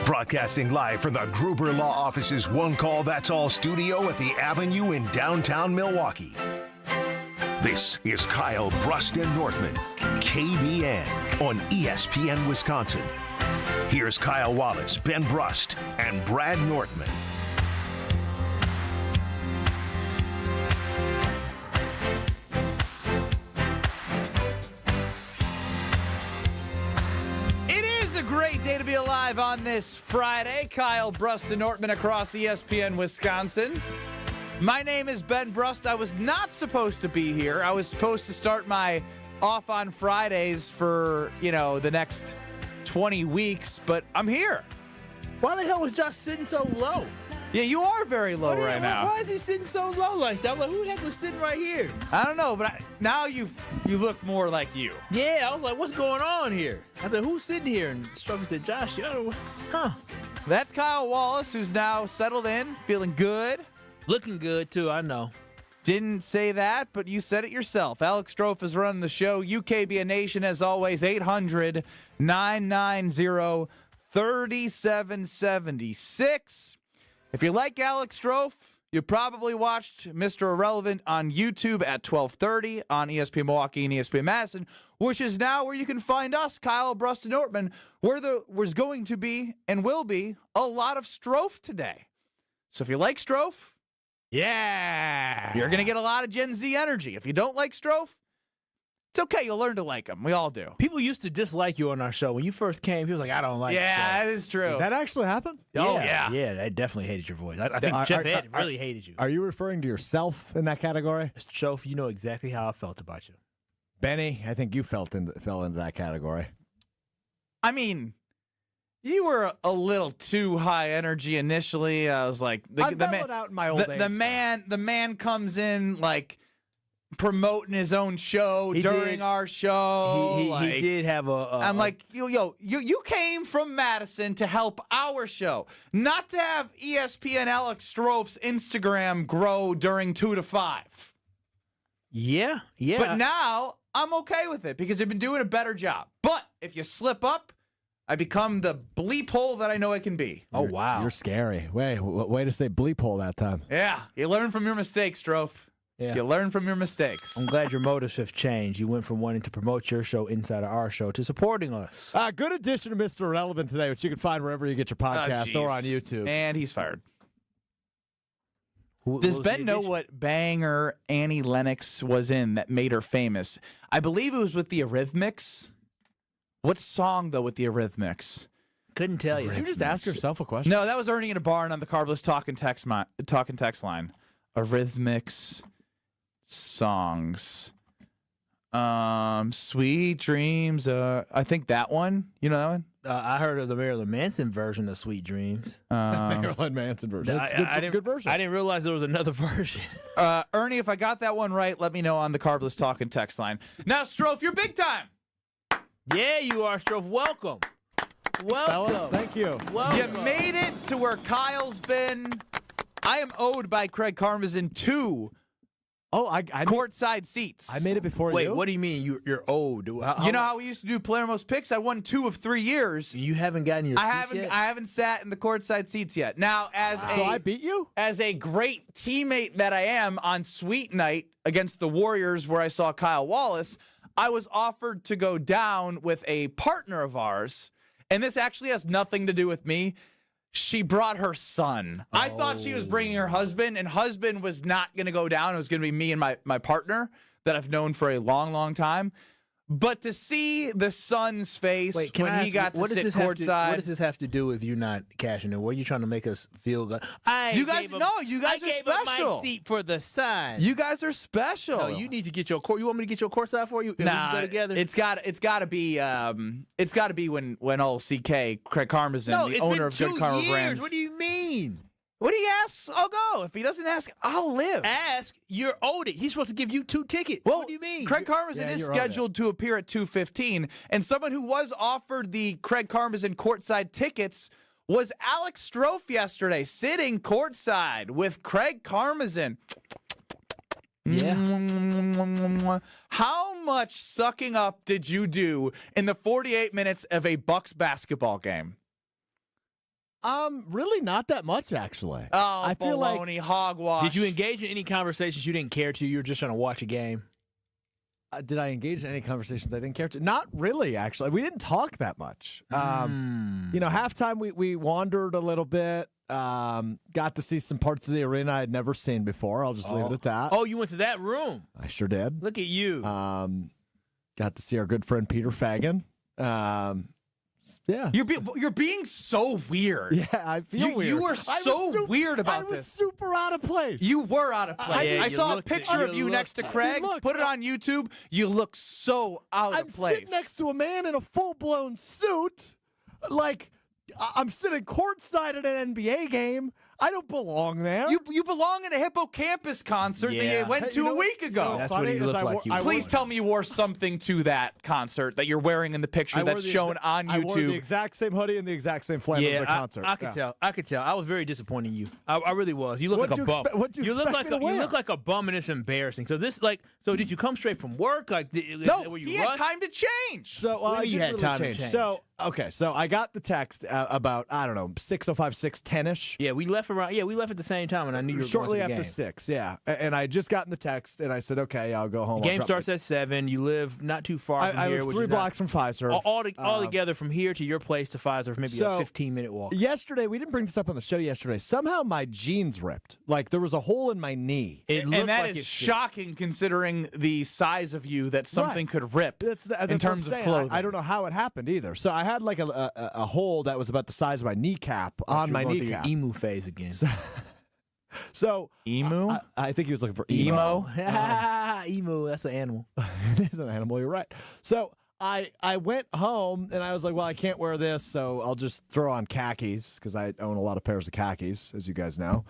Broadcasting live from the Gruber Law Office's One Call That's All studio at the Avenue in downtown Milwaukee. This is Kyle, Brust, and Nortman, KBN on ESPN Wisconsin. Here's Kyle Wallace, Ben Brust, and Brad Nortman. Great day to be alive on this Friday. Kyle, Brust, and Nortman across ESPN Wisconsin. My name is Ben Brust. I was not supposed to be here. I was supposed to start my off on Fridays for, the next 20 weeks, but I'm here. Why the hell was Josh sitting so low? Yeah, you are very low right now. Why is he sitting so low like that? I'm like, who the heck was sitting right here? I don't know, but now you look more like you. Yeah, I was like, what's going on here? I said, who's sitting here? And Strouf said, Josh, That's Kyle Wallace, who's now settled in, feeling good. Looking good, too, I know. Didn't say that, but you said it yourself. Alex Strouf is running the show. UKBN Nation, as always, 800-990-3776. If you like Alex Strouf, you probably watched Mr. Irrelevant on YouTube at 12:30 on ESPN Milwaukee and ESPN Madison, which is now where you can find us, Kyle, Brust, and Nortman, where there was going to be and will be a lot of Strouf today. So if you like Strouf, yeah, you're going to get a lot of Gen Z energy. If you don't like Strouf, it's okay. You'll learn to like him. We all do. People used to dislike you on our show. When you first came, people were like, I don't like you. Yeah, that is true. Did that actually happen? Oh, yeah. Yeah, they definitely hated your voice. I think Jeff Ed really hated you. Are you referring to yourself in that category? Strouf, you know exactly how I felt about you. Benny, I think you fell into that category. I mean, you were a little too high energy initially. I was like, I mellowed out in my old age. The man comes in like promoting his own show during our show. He did have I'm like, you came from Madison to help our show, not to have ESPN Alex Strouf's Instagram grow during 2 to 5. Yeah. But now I'm okay with it because you've been doing a better job. But if you slip up, I become the bleep hole that I know I can be. Oh, wow. You're scary. Way to say bleep hole that time. Yeah, you learn from your mistakes, Strouf. Yeah. You learn from your mistakes. I'm glad your motives have changed. You went from wanting to promote your show inside of our show to supporting us. Good addition to Mr. Relevant today, which you can find wherever you get your podcast or on YouTube. And he's fired. Does Ben know what banger Annie Lennox was in that made her famous? I believe it was with the Eurythmics. What song, though, with the Eurythmics? Couldn't tell you. Did you just ask yourself a question? No, that was Ernie in a Barn on the Carbless Talk and Text line. Eurythmics songs. Sweet Dreams. I think that one. You know that one? I heard of the Marilyn Manson version of Sweet Dreams. Marilyn Manson version. It's a good version. I didn't realize there was another version. Ernie, if I got that one right, let me know on the Carbless Talk and Text line. Now, Strouf, you're big time. Yeah, you are, Strouf. Welcome. Fellas, thank you. Welcome. You made it to where Kyle's been. I am owed by Craig Karmazin 2 courtside seats. I made it before you. Wait, what do you mean you're owed? You know how we used to do Player Most Picks? I won 2 of 3 years. You haven't gotten your seats yet? I haven't sat in the courtside seats yet. Now, So I beat you? As a great teammate that I am on Sweet Night against the Warriors where I saw Kyle Wallace, I was offered to go down with a partner of ours, and this actually has nothing to do with me. She brought her son. I thought she was bringing her husband, and husband was not going to go down. It was going to be me and my partner that I've known for a long, long time. But to see the son's face when he got to sit courtside. What does this have to do with you not cashing in? What are you trying to make us feel good? You guys are special. I gave up my seat for the son. You guys are special. So you need to get your court. You want me to get your courtside for you? If we can go together? It's got to be when old CK Craig Karmazin, the owner of Good Karma Brands. What do you mean? When he asks, I'll go. If he doesn't ask, I'll live. Ask, you're owed it. He's supposed to give you 2 tickets. Well, what do you mean? Craig Karmazin is scheduled to appear at 2:15, and someone who was offered the Craig Karmazin courtside tickets was Alex Strouf yesterday, sitting courtside with Craig Karmazin. Yeah. How much sucking up did you do in the 48 minutes of a Bucks basketball game? Really not that much, actually. Oh, I feel baloney, hogwash. Did you engage in any conversations you didn't care to? You were just trying to watch a game? Did I engage in any conversations I didn't care to? Not really, actually. We didn't talk that much. Halftime we wandered a little bit. Got to see some parts of the arena I'd never seen before. I'll just leave it at that. Oh, you went to that room. I sure did. Look at you. Got to see our good friend Peter Fagan. Yeah. You're being so weird. Yeah, I feel weird. You were so weird about this. I was this. super out of place. You were out of place. I saw a looked picture it. of You you next to looked Craig. Look, Put it on YouTube. You look so out I'm of place. sitting next to a man in a full-blown suit. Like, I'm sitting courtside at an NBA game. I don't belong there. You belong in a hippocampus concert that Yeah. you went to a week ago. That's what he looked like. Please tell me you wore something to that concert that you're wearing in the picture that's shown on I wore the YouTube. exact same hoodie and the exact same flannel Yeah, of the concert. I could tell. I could tell. I was very disappointed in you. I really was. You look What'd like a you bum. what'd you look expect like me to you wear? look like a bum, and it's embarrassing. So did you come straight from work? Were No, you he had rushed? time to change. So What do I you mean you didn't had really time to change. change? So I got the text about, I don't know, 6:05, 6:10ish. Yeah, we left around. Yeah, we left at the same time, and I knew you were Shortly going to the after game. 6, yeah. And I had just gotten the text, and I said, okay, I'll go home. The I'll game drop starts at 7. You live not too far from I here. live which 3 is not- blocks from Pfizer. all together from here to your place to Pfizer, maybe So, a 15-minute walk. Yesterday, we didn't bring this up on the show yesterday. Somehow my jeans ripped. Like, there was a hole in my knee. It looked And that like is it should. shocking considering the size of you that something Right. could rip That's in what terms I'm of saying. clothing. I don't know how it happened either. So I had like a hole that was about the size of my kneecap on You're my going through your kneecap. emu phase again. So Emu? I think he was looking for Emo? Emu, that's an animal. It is an animal. You're right. So I went home and I was like, well, I can't wear this, so I'll just throw on khakis because I own a lot of pairs of khakis, as you guys know.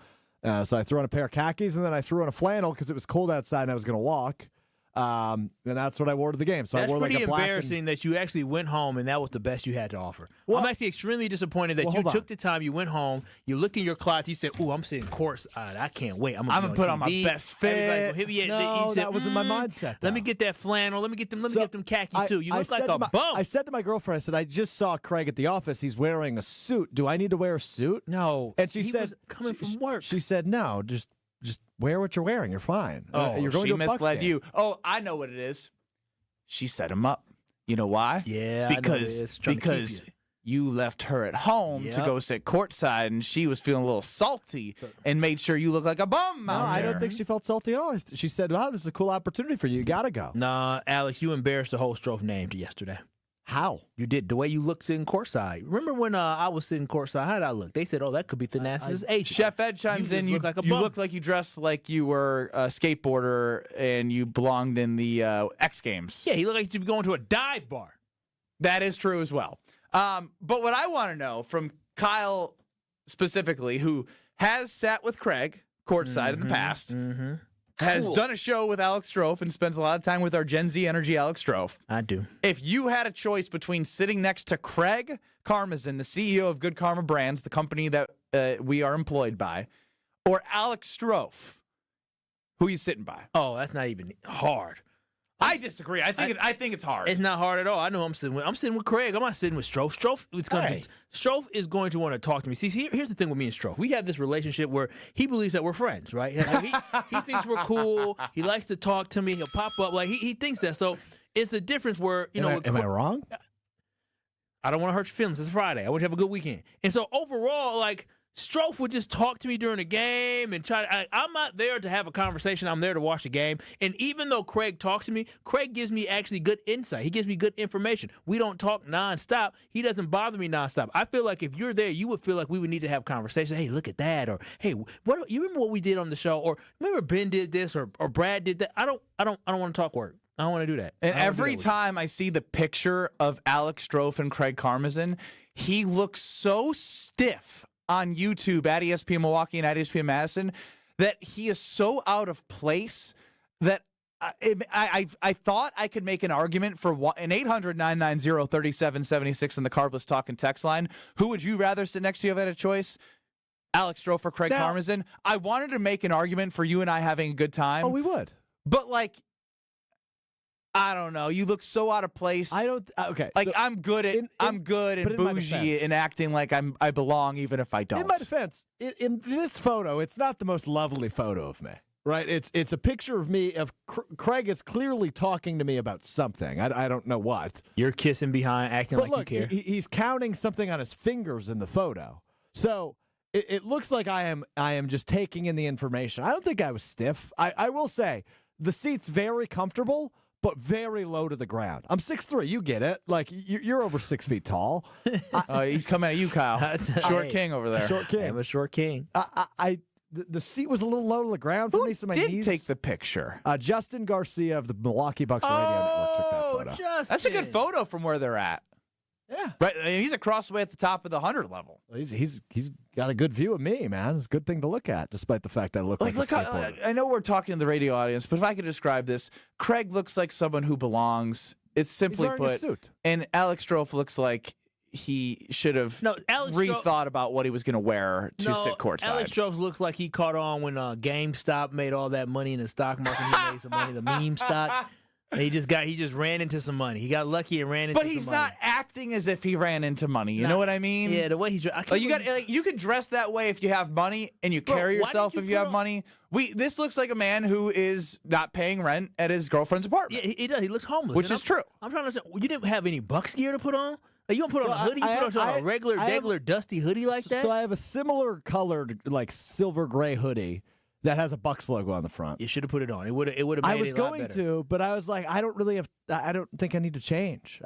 So I threw on a pair of khakis and then I threw on a flannel because it was cold outside and I was going to walk. And that's what I wore to the game. So That's I wore pretty like a black embarrassing that you actually went home and that was the best you had to offer. I'm actually extremely disappointed that Well, you hold took on. the time, you went home, you looked in your closet, you said, "Ooh, I'm sitting courtside. I can't wait. I'm gonna put on my TV. best fit." Everybody go, hit me." No, You said, that wasn't my mindset, Let me though. get that flannel. Let me get them khaki I- too. You I look like said a to my- bum. I said to my girlfriend, I said, I just saw Craig at the office. He's wearing a suit. Do I need to wear a suit? No. And she he said, was coming she- from work. She said, no, just wear what you're wearing. You're fine. Oh, you're going she to a Bucks misled game. you. Oh, I know what it is. She set him up. You know why? Yeah, I know what it because is. Trying to keep because you left her at home to Yep. go sit courtside, and she was feeling a little salty and made sure you look like a bum. No, out I there. don't think she felt salty at all. She said, wow, this is a cool opportunity for you. You got to go. Nah, Alex, you embarrassed the whole Strouf name yesterday. How? You did. The way you looked sitting courtside. Remember when I was sitting courtside? How did I look? They said, "Oh, that could be Thanasis' agent." Chef Ed chimes You in. just You look like a you bum. look like you dressed like you were a skateboarder and you belonged in the X Games. Yeah, he looked like you'd be going to a dive bar. That is true as well. But what I want to know from Kyle specifically, who has sat with Craig courtside in the past, has done a show with Alex Strouf and spends a lot of time with our Gen Z energy Alex Strouf. I do. If you had a choice between sitting next to Craig Karmazin, the CEO of Good Karma Brands, the company that we are employed by, or Alex Strouf, who are you sitting by? Oh, that's not even hard. I disagree. I think it's hard. It's not hard at all. I know I'm sitting with. I'm sitting with Craig. I'm not sitting with Strouf. Strouf is going to want to talk to me. See, here's the thing with me and Strouf. We have this relationship where he believes that we're friends, right? Like, he thinks we're cool. He likes to talk to me. He'll pop up. Like he thinks that. So it's a difference where Am I wrong? I don't want to hurt your feelings. It's Friday. I want you to have a good weekend. And so overall, like, Strouf would just talk to me during the game and I'm not there to have a conversation. I'm there to watch the game. And even though Craig talks to me, Craig gives me actually good insight. He gives me good information. We don't talk nonstop. He doesn't bother me nonstop. I feel like if you're there, you would feel like we would need to have conversations. Hey, look at that. Or, hey, what you remember what we did on the show? Or remember Ben did this or Brad did that? I don't want to talk work. I don't want to do that. And every time I see the picture of Alex Strouf and Craig Karmazin, he looks so stiff on YouTube at ESPN Milwaukee and at ESPN Madison that he is so out of place that I thought I could make an argument for an 800-990-3776 in the Carbless Talk and text line. Who would you rather sit next to you if I had a choice? Alex Strouf or Craig Karmazin? I wanted to make an argument for you and I having a good time. Oh, we would. But, like, I don't know. You look so out of place. I don't. Okay, Like so I'm good at I'm good and but in my bougie defense- and acting like I belong even if I don't. In my defense, in this photo, it's not the most lovely photo of me. Right? It's a picture of me of Craig is clearly talking to me about something. I don't know what. You're kissing behind, acting But like look, you care. he's counting something on his fingers in the photo. So it looks like I am just taking in the information. I don't think I was stiff. I will say the seat's very comfortable, but very low to the ground. I'm 6'3". You get it. Like, you're over 6 feet tall. He's coming at you, Kyle. Short king over there. Short king. I'm a short king. The seat was a little low to the ground for Who me, so my did knees. take the picture? Justin Garcia of the Milwaukee Bucks Radio Network took that photo. Justin. That's a good photo from where they're at. Yeah, Right, I mean, he's across the way at the top of the 100 level. he's got a good view of me, man. It's a good thing to look at, despite the fact that I look like a Look, how, skateboarder. I know we're talking to the radio audience, but if I could describe this, Craig looks like someone who belongs. It's simply wearing a put, suit. and Alex Strouf looks like he should have No, Alex Strouf- rethought about what he was going to wear to sit courtside. Alex Strouf looks like he caught on when GameStop made all that money in the stock market. He made some money, the meme stock. And he just ran into some money. He got lucky and ran into But some he's money. not acting as if he ran into money. You know what I mean? Yeah, the way he's. You could dress that way if you have money, and you Bro, carry why yourself didn't if you you put have on- money. This looks like a man who is not paying rent at his girlfriend's apartment. Yeah, he does. He looks homeless. Which And is true. I'm trying to understand. You didn't have any Bucks gear to put on? Like, you don't put So on a hoodie? You put on a regular, I have- degular, dusty hoodie like that? So I have a similar colored, like silver gray hoodie that has a Bucks logo on the front. You should have put it on. It would have made I was it a lot going better. to, but I was like, I don't think I need to change.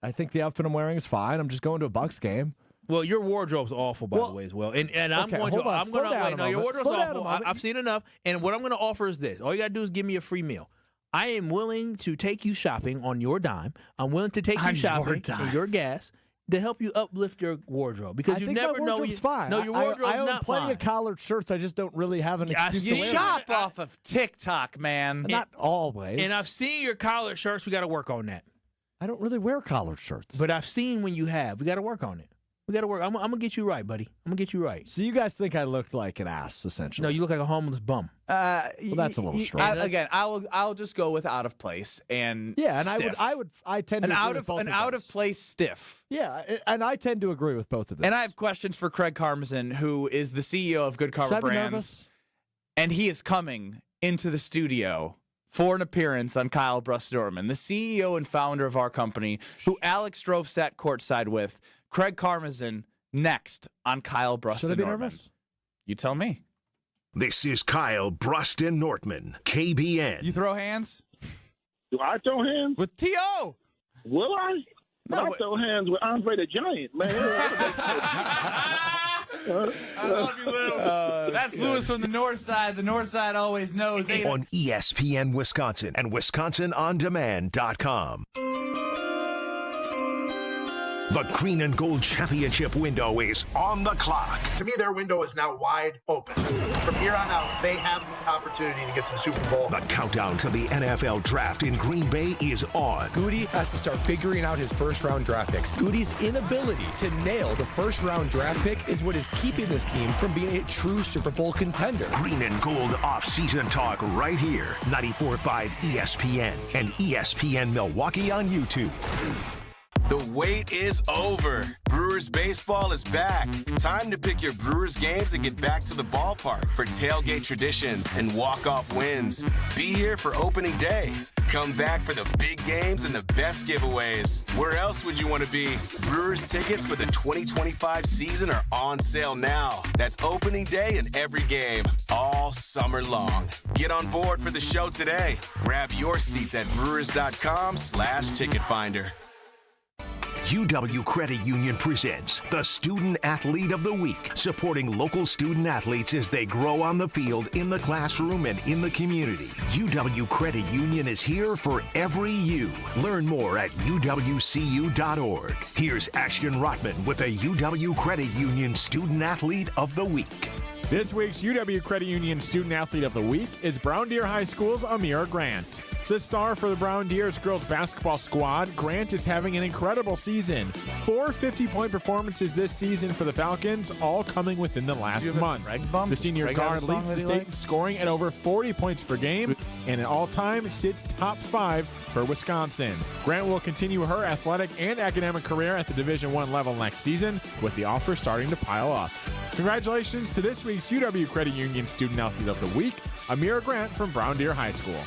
I think the outfit I'm wearing is fine. I'm just going to a Bucks game. Well, your wardrobe's awful, by the way, as well. And I'm okay, going hold to. on, I'm slow going to down wait. a No, your moment. wardrobe's Slow down a awful. moment. I've seen enough. And what I'm going to offer is this: all you got to do is give me a free meal. I am willing to take you shopping on your dime. I'm willing to take you On your shopping dime. and your gas to help you uplift your wardrobe because I you think never my know. wardrobe's fine. No, your wardrobe's I own not plenty fine. of collared shirts. I just don't really have an Yeah, excuse You to wear shop I- off of TikTok, man. them. Not always. And I've seen your collared shirts. We got to work on that. I don't really wear collared shirts. But I've seen when you have. We got to work on it. We got to work. I'm gonna get you right, buddy. I'm gonna get you right. So you guys think I looked like an ass, essentially? No, you look like a homeless bum. Well, that's a little strong. Again, I'll just go with out of place and Yeah, and stiff. I tend to an agree out with of both an of out those. of place stiff. Yeah, and I tend to agree with both of them. And I have questions for Craig Karmazin, who is the CEO of Good Karma Should I be Brands, nervous? and he is coming into the studio for an appearance on Kyle Brust Nortman, the CEO and founder of our company, who Alex Strouf sat courtside with. Craig Karmazin next on Kyle Brust Should I be Nortman. nervous? You tell me. This is Kyle Brust and Nortman, KBN. You throw hands Do I throw hands? with T.O. Will I? No, I wait. throw hands with Andre the Giant, man. I love you, Lou. That's Lewis from the North Side. The North Side always knows. On ESPN Wisconsin and WisconsinOnDemand.com. The Green and Gold Championship window is on the clock. To me, their window is now wide open. From here on out, they have the opportunity to get to the Super Bowl. The countdown to the NFL draft in Green Bay is on. Goody has to start figuring out his first-round draft picks. Goody's inability to nail the first-round draft pick is what is keeping this team from being a true Super Bowl contender. Green and Gold off-season talk right here. 94.5 ESPN and ESPN Milwaukee on YouTube. The wait is over. Brewers baseball is back. Time to pick your Brewers games and get back to the ballpark for tailgate traditions and walk-off wins. Be here for opening day. Come back for the big games and the best giveaways. Where else would you want to be? Brewers tickets for the 2025 season are on sale now. That's opening day and every game, all summer long. Get on board for the show today. Grab your seats at brewers.com/ticket finder. UW Credit Union presents the Student Athlete of the Week, supporting local student athletes as they grow on the field, in the classroom, and in the community. UW Credit Union is here for every you. Learn more at uwcu.org. Here's Ashton Rotman with the UW Credit Union Student Athlete of the Week. This week's UW Credit Union Student Athlete of the Week is Brown Deer High School's Amira Grant. The star for the Brown Deers girls basketball squad, Grant, is having an incredible season. 4 50-point performances this season for the Falcons, all coming within the last month. The senior guard leads the state in scoring at over 40 points per game, and at all time sits top 5 for Wisconsin. Grant will continue her athletic and academic career at the Division I level next season, with the offers starting to pile up. Congratulations to this week's UW Credit Union Student Athlete of the Week, Amira Grant from Brown Deer High School.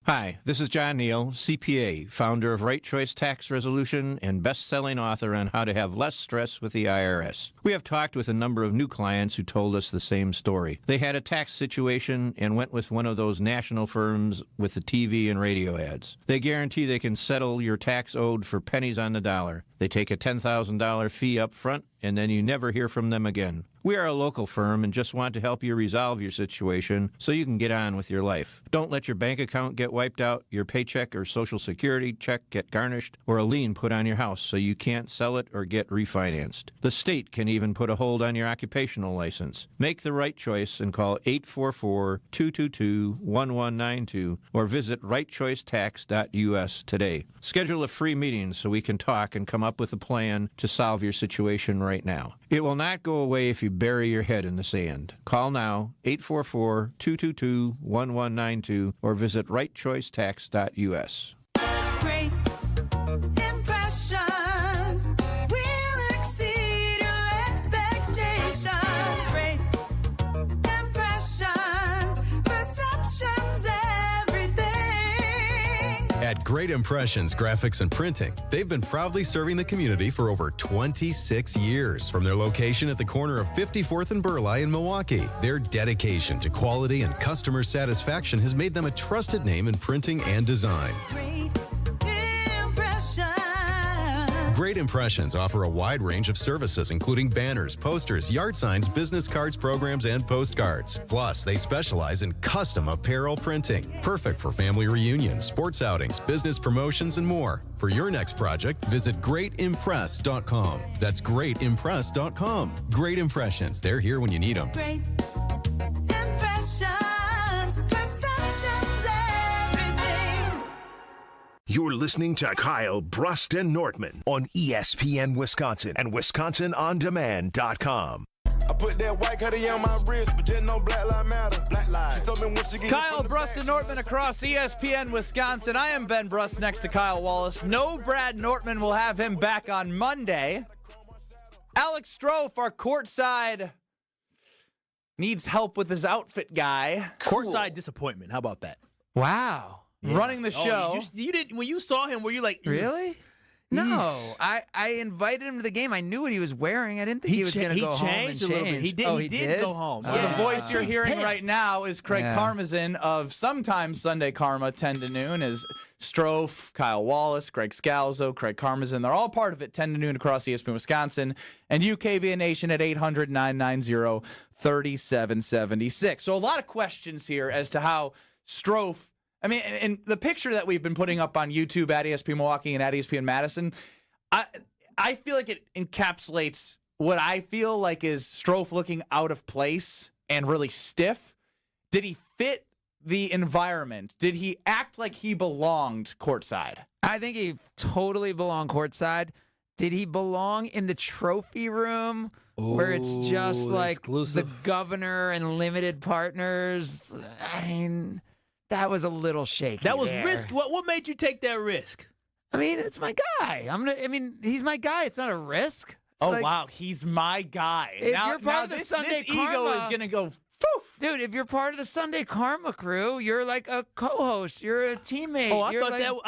Hi, this is John Neal, CPA, founder of Right Choice Tax Resolution and best-selling author on how to have less stress with the IRS. We have talked with a number of new clients who told us the same story. They had a tax situation and went with one of those national firms with the TV and radio ads. They guarantee they can settle your tax owed for pennies on the dollar. They take a $10,000 fee up front, and then you never hear from them again. We are a local firm and just want to help you resolve your situation so you can get on with your life. Don't let your bank account get wiped out, your paycheck or Social Security check get garnished, or a lien put on your house so you can't sell it or get refinanced. The state can even put a hold on your occupational license. Make the right choice and call 844-222-1192 or visit rightchoicetax.us today. Schedule a free meeting so we can talk and come up with a plan to solve your situation right now. It will not go away if you bury your head in the sand. Call now, 844-222-1192, or visit rightchoicetax.us. Great impressions will exceed your expectations. Great impressions, perceptions, everything. At Great Impressions Graphics and Printing, they've been proudly serving the community for over 26 years. From their location at the corner of 54th and Burleigh in Milwaukee, their dedication to quality and customer satisfaction has made them a trusted name in printing and design. Great impressions. Great Impressions offer a wide range of services, including banners, posters, yard signs, business cards, programs, and postcards. Plus, they specialize in custom apparel printing, perfect for family reunions, sports outings, business promotions, and more. For your next project, visit greatimpress.com. That's greatimpress.com. Great Impressions. They're here when you need them. Great impressions, perceptions, everything. You're listening to Kyle, Brust, and Nortman on ESPN Wisconsin and WisconsinOnDemand.com. I put that white cutie on my wrist, but just no black lives matter. Black lives. She told me when she get Kyle, Brust, and Nortman across ESPN Wisconsin. I am Ben Brust next to Kyle Wallace. No Brad Nortman. Will have him back on Monday. Alex Strouf, our courtside, needs help with his outfit guy. Courtside disappointment. How about that? Wow. Yeah. Running the show. You didn't when you saw him. Were you like, Really? No, I invited him to the game. I knew what he was wearing. I didn't think he was going to go home and changed a little bit. He did. Oh, he did go home. So the voice you're hearing right now is Craig Karmazin of Sometimes Sunday Karma, 10 to noon, is Strouf, Kyle Wallace, Greg Scalzo, Craig Karmazin. They're all part of it, 10 to noon across ESPN Wisconsin, and KBN Nation at 800-990-3776. So a lot of questions here as to how Strouf, I mean, and the picture that we've been putting up on YouTube at ESPN Milwaukee and at ESPN Madison, I feel like it encapsulates what I feel like is Strouf looking out of place and really stiff. Did he fit the environment? Did he act like he belonged courtside? I think he totally belonged courtside. Did he belong in the trophy room where it's just like exclusive, the governor and limited partners? I mean, that was a little shaky. That was there. risk. What made you take that risk? I mean, it's my guy. He's my guy. It's not a risk. Oh, wow. He's my guy. If you're part of the Sunday this Karma, ego is going to go poof. Dude, if you're part of the Sunday Karma crew, you're like a co-host. You're a teammate. Oh, I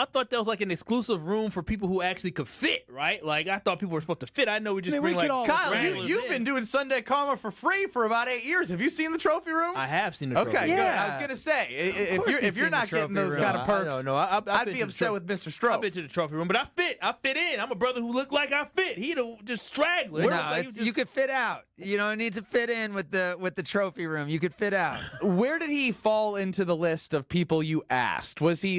thought that was like an exclusive room for people who actually could fit, right? Like, I thought people were supposed to fit. I know we just bring like Kyle, you've been doing Sunday Karma for free for about 8 years. Have you seen the trophy room? I have seen the trophy room. Okay, good. I was going to say, if you're not getting those kind of perks, I'd be upset with Mr. Strouf. I've been to the trophy room, but I fit in. I'm a brother who looked like I fit. He'd just straggler. No, you could fit out. You don't need to fit in with the trophy room. You could fit out. Where did he fall into the list of people you asked? Was he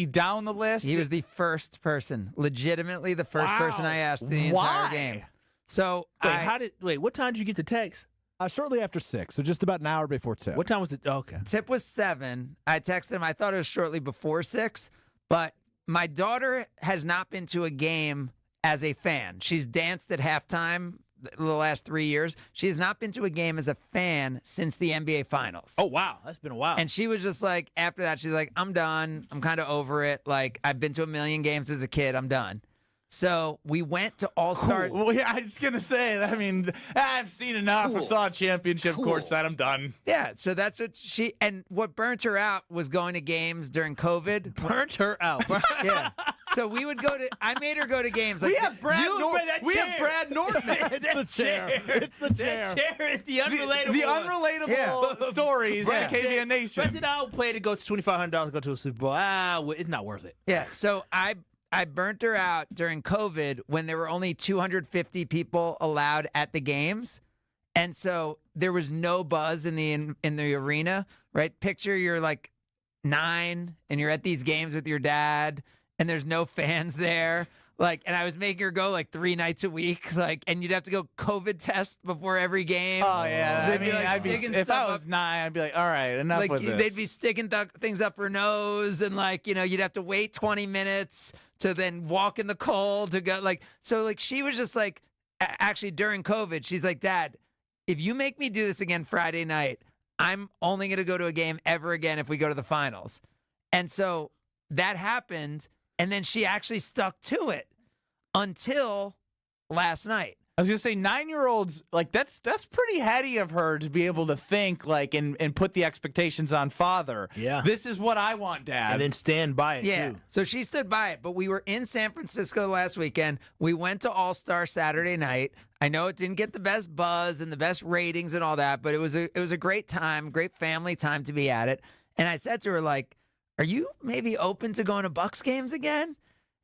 down the list? He was the first person, legitimately the first person I asked the entire game. So what time did you get the text? Shortly after 6, so just about an hour before 2. What time was it? Oh, okay. Tip was 7. I texted him. I thought it was shortly before 6, but my daughter has not been to a game as a fan. She's danced at halftime the last 3 years. She has not been to a game as a fan since the NBA Finals. Oh, wow. That's been a while. And she was just like, after that, she's like, I'm done. I'm kind of over it. Like, I've been to a million games as a kid. I'm done. So we went to All-Star. Well, yeah, I was going to say, I mean, I've seen enough. I saw a championship courtside. I'm done. Yeah, so that's what what burnt her out was going to games during COVID. Burnt her out. Yeah. So we would go to, I made her go to games. Like, We have Brad Nortman. It's the chair. It's the chair. That chair is the unrelatable. The one. unrelatable stories Right. at KBN Nation. President, I'll play to go to $2,500 to go to a Super Bowl. It's not worth it. Yeah, so I burnt her out during COVID when there were only 250 people allowed at the games. And so there was no buzz in the arena, right? Picture you're like 9 and you're at these games with your dad and there's no fans there. Like, and I was making her go like 3 nights a week, like, and you'd have to go COVID test before every game. Oh yeah, They'd I mean, like if I was 9, I'd be like, all right, enough like with this. they'd be sticking things up her nose, and like you'd have to wait 20 minutes to then walk in the cold to go. Like so, like she was just like, actually during COVID, she's like, Dad, if you make me do this again Friday night, I'm only going to go to a game ever again if we go to the finals. And so that happened, and then she actually stuck to it until last night. I was gonna say 9-year-olds, like that's pretty heady of her to be able to think like and put the expectations on father. Yeah. This is what I want, Dad. And then stand by it, Yeah. too. So she stood by it. But we were in San Francisco last weekend. We went to All-Star Saturday night. I know it didn't get the best buzz and the best ratings and all that, but it was a great time, great family time to be at it. And I said to her, like, are you maybe open to going to Bucks games again?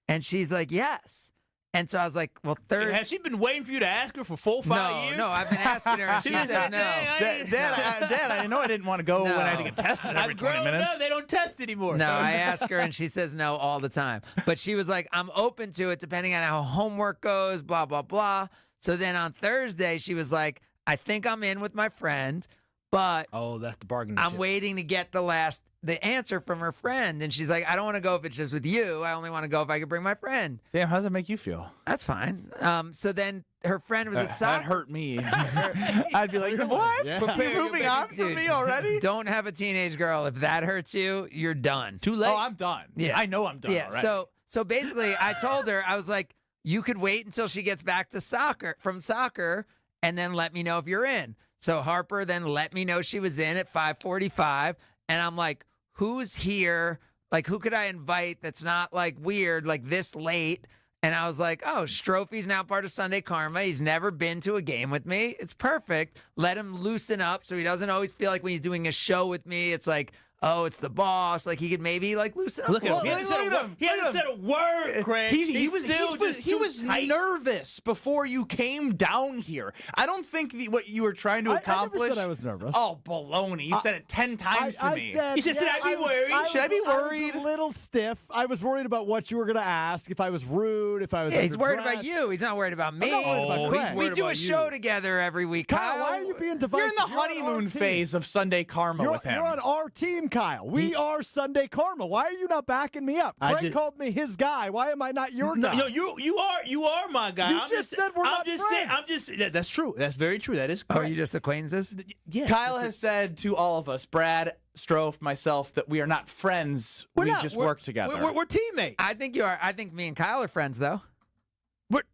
And she's like, yes. And so I was like, well, Has she been waiting for you to ask her for 4 or 5 years? No, I've been asking her, and she said no. Dad, I know I didn't want to go when I had to get tested every 20 minutes. No, they don't test anymore. No, I ask her, and she says no all the time. But she was like, I'm open to it depending on how homework goes, blah, blah, blah. So then on Thursday, she was like, I think I'm in with my friend, but that's the bargaining I'm chip. waiting to get the answer from her friend. And she's like, I don't want to go if it's just with you. I only want to go if I can bring my friend. Damn, how does that make you feel? That's fine. So then her friend was at soccer. That hurt me. I'd be like, what? Yeah. You're moving on from me already? Don't have a teenage girl. If that hurts you, you're done. Too late. Oh, I'm done. Yeah. I know I'm done already. So basically, I told her, I was like, you could wait until she gets back to from soccer, and then let me know if you're in. So Harper then let me know she was in at 5:45, and I'm like, who's here? Like, who could I invite that's not like weird, like this late? And I was like, oh, Strouf's now part of Sunday Karma. He's never been to a game with me. It's perfect. Let him loosen up so he doesn't always feel like when he's doing a show with me, it's like, oh, it's the boss. Like, he could maybe like loosen up. Look at him. Look at him. He hasn't said a word, Craig. He was tight. nervous before you came down here. I don't think what you were trying to accomplish. I never said I was nervous. Oh, baloney! You said it 10 times to me. You just said, I'd be worried. Should I be I worried? was a little stiff. I was worried about what you were going to ask, if I was rude, if I was He's worried about underdressed. you. He's not worried about me. I'm not worried about Craig. We do a about show you. together every week, Kyle, why are you being divisive? You're in the on our honeymoon team. phase of Sunday Karma with him. You're on our team, Kyle. We are Sunday Karma. Why are you not backing me up? Craig called me his guy. Why am I not your guy? No, you are my guy. You just said we're not friends. That's true. That's very true. That is Oh, correct. are you just acquaintances? Yeah. Kyle has said to all of us, Brad, Strouf, myself, that we are not friends. We just work together. We're teammates. I think you are. I think me and Kyle are friends, though.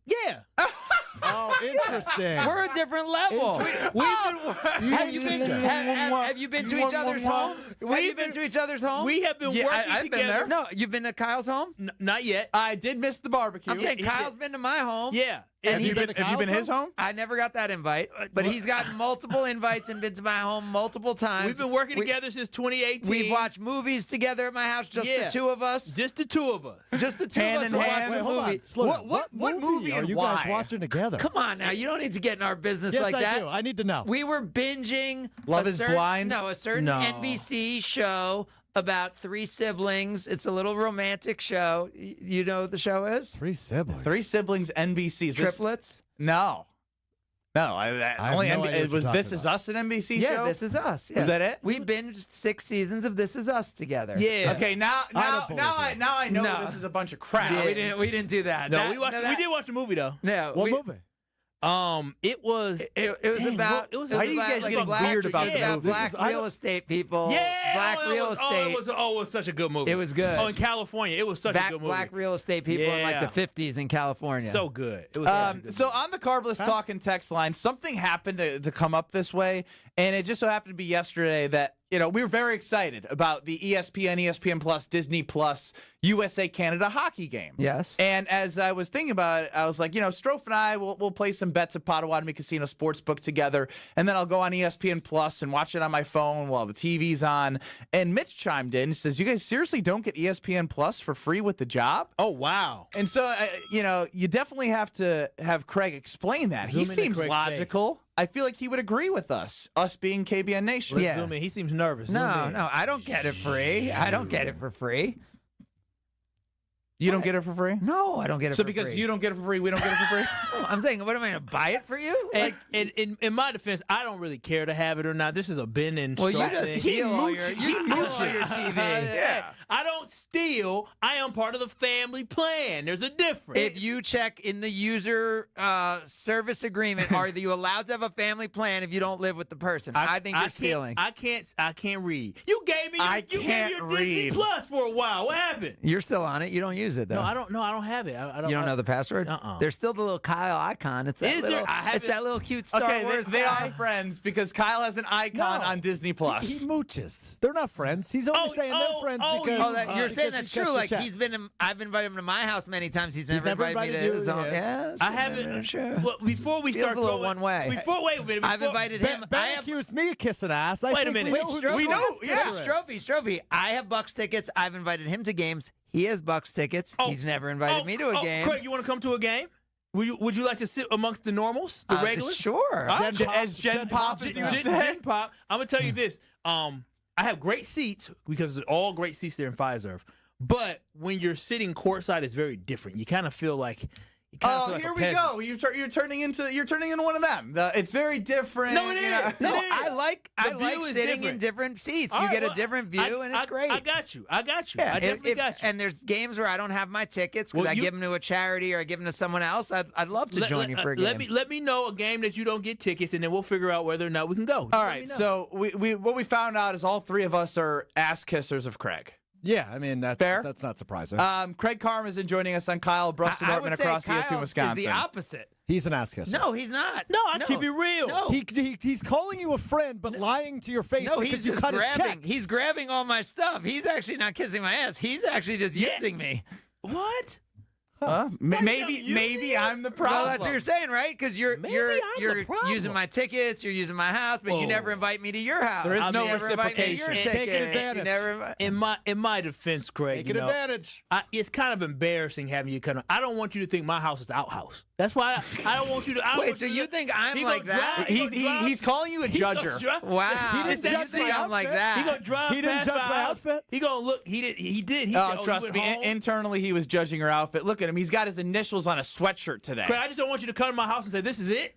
Yeah. Oh, interesting. We're a different level. Have you been to each other's homes? Have you been to each other's homes? We have been working I've together. been there. No, you've been to Kyle's home? Not yet. I did miss the barbecue. I'm saying Kyle's been to my home. Yeah. And Have he's you been his home? I never got that invite, but he's gotten multiple invites and been to my home multiple times. We've been working together since 2018. We've watched movies together at my house, just the two of us. Just the two of us. Just the two Hand of us in who hand. watched Wait, a hold on. movie. Slow down. What movie are and you why? guys watching together? Come on now, you don't need to get in our business yes, like that. I do. I need to know. We were binging Love is Blind? No, a certain No. NBC show about 3 siblings. It's a little romantic show. You know what the show is? 3 siblings. 3 siblings, NBC. Is this- Triplets. No. No, have only no idea what it was you're This talking Is about. Us an NBC Yeah, show? This Is Us. Yeah. Was that it? We binged 6 seasons of This Is Us together. Yeah. Okay, now I know No. this is a bunch of crap. No, we didn't do that. No, That- we watched. no, We that- did watch the movie though. No, What we- movie? It was. It was Dang, about. it was it Why are you about, guys like, getting black, weird about it the was about movie? black real estate people. Yeah, black it real was, estate. it was such a good movie. It was good. Oh, in California, it was such a good movie. Black real estate people in like Yeah. the 50s in California. So good. It was. such a good So movie. on the Carbless talking text line, something happened to come up this way, and it just so happened to be yesterday that we were very excited about the ESPN, ESPN Plus, Disney Plus, USA Canada hockey game. Yes. And as I was thinking about it, I was like, Strouf and I will play some bets at Potawatomi Casino Sportsbook together, and then I'll go on ESPN Plus and watch it on my phone while the TV's on. And Mitch chimed in and says, "You guys seriously don't get ESPN Plus for free with the job?" Oh wow. And so, you definitely have to have Craig explain that. Zoom He into seems Craig's logical. I feel like he would agree with us being KBN Nation. Let's zoom in. He seems nervous. Zoom No, in. no, I don't get it free. I don't get it for free. You don't get it for free? No, I don't get it So for because free. you don't get it for free, we don't get it for free? I'm saying, what am I going to buy it for you? And in my defense, I don't really care to have it or not. This is a Ben and Well, you Strouf just thing. steal all your TV. Yeah. I don't steal. I am part of the family plan. There's a difference. If you check in the user service agreement, are you allowed to have a family plan if you don't live with the person? I think you're stealing. I can't read. You gave me your Disney read. Plus for a while. What happened? You're still on it. You don't use it though. No, I don't have it. I don't. You don't know the password? There's still the little Kyle icon. It's that Is there? little. I haven't- It's that little cute Star Okay, Wars. they guy. are friends because Kyle has an icon No. on Disney Plus. He mooches. They're not friends. He's only saying they're friends because. You're saying because that's he true. gets the Like checks. he's been. I've invited him to my house many times. He's never never invited me invited to you, his own. yes. Yeah, I haven't. Sure. Well, before we Feels start a little going one way. Wait a minute. I've before- invited Ben, him. Ben accused me of kissing ass. Wait a minute. Wait, Strofi, we know, yeah. Strofi. I have Bucks tickets. I've invited him to games. He has Bucks tickets. He's never invited me to a game. Craig, you want to come to a game? Would you like to sit amongst the normals, the regulars? Sure. As Gen Pop is gonna say. Gen Pop. I'm gonna tell you this. I have great seats because they're all great seats there in Fiserv. But when you're sitting courtside, it's very different. You kind of feel like. Oh, here we go. You're turning into one of them. It's very different. No, it is. No, It is. I like The view is sitting in different. different seats. All You right, get a well, different view, and it's great. I got you. Yeah, I definitely got you. And there's games where I don't have my tickets because Well, I give them to a charity or I give them to someone else. I'd love to join you for a game. Let me know a game that you don't get tickets, and then we'll figure out whether or not we can go. All right. So we what we found out is all three of us are ass kissers of Craig. Yeah, I mean that's not surprising. Craig Karmazin joining us on Kyle Brust and I Nortman would say across Kyle ESPN Wisconsin. is the opposite. He's an ass kisser. No, he's not. No, I keep it real. No. He's calling you a friend, but lying to your face No, because he's you just cut his grabbing. checks. He's grabbing all my stuff. He's actually not kissing my ass. He's actually just using me. What? Maybe I'm the problem. Well, that's what you're saying, right? Because you're Maybe I'm you're the problem. using my tickets, you're using my house, but you never invite me to your house. There is no You never invite me to your reciprocation. tickets. Taking advantage. You never invite- In my defense, Craig, Taking advantage. It's kind of embarrassing having you come. I don't want you to think my house is outhouse. That's why I don't want you to. I don't Wait, want so to- you think I'm he like gonna that? drive- He, gonna drive- he's calling you a he gonna judger. drive- Wow. He didn't So you judge think my I'm like outfit. that? He gonna drive. He didn't past judge my house. outfit? He gonna look. He did. He Oh, said, trust you me. went home? Internally, he was judging her outfit. Look at him. He's got his initials on a sweatshirt today. Craig, I just don't want you to come to my house and say, "This is it.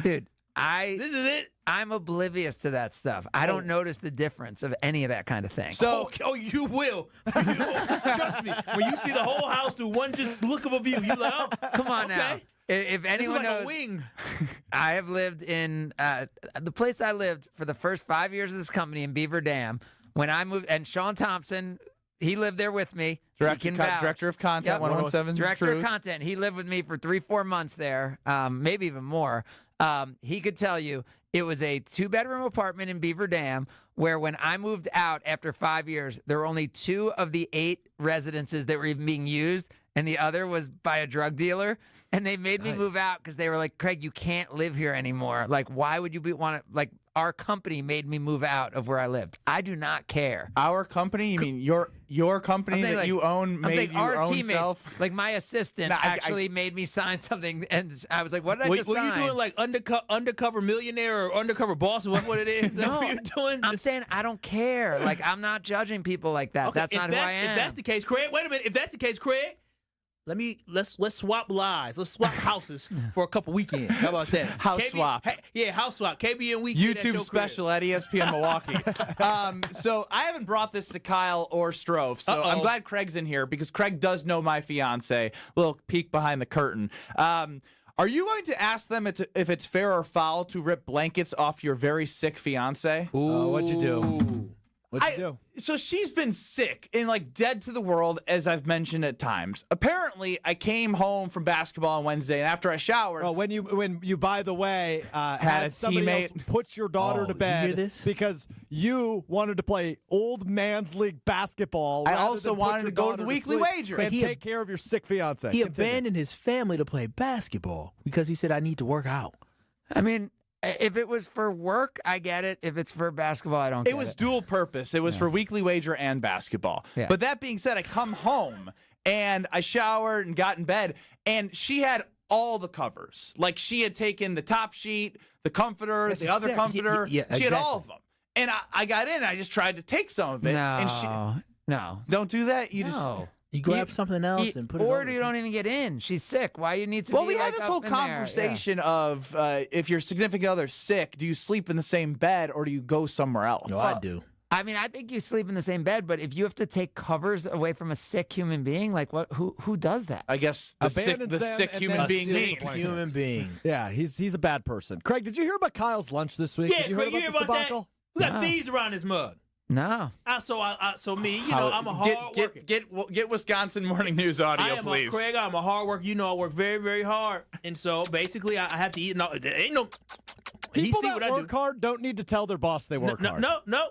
Dude, This is it." I'm oblivious to that stuff. I don't notice the difference of any of that kind of thing. So, You will. Trust me. When you see the whole house through one just look of a view, you like, oh, come on okay. now. If This is anyone like knows, a wing. I have lived in the place I lived for the first 5 years of this company in Beaver Dam. When I moved, and Sean Thompson, he lived there with me. Director, He can vouch. director of content, Yep. 117 Director Truth. of content. He lived with me for 3-4 months there, maybe even more. He could tell you it was a 2-bedroom apartment in Beaver Dam where when I moved out after 5 years, there were only 2 of the 8 residences that were even being used, and the other was by a drug dealer. And they made me move out because they were like, Craig, you can't live here anymore. Like, why would you want to, like, our company made me move out of where I lived. I do not care. Our company? You mean your company that you own made our your own teammates, self? like my assistant, actually made me sign something, and I was like, "What did I just Were sign?" you doing like undercover millionaire or undercover boss? Or what it is? That's No, what you're doing? I'm saying I don't care. Like I'm not judging people like that. Okay, that's if not who I am. If that's the case, Craig, wait a minute. If that's the case, Craig, let's swap lives. Let's swap houses for a couple weekends. How about that? House swap. Yeah, house swap. KBN weekend. at YouTube your special at ESPN Milwaukee. So I haven't brought this to Kyle or Strouf, so I'm glad Craig's in here because Craig does know my fiance. Little peek behind the curtain. Are you going to ask them if it's fair or foul to rip blankets off your very sick fiance? What'd you do? What'd you do? So she's been sick and like dead to the world, as I've mentioned at times. Apparently, I came home from basketball on Wednesday, and after I showered, when you by the way had a somebody teammate else put your daughter to bed you hear this? because you wanted to play old man's league basketball. I rather also than put wanted your to go to daughter the weekly sleep wager. and take care of your sick fiance. He Continue. abandoned his family to play basketball because he said, I need to work out. I mean, if it was for work, I get it. If it's for basketball, I don't get it. It was dual purpose. It was for weekly wager and basketball. Yeah. But that being said, I come home and I showered and got in bed, and she had all the covers. Like she had taken the top sheet, the comforter, the other comforter. Yeah, she had all exactly. of them. And I got in and I just tried to take some of it. And she, No. don't do that. You just. You grab something else and put it Or over. you don't even get in. She's sick. Why you need to Well, be we had like, this up whole in there? Yeah. conversation of if your significant other's sick, do you sleep in the same bed or do you go somewhere else? No, I do. I mean, I think you sleep in the same bed, but if you have to take covers away from a sick human being, like what? Who does that? I guess the sick Abandons them sick and human then being sleep me. like Human this. being. Yeah, he's a bad person. Craig, did you hear about Kyle's lunch this week? Yeah, Have you Craig, heard you about hear this about that? debacle? We got No. thieves around this mug. No. So me, you know, I'm a hard worker. Get Wisconsin Morning News audio, I am please. Craig. I'm a hard worker. You know, I work very, very hard, and so basically, I have to eat. No, there ain't no. He People see that what I do. work hard don't need to tell their boss they work hard. No.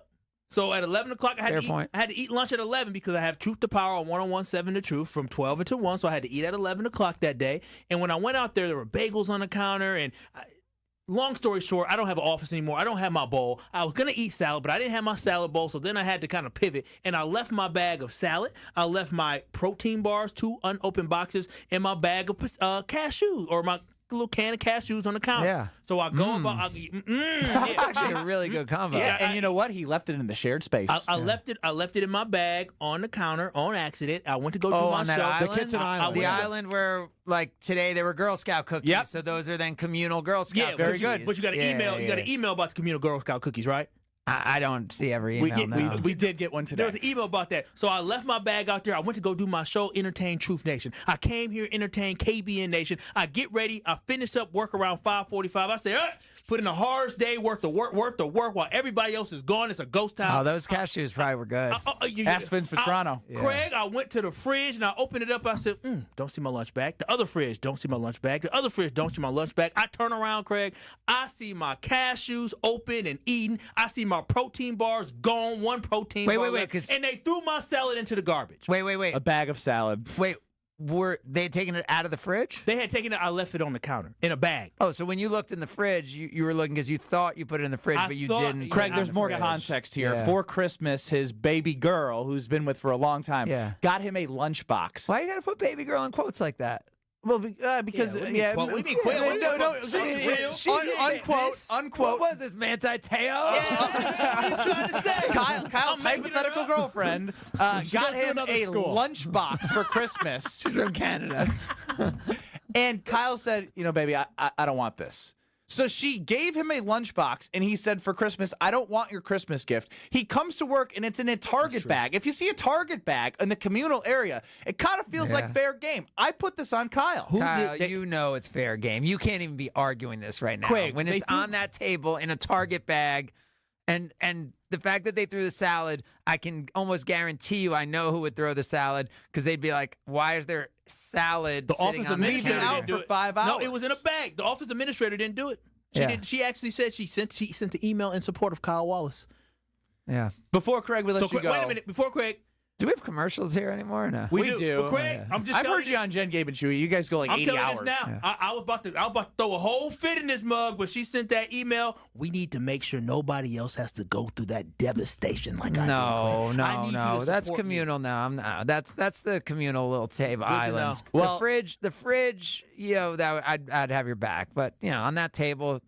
So at 11 o'clock, I Fair had point. to eat lunch at 11 because I have Truth to Power on 101.7 The Truth from 12 until 1. So I had to eat at 11 o'clock that day. And when I went out there were bagels on the counter. And long story short, I don't have an office anymore. I don't have my bowl. I was going to eat salad, but I didn't have my salad bowl. So then I had to kind of pivot. And I left my bag of salad. I left my protein bars, 2 unopened boxes, and my bag of cashews or my little can of cashews on the counter. Yeah. So I go about. That's actually a really good combo. Yeah, and you know what? He left it in the shared space. I left it in my bag on the counter on accident. I went to go do my on that show. island? The kitchen island. The went to- island where, like, today there were Girl Scout cookies. Yep. So those are then communal Girl Scout Yeah, cookies. But you got to email. You got yeah. to email about the communal Girl Scout cookies, right? I don't see every email. We did get one today. There was an email about that. So I left my bag out there. I went to go do my show, Entertain Truth Nation. I came here, entertain KBN Nation. I get ready. I finish up work around 5:45. I say, put in a hard day worth of work while everybody else is gone. It's a ghost town. Oh, those cashews probably were good. Ask Vince Vetrano. Craig, I went to the fridge and I opened it up. I said, don't see my lunch bag. The other fridge, don't see my lunch bag. The other fridge, don't see my lunch bag. I turn around, Craig. I see my cashews open and eaten. I see my protein bars gone. One protein bar left. And they threw my salad into the garbage. Wait. A bag of salad. Wait, were they taking it out of the fridge? They had taken it. I left it on the counter in a bag. Oh, so when you looked in the fridge, you were looking because you thought you put it in the fridge, but you didn't. put it Craig, in there's the more fridge. context here. Yeah. For Christmas, his baby girl, who's been with for a long time, got him a lunchbox. Why you gotta put baby girl in quotes like that? Well, because What do you mean, quote? What do you mean, quote? no, Sounds real. unquote. What was this, Manti Teo? What are you trying to say? Kyle's I'm making it hypothetical up. girlfriend got goes to him another a school. lunchbox for Christmas. She's from Canada. And Kyle said, baby, I don't want this. So she gave him a lunchbox, and he said, for Christmas, I don't want your Christmas gift. He comes to work, and it's in a Target bag. If you see a Target bag in the communal area, it kind of feels like fair game. I put this on Kyle. Kyle, you know it's fair game. You can't even be arguing this right now. Craig, when it's on that table in a Target bag, and the fact that they threw the salad, I can almost guarantee you I know who would throw the salad because they'd be like, why is there salad The sitting office on the administrator counter? didn't do for it. 5 No, hours. it was in a bag. The office administrator didn't do it. She Yeah. did. She actually said she sent the email in support of Kyle Wallace. Yeah. Before Craig, we let you Craig, go. wait a minute. Before Craig, Do we have commercials here anymore or no? We do. But Craig, I'm just I've telling heard you on Jen, Gabe, and Chewy. You guys go like I'm 80 telling hours. this now. I was about to throw a whole fit in this mug, but she sent that email. We need to make sure nobody else has to go through that devastation like I did. No, Craig. no, I need no. You to That's support me. communal now. That's the communal little table to island. know. Well- the fridge, I'd have your back. But on that table,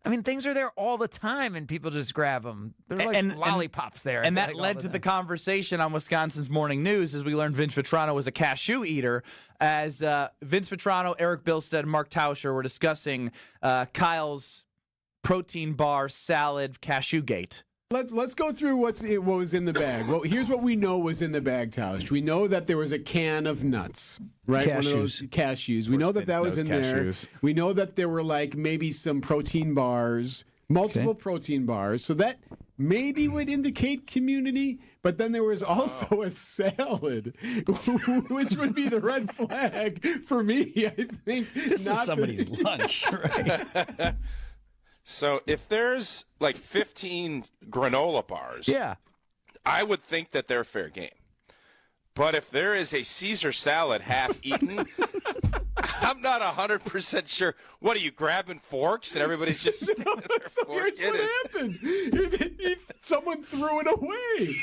I mean, things are there all the time, and people just grab them. There's like lollipops there. And that like, led to the conversation on Wisconsin's Morning News as we learned Vince Vitrano was a cashew eater. As Vince Vitrano, Eric Bilstead, and Mark Tauscher were discussing Kyle's protein bar salad cashew gate. Let's go through what was in the bag. Well, here's what we know was in the bag, Tausch. We know that there was a can of nuts, right? One of those cashews. We know that was in there. We know that there were like maybe some protein bars, multiple protein bars. So that maybe would indicate community. But then there was also a salad, which would be the red flag for me, I think. This is somebody's lunch, right? So if there's like 15 granola bars, I would think that they're fair game. But if there is a Caesar salad half eaten, I'm not 100% sure. What are you grabbing forks and everybody's just standing there? So here's what happened. Someone threw it away.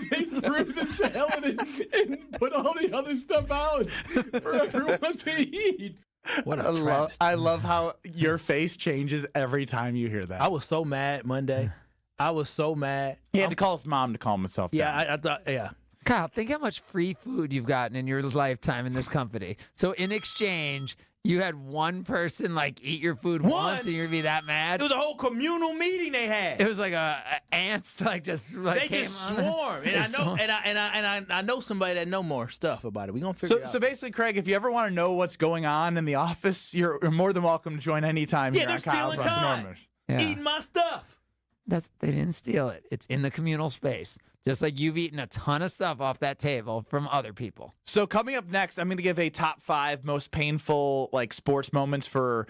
They threw the salad and put all the other stuff out for everyone to eat. What a I love how your face changes every time you hear that. I was so mad Monday. I was so mad. He had to call his mom to calm himself down. I thought, Kyle, think how much free food you've gotten in your lifetime in this company. So in exchange, you had one person eat your food once, and you'd be that mad. It was a whole communal meeting they had. It was like ants, they just swarm. And I know somebody that know more stuff about it. We gonna figure it out. So basically, Craig, if you ever want to know what's going on in the office, you're more than welcome to join anytime. Yeah, here they're on Kyle stealing Brust and time. Normers. Eating my stuff. They didn't steal it. It's in the communal space. Just like you've eaten a ton of stuff off that table from other people. So coming up next, I'm going to give a top 5 most painful sports moments for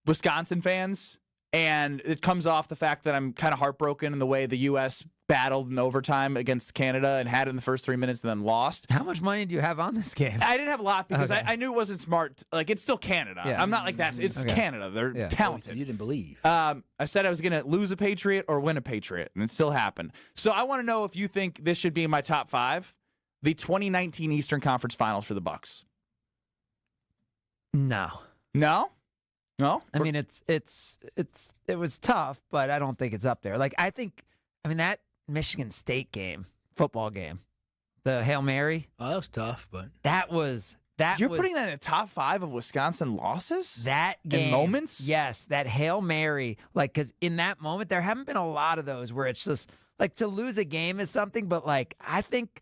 Wisconsin fans. And it comes off the fact that I'm kind of heartbroken in the way the U.S. battled in overtime against Canada and had it in the first 3 minutes and then lost. How much money do you have on this game? I didn't have a lot because I knew it wasn't smart. It's still Canada. Yeah. I'm not like that. It's Canada. They're talented. You didn't believe. I said I was going to lose a Patriot or win a Patriot, and it still happened. So I want to know if you think this should be in my top 5, the 2019 Eastern Conference Finals for the Bucks. No. No? No? I mean, it was tough, but I don't think it's up there. That Michigan State football game, the Hail Mary. Oh, that was tough, but You're putting that in the top 5 of Wisconsin losses? That game. In moments? Yes, that Hail Mary. Because in that moment, there haven't been a lot of those where it's just, to lose a game is something, but, I think,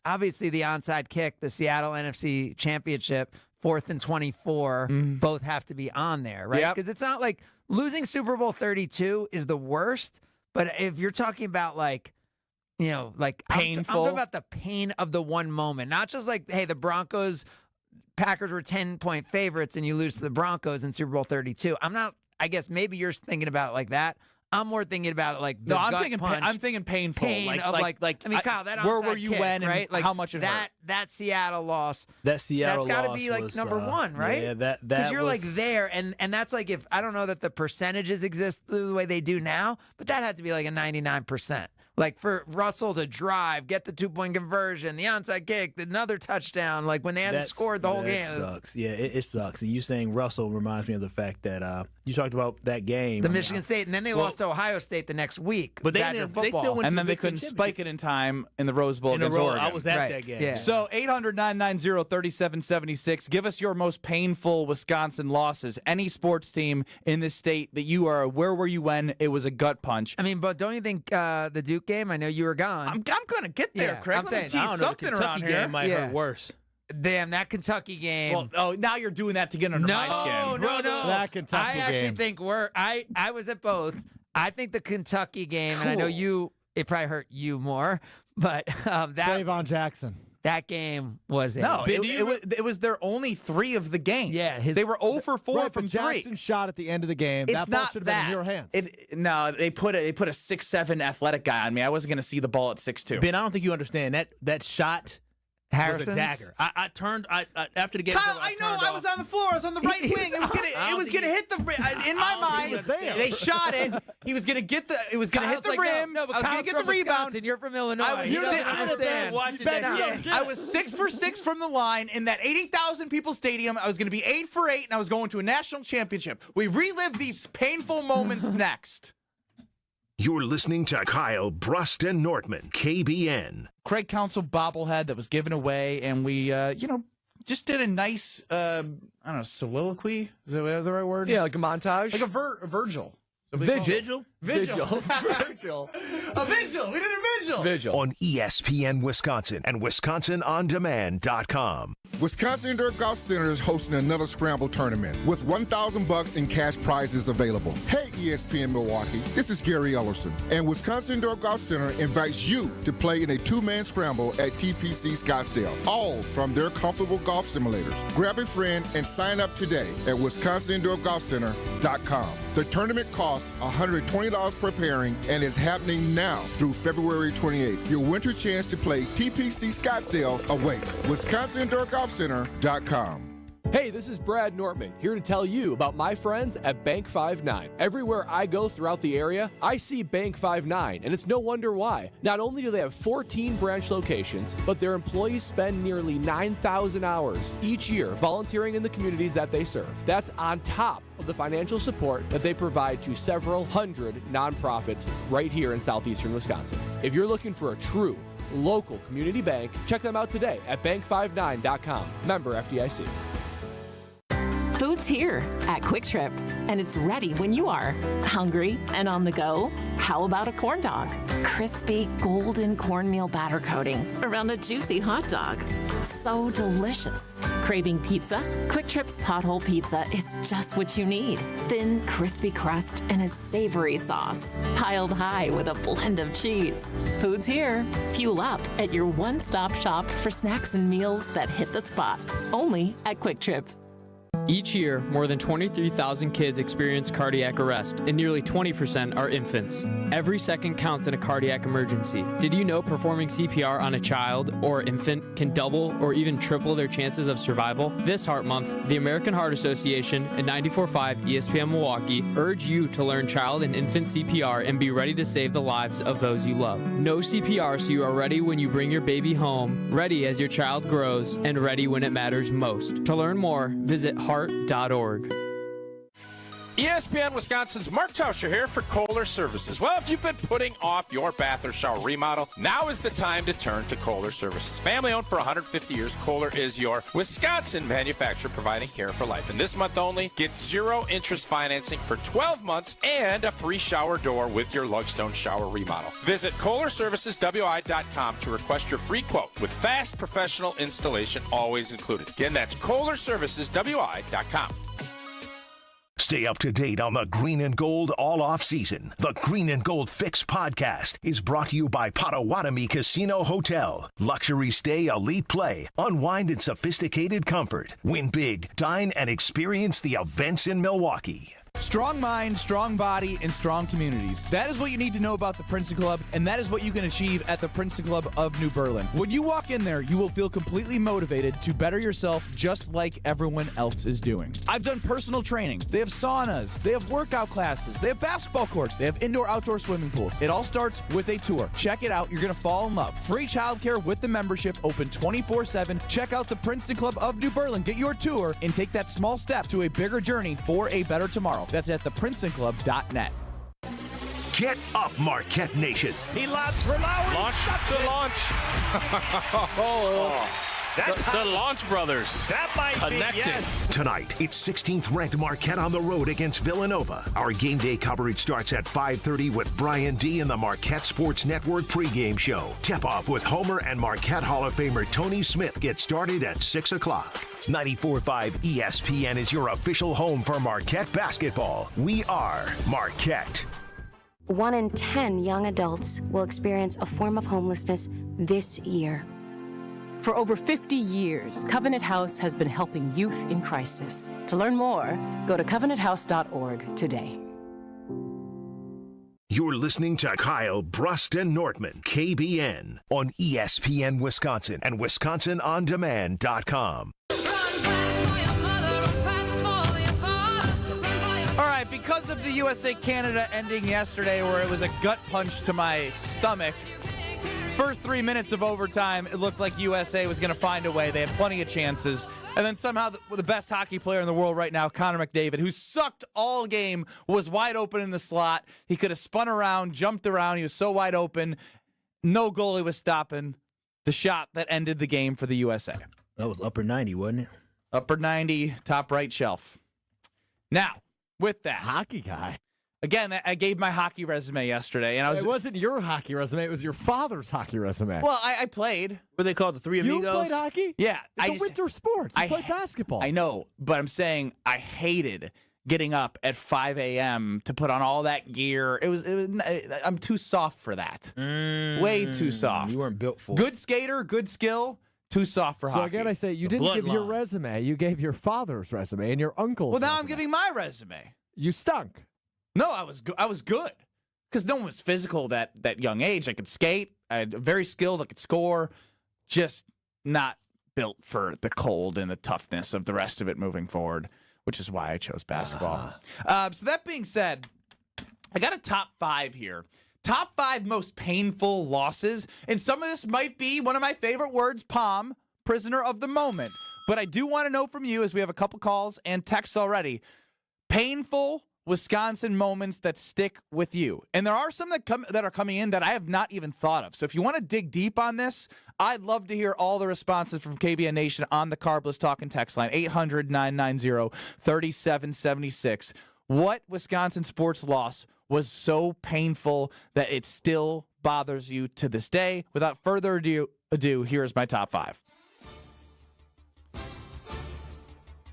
obviously the onside kick, the Seattle NFC Championship, 4th and 24, both have to be on there, right? Because it's not like losing Super Bowl 32 is the worst, but if you're talking about painful. I'm talking about the pain of the one moment, not just hey, the Packers were 10-point favorites and you lose to the Broncos in Super Bowl 32. I guess maybe you're thinking about it like that. I'm more thinking about it the I'm gut thinking punch. I'm thinking painful. Pain of Kyle, that where onside were you kick, when and right? how much it hurt? That Seattle loss. That's got to be number 1, right? Yeah, that because you're was... there, and that's if I don't know that the percentages exist the way they do now, but that had to be a 99%. For Russell to drive, get the 2-point conversion, the onside kick, another touchdown, when they hadn't scored the whole game. That sucks. Yeah, it sucks. And you saying Russell reminds me of the fact that you talked about that game. The Michigan State, and then they lost to Ohio State the next week. But they still went and to then they couldn't spike it in time in the Rose Bowl against Oregon. I was at that game. Yeah. So 800-990-3776. Give us your most painful Wisconsin losses. Any sports team in this state that you are, where were you when it was a gut punch? I mean, but don't you think the Duke game? I know you were gone. I'm going to get there, Craig. I'm saying, I don't know, the Kentucky game might hurt worse. Damn, that Kentucky game. Well, now you're doing that to get under my skin. No. That Kentucky game. I actually think I was at both. I think the Kentucky game, and I know it probably hurt you more, but Trayvon Jackson. That game was it. No, it was their only 3 of the game. Yeah, they were 0 for 4 from 3. Jackson shot at the end of the game. It's that ball not should have been in your hands. No, they put a 6'7" athletic guy on me. I wasn't going to see the ball at 6'2". Ben, I don't think you understand that shot. Harrison's? Was a dagger. I turned after the game. Kyle, I know. I was on the floor. I was on the right wing. It was going to hit the rim. In my mind, they shot it. He was going to get the. It was going to hit the rim. No, but I was going to get the rebound. You're from Illinois. You don't understand. I was 6 for 6 from the line in that 80,000 people stadium. I was going to be 8 for 8, and I was going to a national championship. We relive these painful moments next. You're listening to Kyle, Brust, and Nortman, KBN. Craig Counsell bobblehead that was given away, and we, just did a nice, I don't know, soliloquy? Is that the right word? Yeah, like a montage. Like a Virgil. Vigil? Vigil. Vigil. A vigil. We did a vigil. On ESPN Wisconsin and WisconsinOnDemand.com. Wisconsin Indoor Golf Center is hosting another Scramble tournament with $1,000 in cash prizes available. Hey, ESPN Milwaukee, this is Gary Ellerson, and Wisconsin Indoor Golf Center invites you to play in a two-man scramble at TPC Scottsdale, all from their comfortable golf simulators. Grab a friend and sign up today at WisconsinIndoorGolfCenter.com. The tournament costs $120 per pairing and is happening now through February 28th. Your winter chance to play TPC Scottsdale awaits. WisconsinIndoorGolfCenter.com. Hey, this is Brad Nortman, here to tell you about my friends at Bank 5-9. Everywhere I go throughout the area, I see Bank 5-9, and it's no wonder why. Not only do they have 14 branch locations, but their employees spend nearly 9,000 hours each year volunteering in the communities that they serve. That's on top of the financial support that they provide to several hundred nonprofits right here in southeastern Wisconsin. If you're looking for a true local community bank, check them out today at bank59.com. Member FDIC. Food's here at Quick Trip, and it's ready when you are. Hungry and on the go? How about a corn dog? Crispy golden cornmeal batter coating around a juicy hot dog. So delicious. Craving pizza? Quick Trip's Pothole Pizza is just what you need. Thin, crispy crust and a savory sauce, piled high with a blend of cheese. Food's here. Fuel up at your one-stop shop for snacks and meals that hit the spot. Only at Quick Trip. Each year, more than 23,000 kids experience cardiac arrest, and nearly 20% are infants. Every second counts in a cardiac emergency. Did you know performing CPR on a child or infant can double or even triple their chances of survival? This Heart Month, the American Heart Association and 94.5 ESPN Milwaukee urge you to learn child and infant CPR and be ready to save the lives of those you love. Know CPR so you are ready when you bring your baby home, ready as your child grows, and ready when it matters most. To learn more, visit heart.org. ESPN Wisconsin's Mark Tauscher here for Kohler Services. Well, if you've been putting off your bath or shower remodel, now is the time to turn to Kohler Services. Family owned for 150 years, Kohler is your Wisconsin manufacturer providing care for life. And this month only, get 0 interest financing for 12 months and a free shower door with your Lugstone shower remodel. Visit KohlerServicesWI.com to request your free quote with fast professional installation always included. Again, that's KohlerServicesWI.com. Stay up to date on the Green and Gold all off season. The Green and Gold Fix podcast is brought to you by Potawatomi Casino Hotel. Luxury stay, elite play, unwind in sophisticated comfort. Win big, dine, and experience the events in Milwaukee. Strong mind, strong body, and strong communities. That is what you need to know about the Princeton Club, and that is what you can achieve at the Princeton Club of New Berlin. When you walk in there, you will feel completely motivated to better yourself just like everyone else is doing. I've done personal training. They have saunas. They have workout classes. They have basketball courts. They have indoor-outdoor swimming pools. It all starts with a tour. Check it out. You're going to fall in love. Free childcare with the membership, open 24/7. Check out the Princeton Club of New Berlin. Get your tour and take that small step to a bigger journey for a better tomorrow. That's at theprincetonclub.net. Get up, Marquette Nation. He lobs for Lowry. Launch to launch. The Launch Brothers. That might connecting. be, yes. Tonight, it's 16th ranked Marquette on the road against Villanova. Our game day coverage starts at 5:30 with Brian D. and the Marquette Sports Network pregame show. Tip-off with Homer and Marquette Hall of Famer Tony Smith gets started at 6 o'clock. 94.5 ESPN is your official home for Marquette basketball. We are Marquette. 1 in 10 young adults will experience a form of homelessness this year. For over 50 years, Covenant House has been helping youth in crisis. To learn more, go to covenanthouse.org today. You're listening to Kyle, Brust, and Nortman, KBN, on ESPN Wisconsin and WisconsinOnDemand.com. Because of the USA-Canada ending yesterday where it was a gut punch to my stomach, first 3 minutes of overtime, it looked like USA was going to find a way. They had plenty of chances. And then somehow the best hockey player in the world right now, Connor McDavid, who sucked all game, was wide open in the slot. He could have spun around, jumped around. He was so wide open. No goalie was stopping the shot that ended the game for the USA. That was upper 90, wasn't it? Upper 90, top right shelf. Now, with that. Hockey guy. Again, I gave my hockey resume yesterday, and I was. It wasn't your hockey resume; it was your father's hockey resume. Well, I played. What they call the Three Amigos? You played hockey? Yeah, it's a winter sport. You played basketball. I know, but I'm saying I hated getting up at 5 a.m. to put on all that gear. It was I'm too soft for that. Way too soft. You weren't built for it. Good skater, good skill. Too soft for hockey. So again, I say you didn't give your resume. You gave your father's resume and your uncle's. Well, now resume. I'm giving my resume. You stunk. No, I was good because no one was physical that young age. I could skate. I had very skilled. I could score. Just not built for the cold and the toughness of the rest of it moving forward, which is why I chose basketball. So that being said, I got a top 5 here. Top 5 most painful losses. And some of this might be one of my favorite words, POM, prisoner of the moment. But I do want to know from you, as we have a couple calls and texts already, painful Wisconsin moments that stick with you. And there are some that are coming in that I have not even thought of. So if you want to dig deep on this, I'd love to hear all the responses from KBN Nation on the Carbless Talk and Text line, 800-990-3776. What Wisconsin sports loss was so painful that it still bothers you to this day? Without further ado, here's my top 5.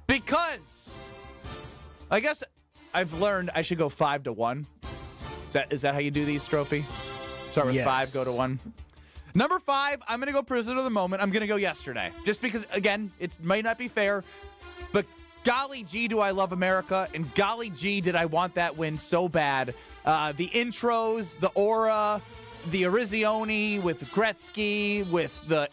Because I guess I've learned I should go 5 to 1. Is that how you do these, Trophy? Start with 5, go to 1. Number 5, I'm going to go prisoner of the moment. I'm going to go yesterday. Just because, again, it might not be fair, but golly gee, do I love America, and golly gee, did I want that win so bad. The intros, the aura, the Arizioni with Gretzky, with the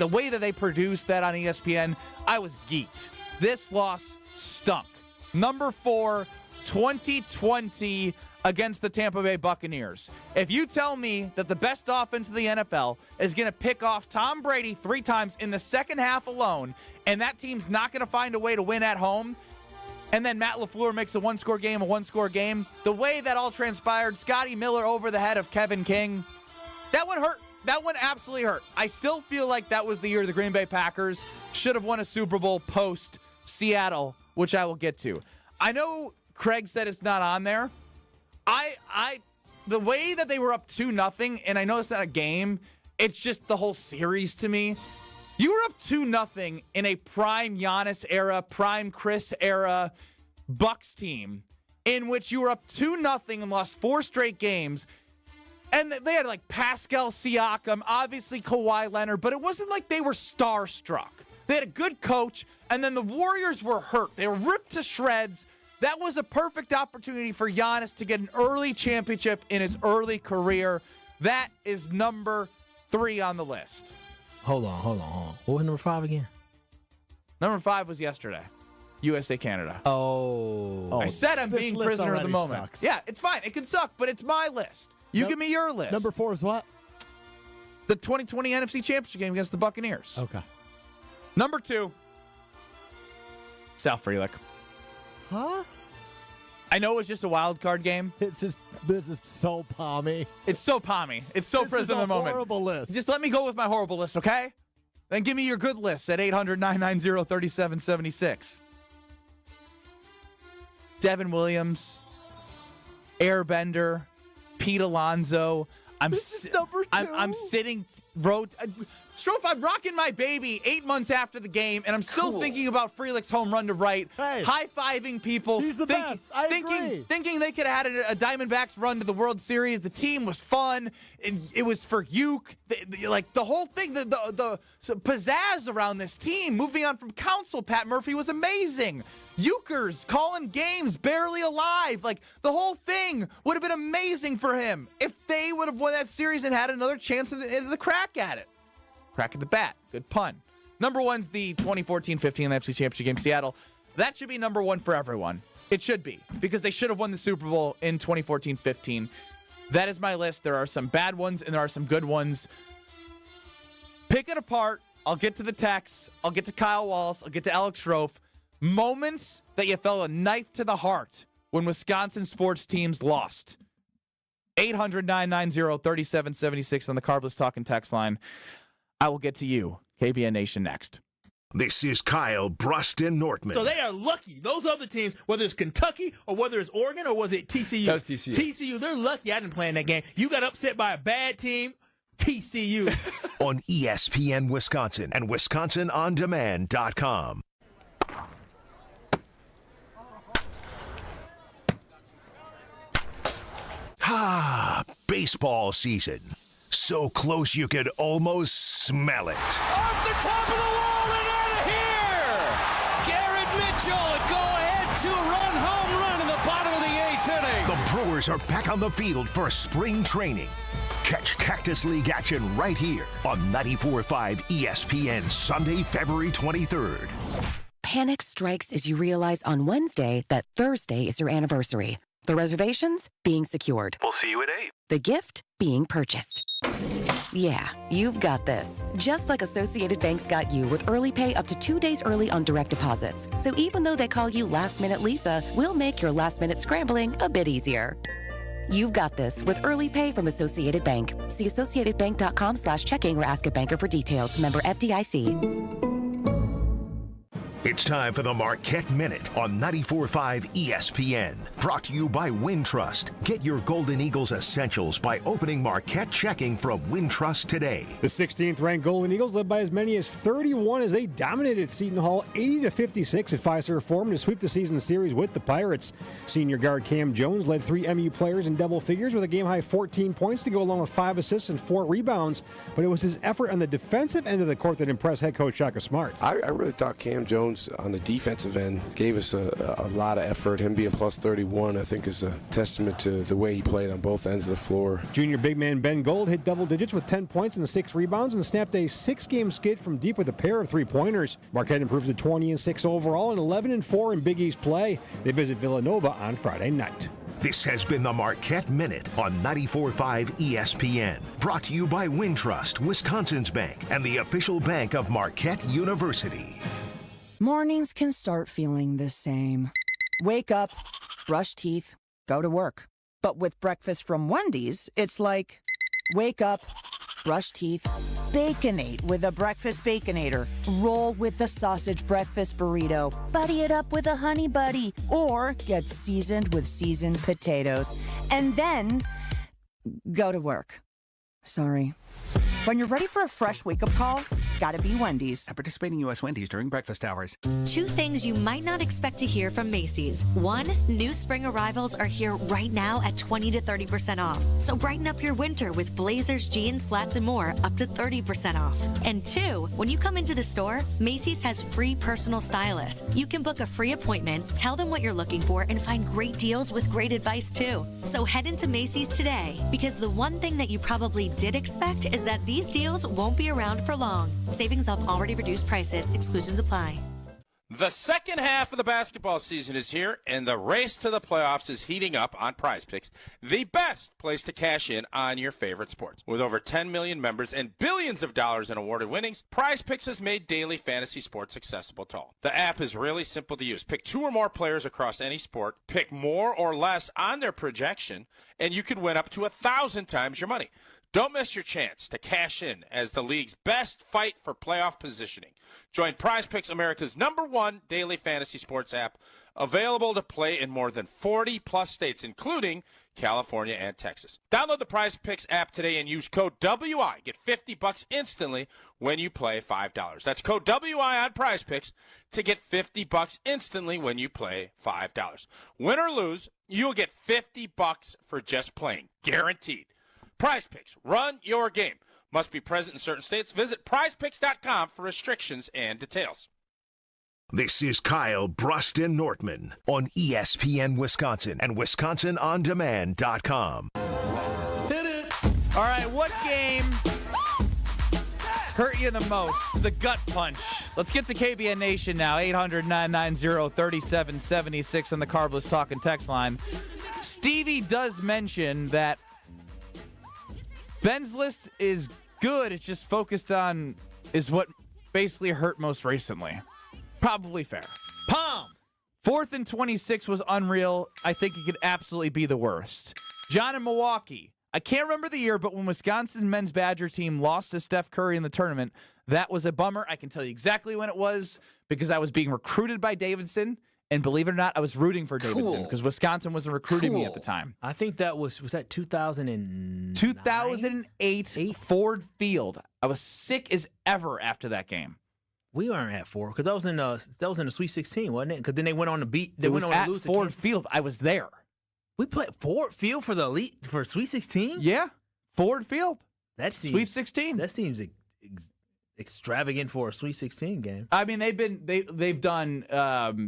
way that they produced that on ESPN, I was geeked. This loss stunk. Number 4, 2020 against the Tampa Bay Buccaneers. If you tell me that the best offense of the NFL is going to pick off Tom Brady 3 times in the second half alone, and that team's not going to find a way to win at home, and then Matt LaFleur makes a one-score game, the way that all transpired, Scotty Miller over the head of Kevin King, that one hurt. That one absolutely hurt. I still feel like that was the year the Green Bay Packers should have won a Super Bowl post Seattle, which I will get to. I know Craig said it's not on there. The way that they were up 2-0, and I know it's not a game, it's just the whole series to me. You were up 2-0 in a prime Giannis era, prime Chris era Bucks team, in which you were up 2-0 and lost 4 straight games. And they had like Pascal Siakam, obviously Kawhi Leonard, but it wasn't like they were starstruck. They had a good coach, and then the Warriors were hurt. They were ripped to shreds. That was a perfect opportunity for Giannis to get an early championship in his early career. That is number 3 on the list. Hold on. What was number 5 again? Number 5 was yesterday. USA Canada. Oh. I said I'm being prisoner of the moment. Sucks. Yeah, it's fine. It can suck, but it's my list. You give me your list. Number 4 is what? The 2020 NFC Championship game against the Buccaneers. Okay. Number 2, Sal Frelick. Huh? I know it was just a wild card game. This is so pommy. It's so pommy. It's so prisoner of the moment. Horrible list. Just let me go with my horrible list, okay? Then give me your good list at 800-990-3776. Devin Williams, Airbender, Pete Alonso. This is number 2. I'm sitting Strouf, I'm rocking my baby 8 months after the game, and I'm still thinking about Frelick's home run to right, high-fiving people. He's the best. I agree. Thinking they could have had a Diamondbacks run to the World Series. The team was fun. It was for Uke. Like the whole thing, the pizzazz around this team. Moving on from Council, Pat Murphy was amazing. Ukers calling games barely alive. Like the whole thing would have been amazing for him if they would have won that series and had another chance at the crack at it. Crack at the bat. Good pun. Number 1's the 2014-15 NFC Championship game, Seattle. That should be number 1 for everyone. It should be, because they should have won the Super Bowl in 2014-15. That is my list. There are some bad ones and there are some good ones. Pick it apart. I'll get to the texts. I'll get to Kyle Wallace. I'll get to Alex Strouf. Moments that you felt a knife to the heart when Wisconsin sports teams lost. 800-990-3776 on the Carbless Talking text line. I will get to you, KBN Nation, next. This is Kyle, Brust, and Nortman. So they are lucky. Those other teams, whether it's Kentucky or whether it's Oregon or was it TCU? That was TCU. TCU, they're lucky I didn't play in that game. You got upset by a bad team, TCU. On ESPN Wisconsin and WisconsinOnDemand.com. Baseball season. So close you could almost smell it. Off the top of the wall and out of here! Garrett Mitchell, a go-ahead two-run home run in the bottom of the 8th inning. The Brewers are back on the field for spring training. Catch Cactus League action right here on 94.5 ESPN Sunday, February 23rd. Panic strikes as you realize on Wednesday that Thursday is your anniversary. The reservations being secured. We'll see you at 8. The gift being purchased. Yeah, you've got this. Just like Associated Bank's got you with early pay up to 2 days early on direct deposits. So even though they call you Last Minute Lisa, we'll make your last minute scrambling a bit easier. You've got this with early pay from Associated Bank. See associatedbank.com/checking or ask a banker for details. Member FDIC. It's time for the Marquette Minute on 94.5 ESPN. Brought to you by Wintrust. Get your Golden Eagles essentials by opening Marquette checking from Wintrust today. The 16th ranked Golden Eagles led by as many as 31 as they dominated Seton Hall 80-56 at Fiserv Forum to sweep the season series with the Pirates. Senior guard Cam Jones led 3 MU players in double figures with a game-high 14 points to go along with 5 assists and 4 rebounds. But it was his effort on the defensive end of the court that impressed head coach Shaka Smart. I really thought Cam Jones on the defensive end gave us a lot of effort. Him being plus 31, I think, is a testament to the way he played on both ends of the floor. Junior big man Ben Gold hit double digits with 10 points and 6 rebounds and snapped a 6-game skid from deep with a pair of 3-pointers. Marquette improves to 20-6 overall and 11-4 in Big East play. They visit Villanova on Friday night. This has been the Marquette Minute on 94.5 ESPN. Brought to you by Wintrust, Wisconsin's bank, and the official bank of Marquette University. Mornings can start feeling the same. Wake up, brush teeth, go to work. But with breakfast from Wendy's, it's like, wake up, brush teeth, Baconate with a breakfast Baconator. Roll with the sausage breakfast burrito. Buddy it up with a honey buddy. Or get seasoned with seasoned potatoes. And then go to work. Sorry. When you're ready for a fresh wake-up call, gotta be Wendy's. At participating U.S. Wendy's during breakfast hours. 2 things you might not expect to hear from Macy's. 1, new spring arrivals are here right now at 20 to 30% off. So brighten up your winter with blazers, jeans, flats, and more up to 30% off. And 2, when you come into the store, Macy's has free personal stylists. You can book a free appointment, tell them what you're looking for, and find great deals with great advice too. So head into Macy's today, because the one thing that you probably did expect is that these deals won't be around for long. Savings off already reduced prices. Exclusions apply. The second half of the basketball season is here, and the race to the playoffs is heating up on Prize Picks, the best place to cash in on your favorite sports. With over 10 million members and billions of dollars in awarded winnings, Prize Picks has made daily fantasy sports accessible to all. The app is really simple to use. Pick 2 or more players across any sport, pick more or less on their projection, and you could win up to 1,000 times your money. Don't miss your chance to cash in as the league's best fight for playoff positioning. Join Prize Picks, America's #1 daily fantasy sports app, available to play in more than 40-plus states, including California and Texas. Download the Prize Picks app today and use code WI. Get $50 instantly when you play $5. That's code WI on Prize Picks to get $50 instantly when you play $5. Win or lose, you'll get $50 for just playing. Guaranteed. Prize Picks, run your game. Must be present in certain states. Visit prizepicks.com for restrictions and details. This is Kyle, Brust, and Nortman on ESPN Wisconsin and WisconsinOnDemand.com. All right, what game Hurt you the most, the gut punch. Let's get to KBN Nation now. 800-990-3776 on the Carbless Talk and text line. Stevie does mention that Ben's list is good. It's just focused on is what basically hurt most recently. Probably fair. Palm. 4th and 26 was unreal. I think it could absolutely be the worst. John in Milwaukee. I can't remember the year, but when Wisconsin men's Badger team lost to Steph Curry in the tournament, that was a bummer. I can tell you exactly when it was because I was being recruited by Davidson, and believe it or not, I was rooting for Davidson because Wisconsin wasn't recruiting me at the time. I think that was that 2008 Ford Field. I was sick as ever after that game. We weren't at 4 because that was in the Sweet 16, wasn't it? Because then they went on to beat. They went on at to lose Ford Field. I was there. We played Ford Field for the elite for Sweet 16. Yeah, Ford Field. That seems Sweet 16. That seems extravagant for a Sweet 16 game. I mean, they've done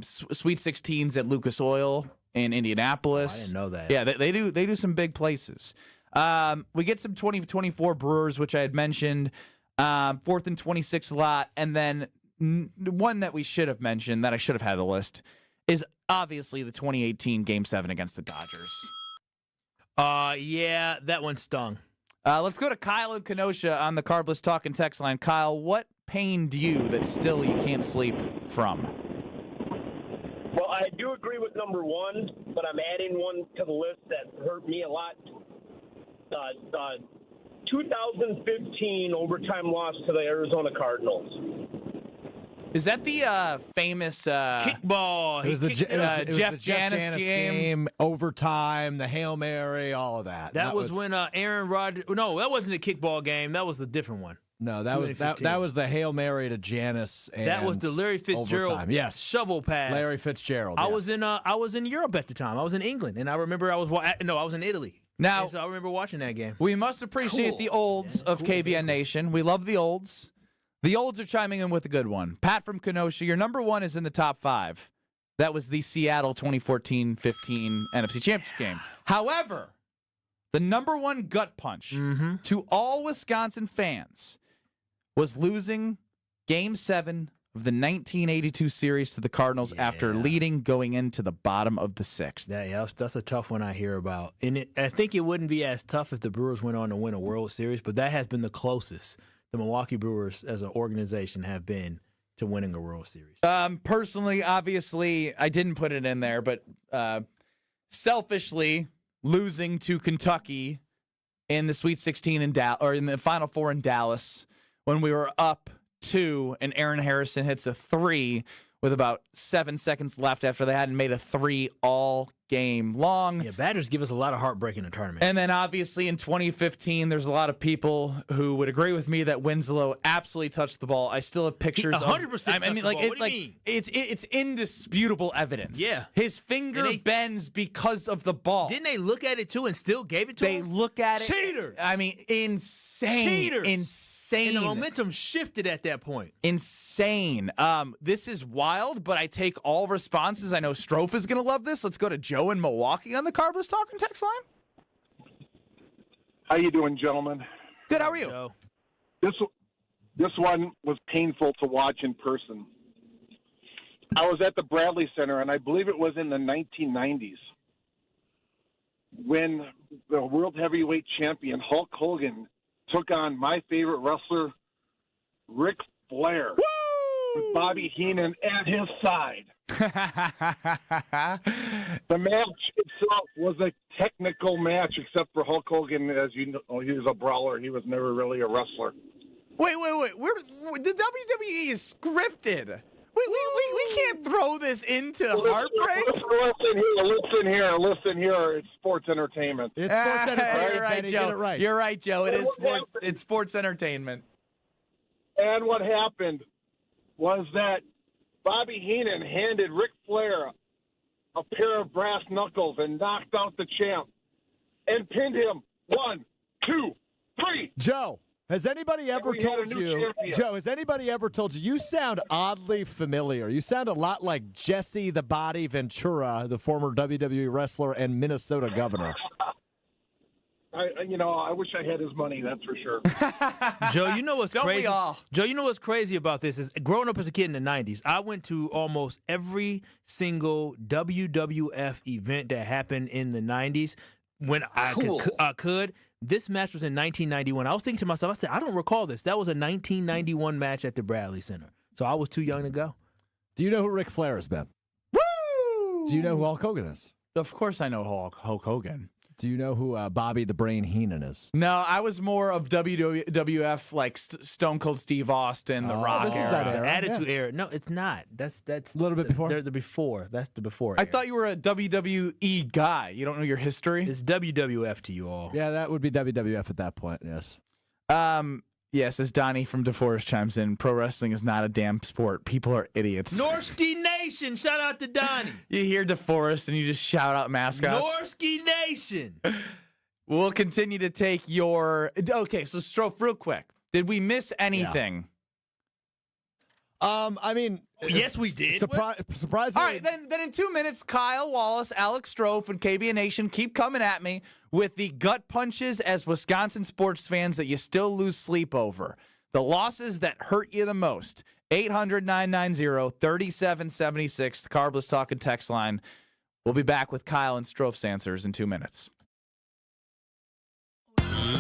Sweet 16s at Lucas Oil in Indianapolis. I didn't know that. Yeah, they do some big places. We get some 2024 Brewers, which I had mentioned. 4th and 26 a lot, and then one that we should have mentioned that I should have had the list is obviously the 2018 Game 7 against the Dodgers. Yeah, that one stung. Let's go to Kyle in Kenosha on the Carbless Talk and text line. Kyle, what pained you that still you can't sleep from? Well, I do agree with number one, but I'm adding one to the list that hurt me a lot. 2015 overtime loss to the Arizona Cardinals. Is that the famous kickball? It was the Jeff Janis game, overtime, the Hail Mary, all of that. That was when Aaron Rodgers. No, that wasn't the kickball game. That was the different one. No, that was the Hail Mary to Janis. And that was the Larry Fitzgerald shovel pass. Larry Fitzgerald. I was in Europe at the time. I was in England, and I remember I was in Italy. Now, so I remember watching that game. We must appreciate the olds of KBN Nation. We love the olds. The olds are chiming in with a good one. Pat from Kenosha, your number one is in the top 5. That was the Seattle 2014-15 NFC Championship game. However, the number one gut punch to all Wisconsin fans was losing Game 7 of the 1982 series to the Cardinals after leading going into the bottom of the 6th. Yeah, that's a tough one I hear about. And I think it wouldn't be as tough if the Brewers went on to win a World Series, but that has been the closest the Milwaukee Brewers as an organization have been to winning a World Series. Personally, obviously, I didn't put it in there, but selfishly, losing to Kentucky in the Sweet 16 in the Final Four in Dallas when we were up 2 and Aaron Harrison hits a 3 with about 7 seconds left after they hadn't made a 3 all game long. Yeah, Badgers give us a lot of heartbreak in the tournament. And then obviously in 2015, there's a lot of people who would agree with me that Winslow absolutely touched the ball. I still have pictures 100% of. I mean, like, what do you mean? It's indisputable evidence. Yeah, his finger bends because of the ball. Didn't they look at it too and still gave it to him? They look at it. Cheaters. I mean, insane. Cheaters. Insane. And the momentum shifted at that point. Insane. This is wild, but I take all responses. I know Strouf is going to love this. Let's go to Joe in Milwaukee on the Carbless Talk and text line. How you doing, gentlemen? Good. How are you? Joe. This one was painful to watch in person. I was at the Bradley Center, and I believe it was in the 1990s when the world heavyweight champion Hulk Hogan took on my favorite wrestler, Ric Flair. Woo! With Bobby Heenan at his side. The match itself was a technical match, except for Hulk Hogan, as you know, he was a brawler. He was never really a wrestler. Wait. The WWE is scripted. We can't throw this into heartbreak. Listen here. It's sports entertainment. It's sports entertainment. You're right, Joe. Get it right. You're right, Joe. It is sports. It's sports entertainment. And what happened was that Bobby Heenan handed Ric Flair a pair of brass knuckles and knocked out the champ and pinned him 1, 2, 3. Joe, has anybody ever told you? Joe, has anybody ever told you? You sound oddly familiar. You sound a lot like Jesse the Body Ventura, the former WWE wrestler and Minnesota governor. I wish I had his money. That's for sure. Joe, you know what's Don't crazy? we all? Joe, you know what's crazy about this is growing up as a kid in the 90s, I went to almost every single WWF event that happened in the 90s when I could. This match was in 1991. I was thinking to myself, I said, I don't recall this. That was a 1991 match at the Bradley Center. So I was too young to go. Do you know who Ric Flair has been? Woo! Do you know who Hulk Hogan is? Of course I know Hulk Hogan. Do you know who Bobby the Brain Heenan is? No, I was more of WWF, like Stone Cold Steve Austin, The Rock. This is that era. Attitude era. No, it's not. That's a little bit before. They're the before. That's the before. I thought you were a WWE guy. You don't know your history? It's WWF to you all. Yeah, that would be WWF at that point. Yes. Yes, as Donnie from DeForest chimes in, pro wrestling is not a damn sport. People are idiots. Norski Nation. Shout out to Donnie. You hear DeForest and you just shout out mascots. Norski Nation. We'll continue to take your... Okay, so Strouf, real quick. Did we miss anything? I mean... Yes, we did. Surprisingly... All right, then in 2 minutes, Kyle Wallace, Alex Strouf, and KBN Nation keep coming at me with the gut punches as Wisconsin sports fans that you still lose sleep over. The losses that hurt you the most. 800-990-3776, the Carbless Talk and text line. We'll be back with Kyle and Strouf's answers in 2 minutes.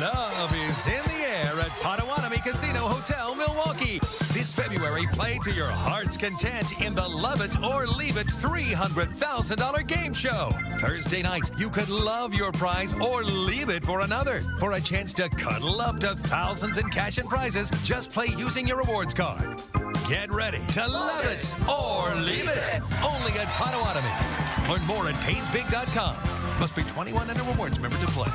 Love is in the air at Potawatomi Casino Hotel, Milwaukee. This February, play to your heart's content in the Love It or Leave It $300,000 game show. Thursday night, you could love your prize or leave it for another. For a chance to cuddle up to thousands in cash and prizes, just play using your rewards card. Get ready to love it or leave it. Only at Potawatomi. Learn more at paysbig.com. Must be 21 and a rewards member to play.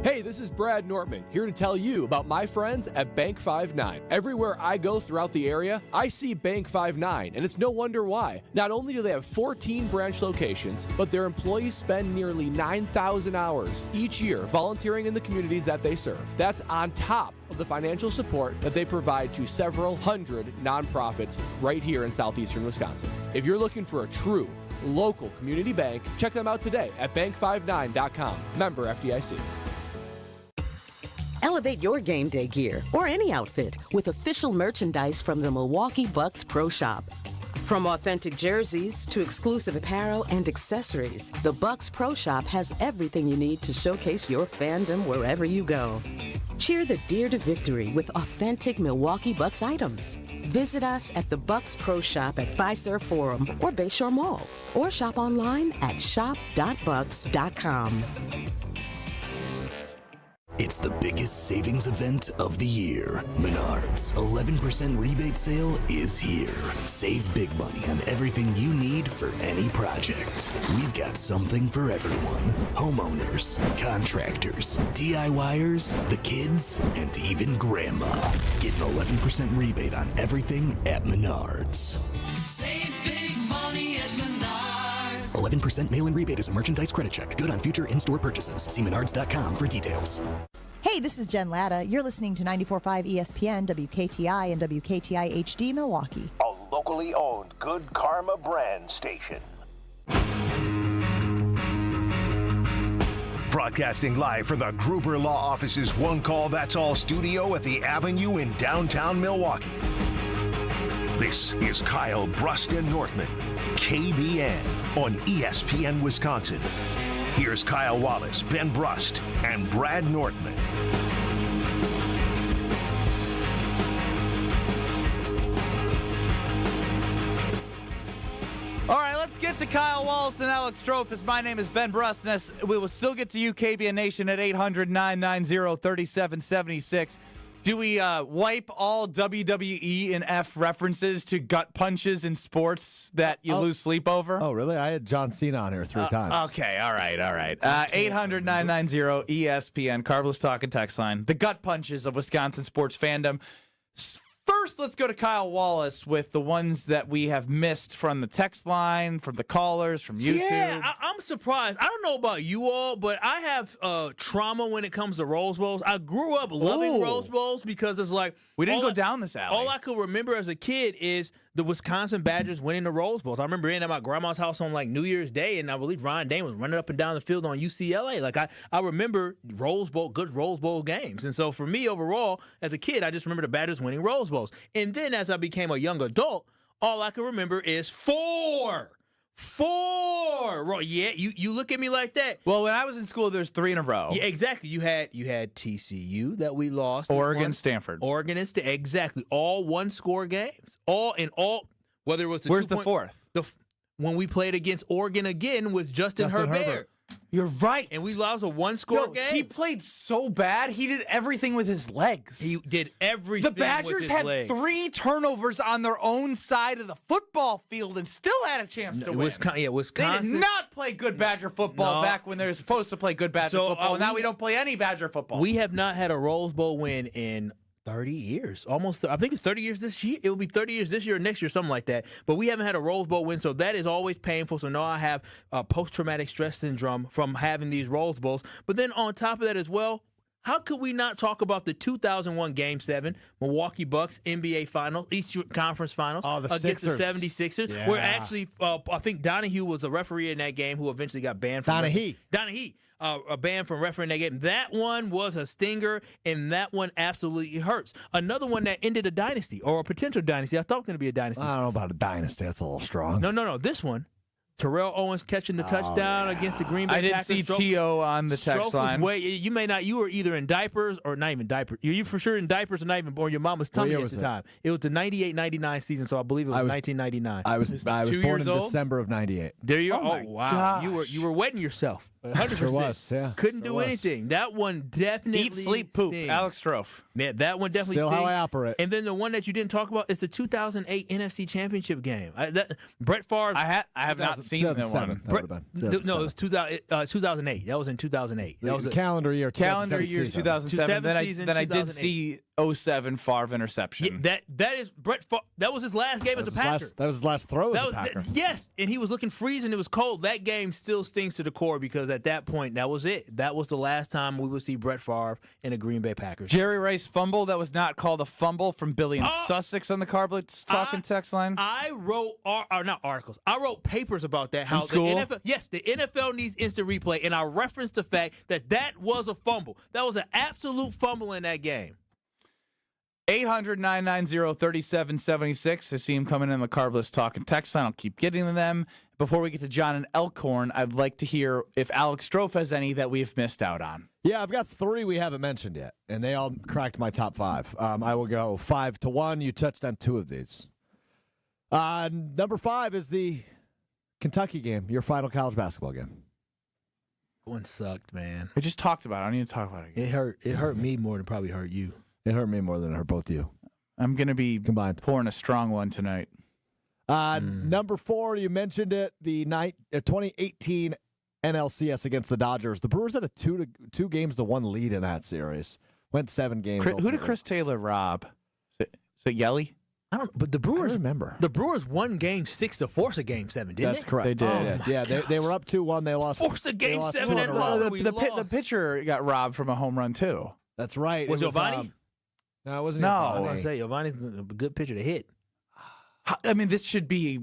Hey, this is Brad Nortman, here to tell you about my friends at Bank 5-9. Everywhere I go throughout the area, I see Bank 5-9, and it's no wonder why. Not only do they have 14 branch locations, but their employees spend nearly 9,000 hours each year volunteering in the communities that they serve. That's on top of the financial support that they provide to several hundred nonprofits right here in southeastern Wisconsin. If you're looking for a true local community bank, check them out today at bank59.com. Member FDIC. Elevate your game day gear or any outfit with official merchandise from the Milwaukee Bucks Pro Shop. From authentic jerseys to exclusive apparel and accessories, the Bucks Pro Shop has everything you need to showcase your fandom wherever you go. Cheer the Deer to victory with authentic Milwaukee Bucks items. Visit us at the Bucks Pro Shop at Fiserv Forum or Bayshore Mall, or shop online at shop.bucks.com. It's the biggest savings event of the year. Menards' 11% rebate sale is here. Save big money on everything you need for any project. We've got something for everyone. Homeowners, contractors, DIYers, the kids, and even grandma. Get an 11% rebate on everything at Menards. Save big money at Menards. 11% mail-in rebate is a merchandise credit check. Good on future in-store purchases. See menards.com for details. Hey, this is Jen Latta. You're listening to 94.5 ESPN, WKTI, and WKTI HD Milwaukee. A locally owned Good Karma brand station. Broadcasting live from the Gruber Law Office's One Call That's All studio at the Avenue in downtown Milwaukee. This is Kyle Brust and Nortman, KBN on ESPN Wisconsin. Here's Kyle Wallace, Ben Brust, and Brad Nortman. All right, let's get to Kyle Wallace and Alex Strouf. My name is Ben Brust, and we will still get to you, KBN Nation, at 800-990-3776. Do we wipe all WWE and F references to gut punches in sports that you lose sleep over? Oh, really? I had John Cena on here 3 times. Okay, all right. 800-990-ESPN, Carbless Talk and text line. The gut punches of Wisconsin sports fandom. First, let's go to Kyle Wallace with the ones that we have missed from the text line, from the callers, from YouTube. Yeah, I'm surprised. I don't know about you all, but I have trauma when it comes to Rose Bowls. I grew up loving Rose Bowls because it's like... We didn't go down this alley. All I could remember as a kid is the Wisconsin Badgers winning the Rose Bowls. I remember being at my grandma's house on like New Year's Day, and I believe Ryan Dane was running up and down the field on UCLA. Like I remember good Rose Bowl games. And so for me overall, as a kid, I just remember the Badgers winning Rose Bowls. And then as I became a young adult, all I can remember is four. Yeah, you look at me like that. Well, when I was in school, there's 3 in a row. Yeah, exactly. You had TCU that we lost. Oregon, Stanford. Oregon and Stanford. Exactly. All one-score games. Whether it was the Where's the fourth? When we played against Oregon again was Justin Herbert. You're right. And we lost a one-score game. He played so bad. He did everything with his legs. He did everything The Badgers with his had legs. 3 turnovers on their own side of the football field and still had a chance to win. Wisconsin. They did not play good Badger football back when they were supposed to play good Badger football. Now we don't play any Badger football. We have not had a Rose Bowl win in 30 years. Almost, I think it's 30 years this year. It will be 30 years this year or next year, something like that. But we haven't had a Rose Bowl win, so that is always painful. So now I have post-traumatic stress syndrome from having these Rose Bowls. But then on top of that as well, how could we not talk about the 2001 Game 7 Milwaukee Bucks NBA Finals, Eastern Conference Finals against the 76ers, where actually I think Donahue was a referee in that game who eventually got banned from Donahue. A ban from refereeing that game. That one was a stinger, and that one absolutely hurts. Another one that ended a dynasty, or a potential dynasty. I thought it was going to be a dynasty. I don't know about a dynasty. That's a little strong. No. This one, Terrell Owens catching the touchdown against the Green Bay Packers. I didn't see T.O. on the text line. You may not. You were either in diapers or not even diapers. You for sure in diapers or not even born. Your mama's tummy at the time. It was the 98-99 season, so I believe it was 1999. I was born in December of 98. There you are. Oh wow. Gosh. You were wetting yourself. 100%. Sure was, yeah. Couldn't Sure do was. anything. That one definitely Eat, sleep, poop. stings. Alex Strouf. Yeah, that one definitely Still stings. how I operate. And then the one that you didn't talk about is the 2008 NFC Championship game. Brett Favre. I have not seen that one. No, it was 2008. That was in 2008. That was calendar year. Calendar year 2007. Then I did 2008. see 07 Favre interception. Yeah, that is Brett Favre. That was his last game as a Packer. That was his last throw as a Packer. Yes, and he was looking freezing. It was cold. That game still stings to the core because at that point, that was it. That was the last time we would see Brett Favre in a Green Bay Packers. Jerry Rice fumble that was not called a fumble from Billy and Sussex on the Carblitz talking text line. I wrote, not articles. I wrote papers about that. How in school? The NFL needs instant replay, and I referenced the fact that was a fumble. That was an absolute fumble in that game. 800-990-3776. I see him coming in the Carblitz talking text line. I'll keep getting to them. Before we get to John and Elkhorn, I'd like to hear if Alex Strouf has any that we've missed out on. Yeah, I've got 3 we haven't mentioned yet, and they all cracked my top 5. I will go 5-1. You touched on 2 of these. Number 5 is the Kentucky game, your final college basketball game. One sucked, man. I just talked about it. I don't need to talk about it again. It hurt me more than probably hurt you. It hurt me more than it hurt both of you. I'm going to be combined pouring a strong one tonight. Number 4, you mentioned it, the 2018 NLCS against the Dodgers. The Brewers had a 2-1 lead in that series. Went 7 games. Who did Chris Taylor rob? Is it Yelly? I don't know, but the Brewers. I remember. The Brewers won Game 6 to force a Game 7, didn't That's they? correct. They did. They were up 2-1. They lost. Forced a Game 7 2 in a in a row. row. The pitcher got robbed from a home run, too. That's right. Was Giovanni? No, it wasn't. No. I was going to say, Giovanni's a good pitcher to hit. I mean, this should be,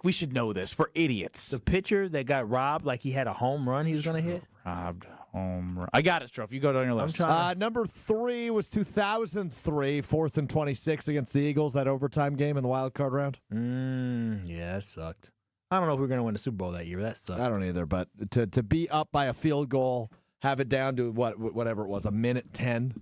we should know this. We're idiots. The pitcher that got robbed, like he had a home run he was going to hit? Robbed home run. I got it, Strouf. You go down your list. Number 3 was 2003, 4th and 26 against the Eagles, that overtime game in the wild card round. Yeah, that sucked. I don't know if we were going to win the Super Bowl that year, but that sucked. I don't either, but to be up by a field goal, have it down to whatever it was, 1:10,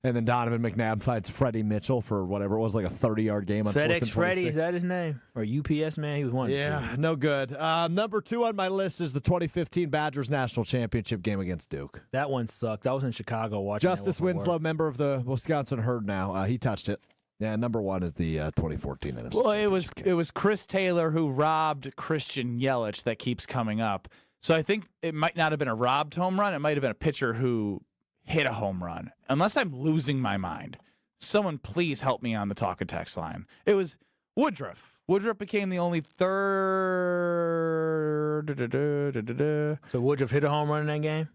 and then Donovan McNabb fights Freddie Mitchell for whatever it was, like a 30-yard game on 4th and 26. FedEx Freddie, is that his name? Or UPS man? He was one. Yeah, no good. Number 2 on my list is the 2015 Badgers National Championship game against Duke. That one sucked. I was in Chicago watching Justice Winslow, member of the Wisconsin Herd now, he touched it. Yeah, number 1 is the 2014 NFC. Well, it was Chris Taylor who robbed Christian Yelich that keeps coming up. So I think it might not have been a robbed home run. It might have been a pitcher who hit a home run. Unless I'm losing my mind. Someone please help me on the talk and text line. It was Woodruff. Woodruff became the only third. So Woodruff hit a home run in that game?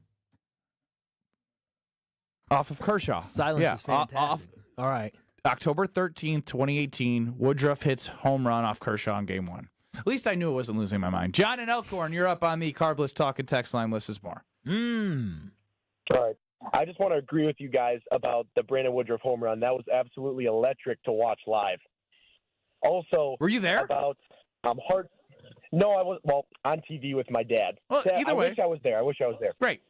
Off of Kershaw. Silence is fantastic. All right. October 13th, 2018, Woodruff hits home run off Kershaw in Game 1. At least I knew it wasn't losing my mind. John and Elkhorn, you're up on the Carbless Talk and Text line. List is more. All right. I just want to agree with you guys about the Brandon Woodruff home run. That was absolutely electric to watch live. Also, were you there? About heart. No, I was on TV with my dad. Well, either way, I wish I was there. Great.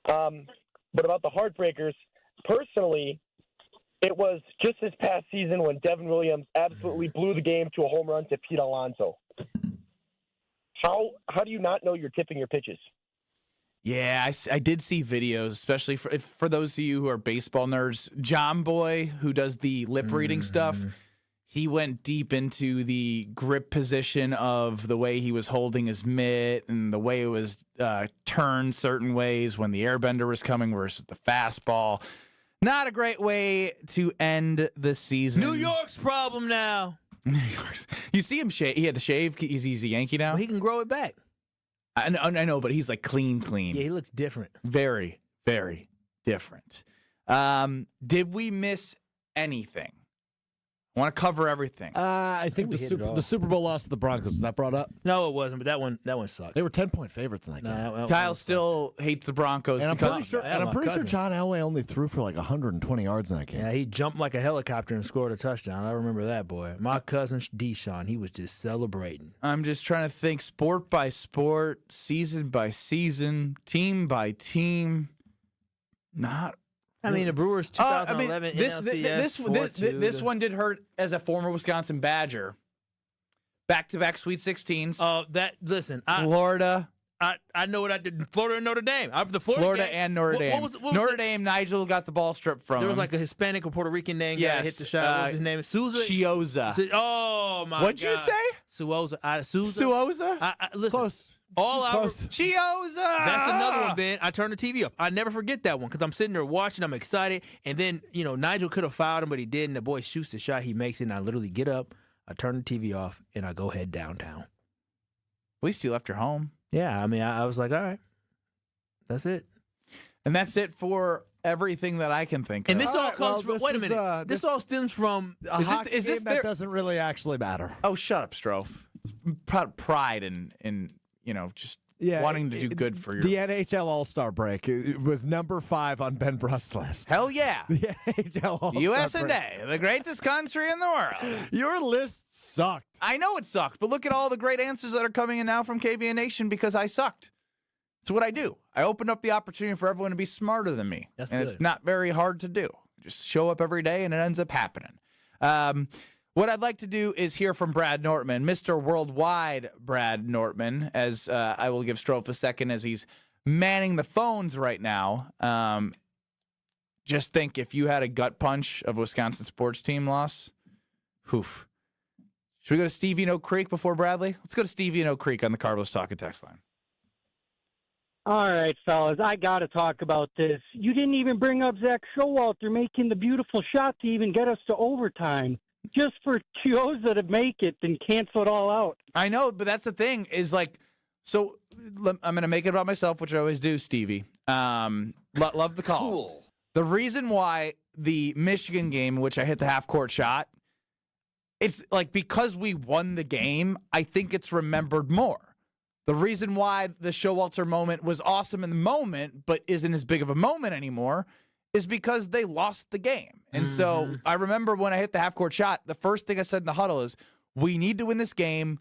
But about the Heartbreakers, personally, it was just this past season when Devin Williams absolutely blew the game to a home run to Pete Alonso. How do you not know you're tipping your pitches? Yeah, I did see videos, especially for those of you who are baseball nerds. John Boy, who does the lip reading stuff, he went deep into the grip position of the way he was holding his mitt and the way it was turned certain ways when the airbender was coming versus the fastball. Not a great way to end the season. New York's problem now. New York's. You see him shave. He had to shave. He's a Yankee now. Well, he can grow it back. I know, but he's like clean. Yeah, he looks different. Very, very different. Did we miss anything? I want to cover everything. I think the Super Bowl loss to the Broncos. Was that brought up? No, it wasn't, but that one sucked. They were 10-point favorites in that game. Kyle still hates the Broncos. And I'm pretty sure John Elway only threw for like 120 yards in that game. Yeah, he jumped like a helicopter and scored a touchdown. I remember that, boy. My cousin Deshaun, he was just celebrating. I'm just trying to think sport by sport, season by season, team by team. I mean, the Brewers 2011 NLCS this one did hurt as a former Wisconsin Badger. Back-to-back Sweet 16s. Florida. I know what I did. Florida and Notre Dame. Florida and Notre Dame. Notre Dame, Nigel got the ball stripped from him. There was like a Hispanic or Puerto Rican name guy hit the shot. What was his name? Souza? Chioza. Oh, my God. What'd you say? Souza. Souza? Listen. Close. Chioza. That's another one, Ben. I turned the TV off. I never forget that one because I'm sitting there watching. I'm excited. And then, Nigel could have fouled him, but he didn't. The boy shoots the shot. He makes it. And I literally get up. I turn the TV off, and I go head downtown. At least you left your home. Yeah. I mean, I was like, all right. That's it. And that's it for everything that I can think of. And this all comes from, wait a minute. This all stems from, is this that doesn't really actually matter. Oh, shut up, Strouf. Pride in just wanting to do good for your... The NHL All-Star break it was number 5 on Ben Brust's list. Hell yeah. The NHL All-Star USA, the greatest country in the world. Your list sucked. I know it sucked, but look at all the great answers that are coming in now from KBN Nation because I sucked. It's what I do. I opened up the opportunity for everyone to be smarter than me. That's and good. It's not very hard to do. Just show up every day and it ends up happening. What I'd like to do is hear from Brad Nortman, Mr. Worldwide Brad Nortman, as I will give Strouf a second as he's manning the phones right now. Just think if you had a gut punch of Wisconsin sports team loss, Should we go to Stevie in Oak Creek before Bradley? Let's go to Stevie in Oak Creek on the Carlos Talk and Text line. All right, fellas, I got to talk about this. You didn't even bring up Zach Showalter making the beautiful shot to even get us to overtime. Just for Chioza to make it and cancel it all out. I know, but that's the thing is like, so I'm going to make it about myself, which I always do, Stevie. Love the call. Cool. The reason why the Michigan game, in which I hit the half-court shot, it's like because we won the game, I think it's remembered more. The reason why the Showalter moment was awesome in the moment, but isn't as big of a moment anymore, is because they lost the game. And so I remember when I hit the half-court shot, the first thing I said in the huddle is, we need to win this game.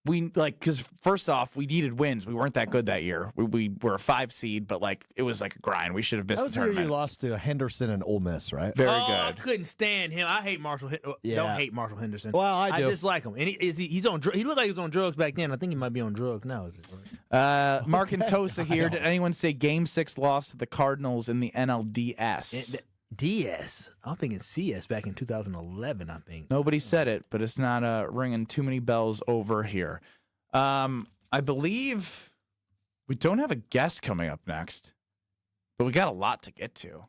Because first off, we needed wins. We weren't that good that year. We were a 5 seed, but it was like a grind. We should have missed the tournament. That was the year you lost to Henderson and Ole Miss, right? Very good. I couldn't stand him. I hate Marshall. Don't hate Marshall Henderson. Well, I do. I dislike him. And he's on. He looked like he was on drugs back then. I think he might be on drugs now. Is it right? Mark and Tosa here. Did anyone say Game 6 loss to the Cardinals in the NLDS? DS. I'm thinking CS back in 2011. I think nobody said it, but it's not ringing too many bells over here. I believe we don't have a guest coming up next, but we got a lot to get to.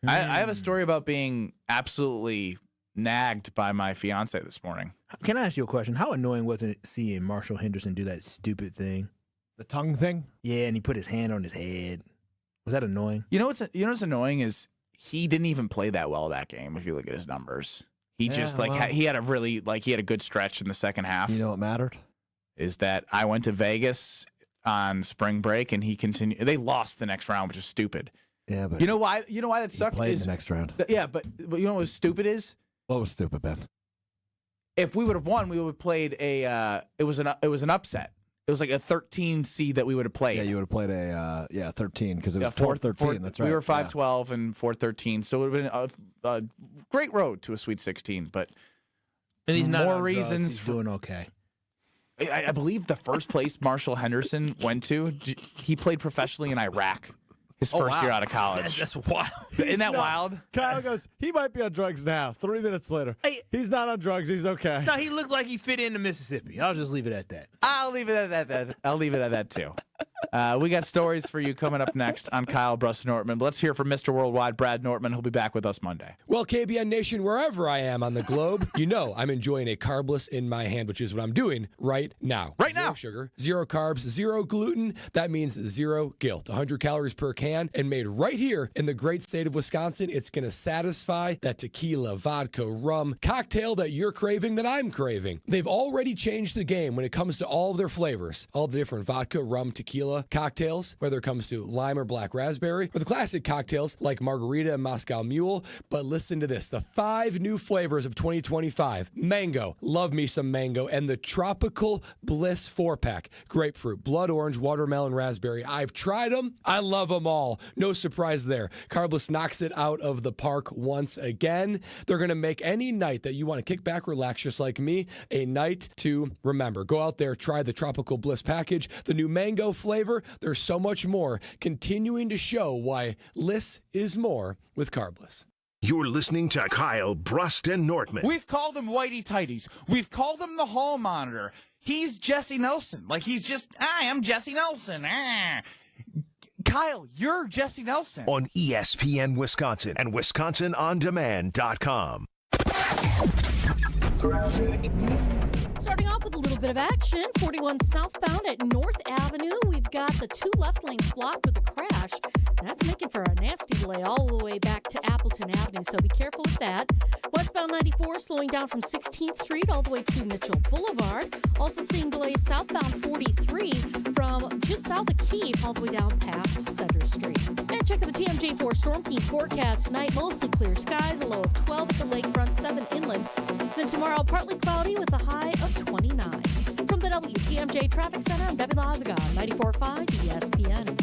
I have a story about being absolutely nagged by my fiance this morning. Can I ask you a question? How annoying was it seeing Marshall Henderson do that stupid thing? The tongue thing? Yeah, and he put his hand on his head. Was that annoying? You know what's annoying is he didn't even play that well that game. If you look at his numbers, he just well, he had a good stretch in the second half. You know what mattered? Is that I went to Vegas on spring break and he continued. They lost the next round, which is stupid. Yeah, but you know why? You know why that sucked? Played in the next round. Yeah, but you know what was stupid is? What was stupid, Ben? If we would have won, we would have played a. It was an upset. It was like a 13 seed that we would have played. Yeah, you would have played a 13 because it was 12-13. That's right. We were 5-12 and 4-13, so it would have been a great road to a Sweet 16. But and he's not more on reasons drugs, he's doing okay. I believe the first place Marshall Henderson went to, he played professionally in Iraq. His first year out of college. That's wild. Isn't that wild? Kyle goes, he might be on drugs now. 3 minutes later. He's not on drugs. He's okay. No, he looked like he fit into Mississippi. I'll just leave it at that. I'll leave it at that. I'll leave it at that, too. We got stories for you coming up next on Kyle, Brust, and Nortman. But let's hear from Mr. Worldwide, Brad Nortman. He'll be back with us Monday. Well, KBN Nation, wherever I am on the globe, you know I'm enjoying a carbless in my hand, which is what I'm doing right now. Zero sugar, 0 carbs, 0 gluten. That means 0 guilt. 100 calories per can and made right here in the great state of Wisconsin. It's going to satisfy that tequila, vodka, rum cocktail that you're craving, that I'm craving. They've already changed the game when it comes to all of their flavors, all the different vodka, rum, tequila cocktails, whether it comes to lime or black raspberry, or the classic cocktails like margarita and Moscow Mule. But listen to this, the 5 new flavors of 2025. Mango, love me some mango, and the Tropical Bliss 4-pack. Grapefruit, blood orange, watermelon, raspberry. I've tried them. I love them all. No surprise there. Carbliss knocks it out of the park once again. They're going to make any night that you want to kick back, relax, just like me, a night to remember. Go out there, try the Tropical Bliss package, the new mango flavor. There's so much more, continuing to show why less is more with Carbliss. You're listening to Kyle, Brust, and Nortman. We've called him Whitey Tighties. We've called him the Hall Monitor. He's Jesse Nelson. Like, he's just, I am Jesse Nelson. Kyle, you're Jesse Nelson. On ESPN Wisconsin and WisconsinOnDemand.com. Starting off with a little bit of action, 41 southbound at North Avenue. We've got the 2 left lanes blocked with a crash. And that's making for a nasty delay all the way back to Appleton Avenue, so be careful with that. Westbound 94 slowing down from 16th Street all the way to Mitchell Boulevard. Also seeing delays southbound 43 from just south of Keefe all the way down past Cedar Street. And check out the TMJ4 Storm King forecast tonight. Mostly clear skies, a low of 12 at the lakefront, 7 inland. Then tomorrow, partly cloudy with a high of 29. From the WTMJ Traffic Center, I'm Debbie Lazaga, 94.5 ESPN.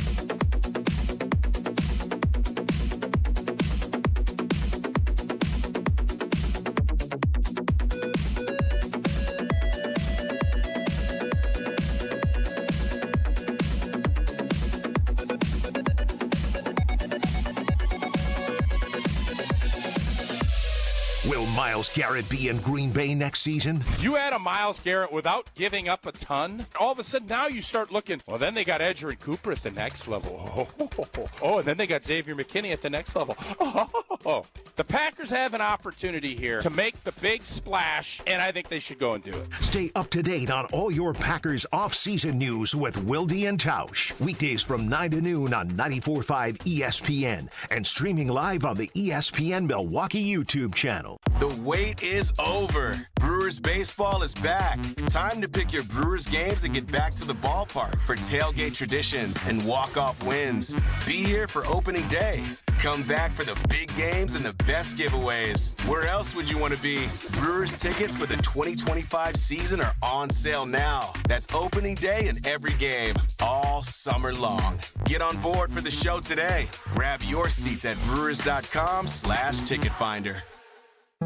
Will Myles Garrett be in Green Bay next season? You add a Myles Garrett without giving up a ton, all of a sudden now you start looking, well, then they got Edgerrin Cooper at the next level. Oh, and then they got Xavier McKinney at the next level. Oh. The Packers have an opportunity here to make the big splash, and I think they should go and do it. Stay up to date on all your Packers off-season news with Wilde and Tausch. Weekdays from 9 to noon on 94.5 ESPN and streaming live on the ESPN Milwaukee YouTube channel. The wait is over. Brewers baseball is back. Time to pick your Brewers games and get back to the ballpark for tailgate traditions and walk-off wins. Be here for opening day. Come back for the big games and the best giveaways. Where else would you want to be? Brewers tickets for the 2025 season are on sale now. That's opening day and every game, all summer long. Get on board for the show today. Grab your seats at brewers.com/ticket finder.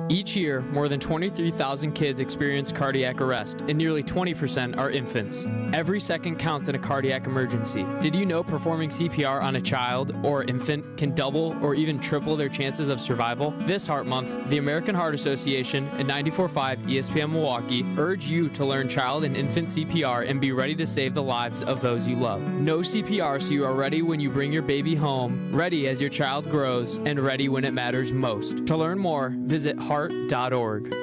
Each year, more than 23,000 kids experience cardiac arrest, and nearly 20% are infants. Every second counts in a cardiac emergency. Did you know performing CPR on a child or infant can double or even triple their chances of survival? This Heart Month, the American Heart Association and 94.5 ESPN Milwaukee urge you to learn child and infant CPR and be ready to save the lives of those you love. Know CPR so you are ready when you bring your baby home, ready as your child grows, and ready when it matters most. To learn more, visit heart.org.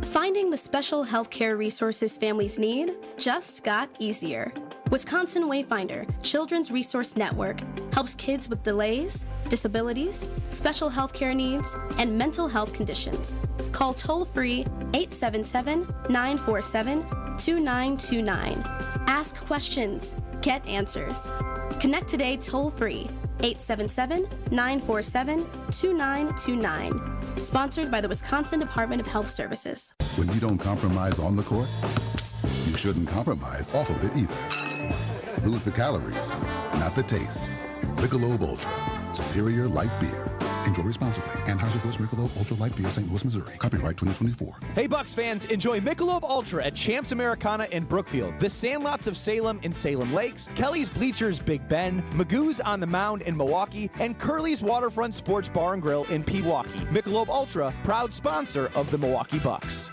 Finding the special healthcare resources families need just got easier. Wisconsin Wayfinder Children's Resource Network helps kids with delays, disabilities, special health care needs, and mental health conditions. Call toll-free 877-947-2929. Ask questions. Get answers. Connect today toll-free 877-947-2929. Sponsored by the Wisconsin Department of Health Services. When you don't compromise on the court, you shouldn't compromise off of it either. Lose the calories, not the taste. Michelob Ultra, superior light beer. Enjoy responsibly. Anheuser-Busch Michelob Ultra Light Beer, St. Louis, Missouri. Copyright 2024. Hey, Bucks fans, enjoy Michelob Ultra at Champs Americana in Brookfield, the Sandlots of Salem in Salem Lakes, Kelly's Bleachers Big Bend, Magoo's on the Mound in Milwaukee, and Curly's Waterfront Sports Bar and Grill in Pewaukee. Michelob Ultra, proud sponsor of the Milwaukee Bucks.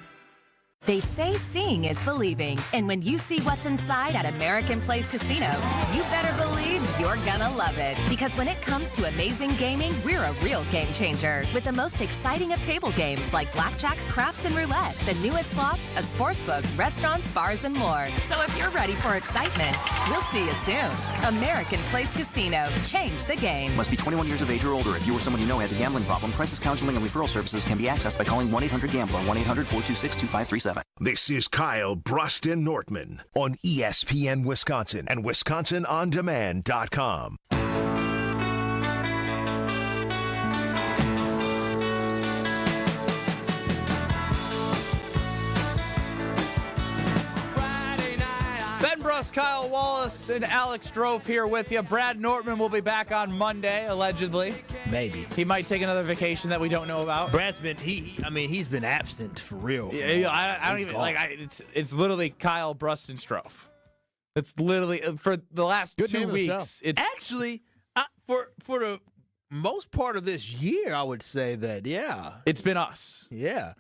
They say seeing is believing, and when you see what's inside at American Place Casino, you better believe you're gonna love it. Because when it comes to amazing gaming, we're a real game changer. With the most exciting of table games like blackjack, craps, and roulette, the newest slots, a sports book, restaurants, bars, and more. So if you're ready for excitement, we'll see you soon. American Place Casino. Change the game. Must be 21 years of age or older. If you or someone you know has a gambling problem, crisis counseling and referral services can be accessed by calling 1-800-GAMBLER, 1-800-426-2537. This is Kyle, Brust, and Nortman on ESPN Wisconsin and WisconsinOnDemand.com. Ben Brust, Kyle Wallace, and Alex Strouf here with you. Brad Nortman will be back on Monday, allegedly. Maybe. He might take another vacation that we don't know about. Brad's been he's been absent for real. I don't even it's literally Kyle, Brust, and Strouf. It's literally for the last 2 weeks. It's actually for the most part of this year, I would say that it's been us. Yeah.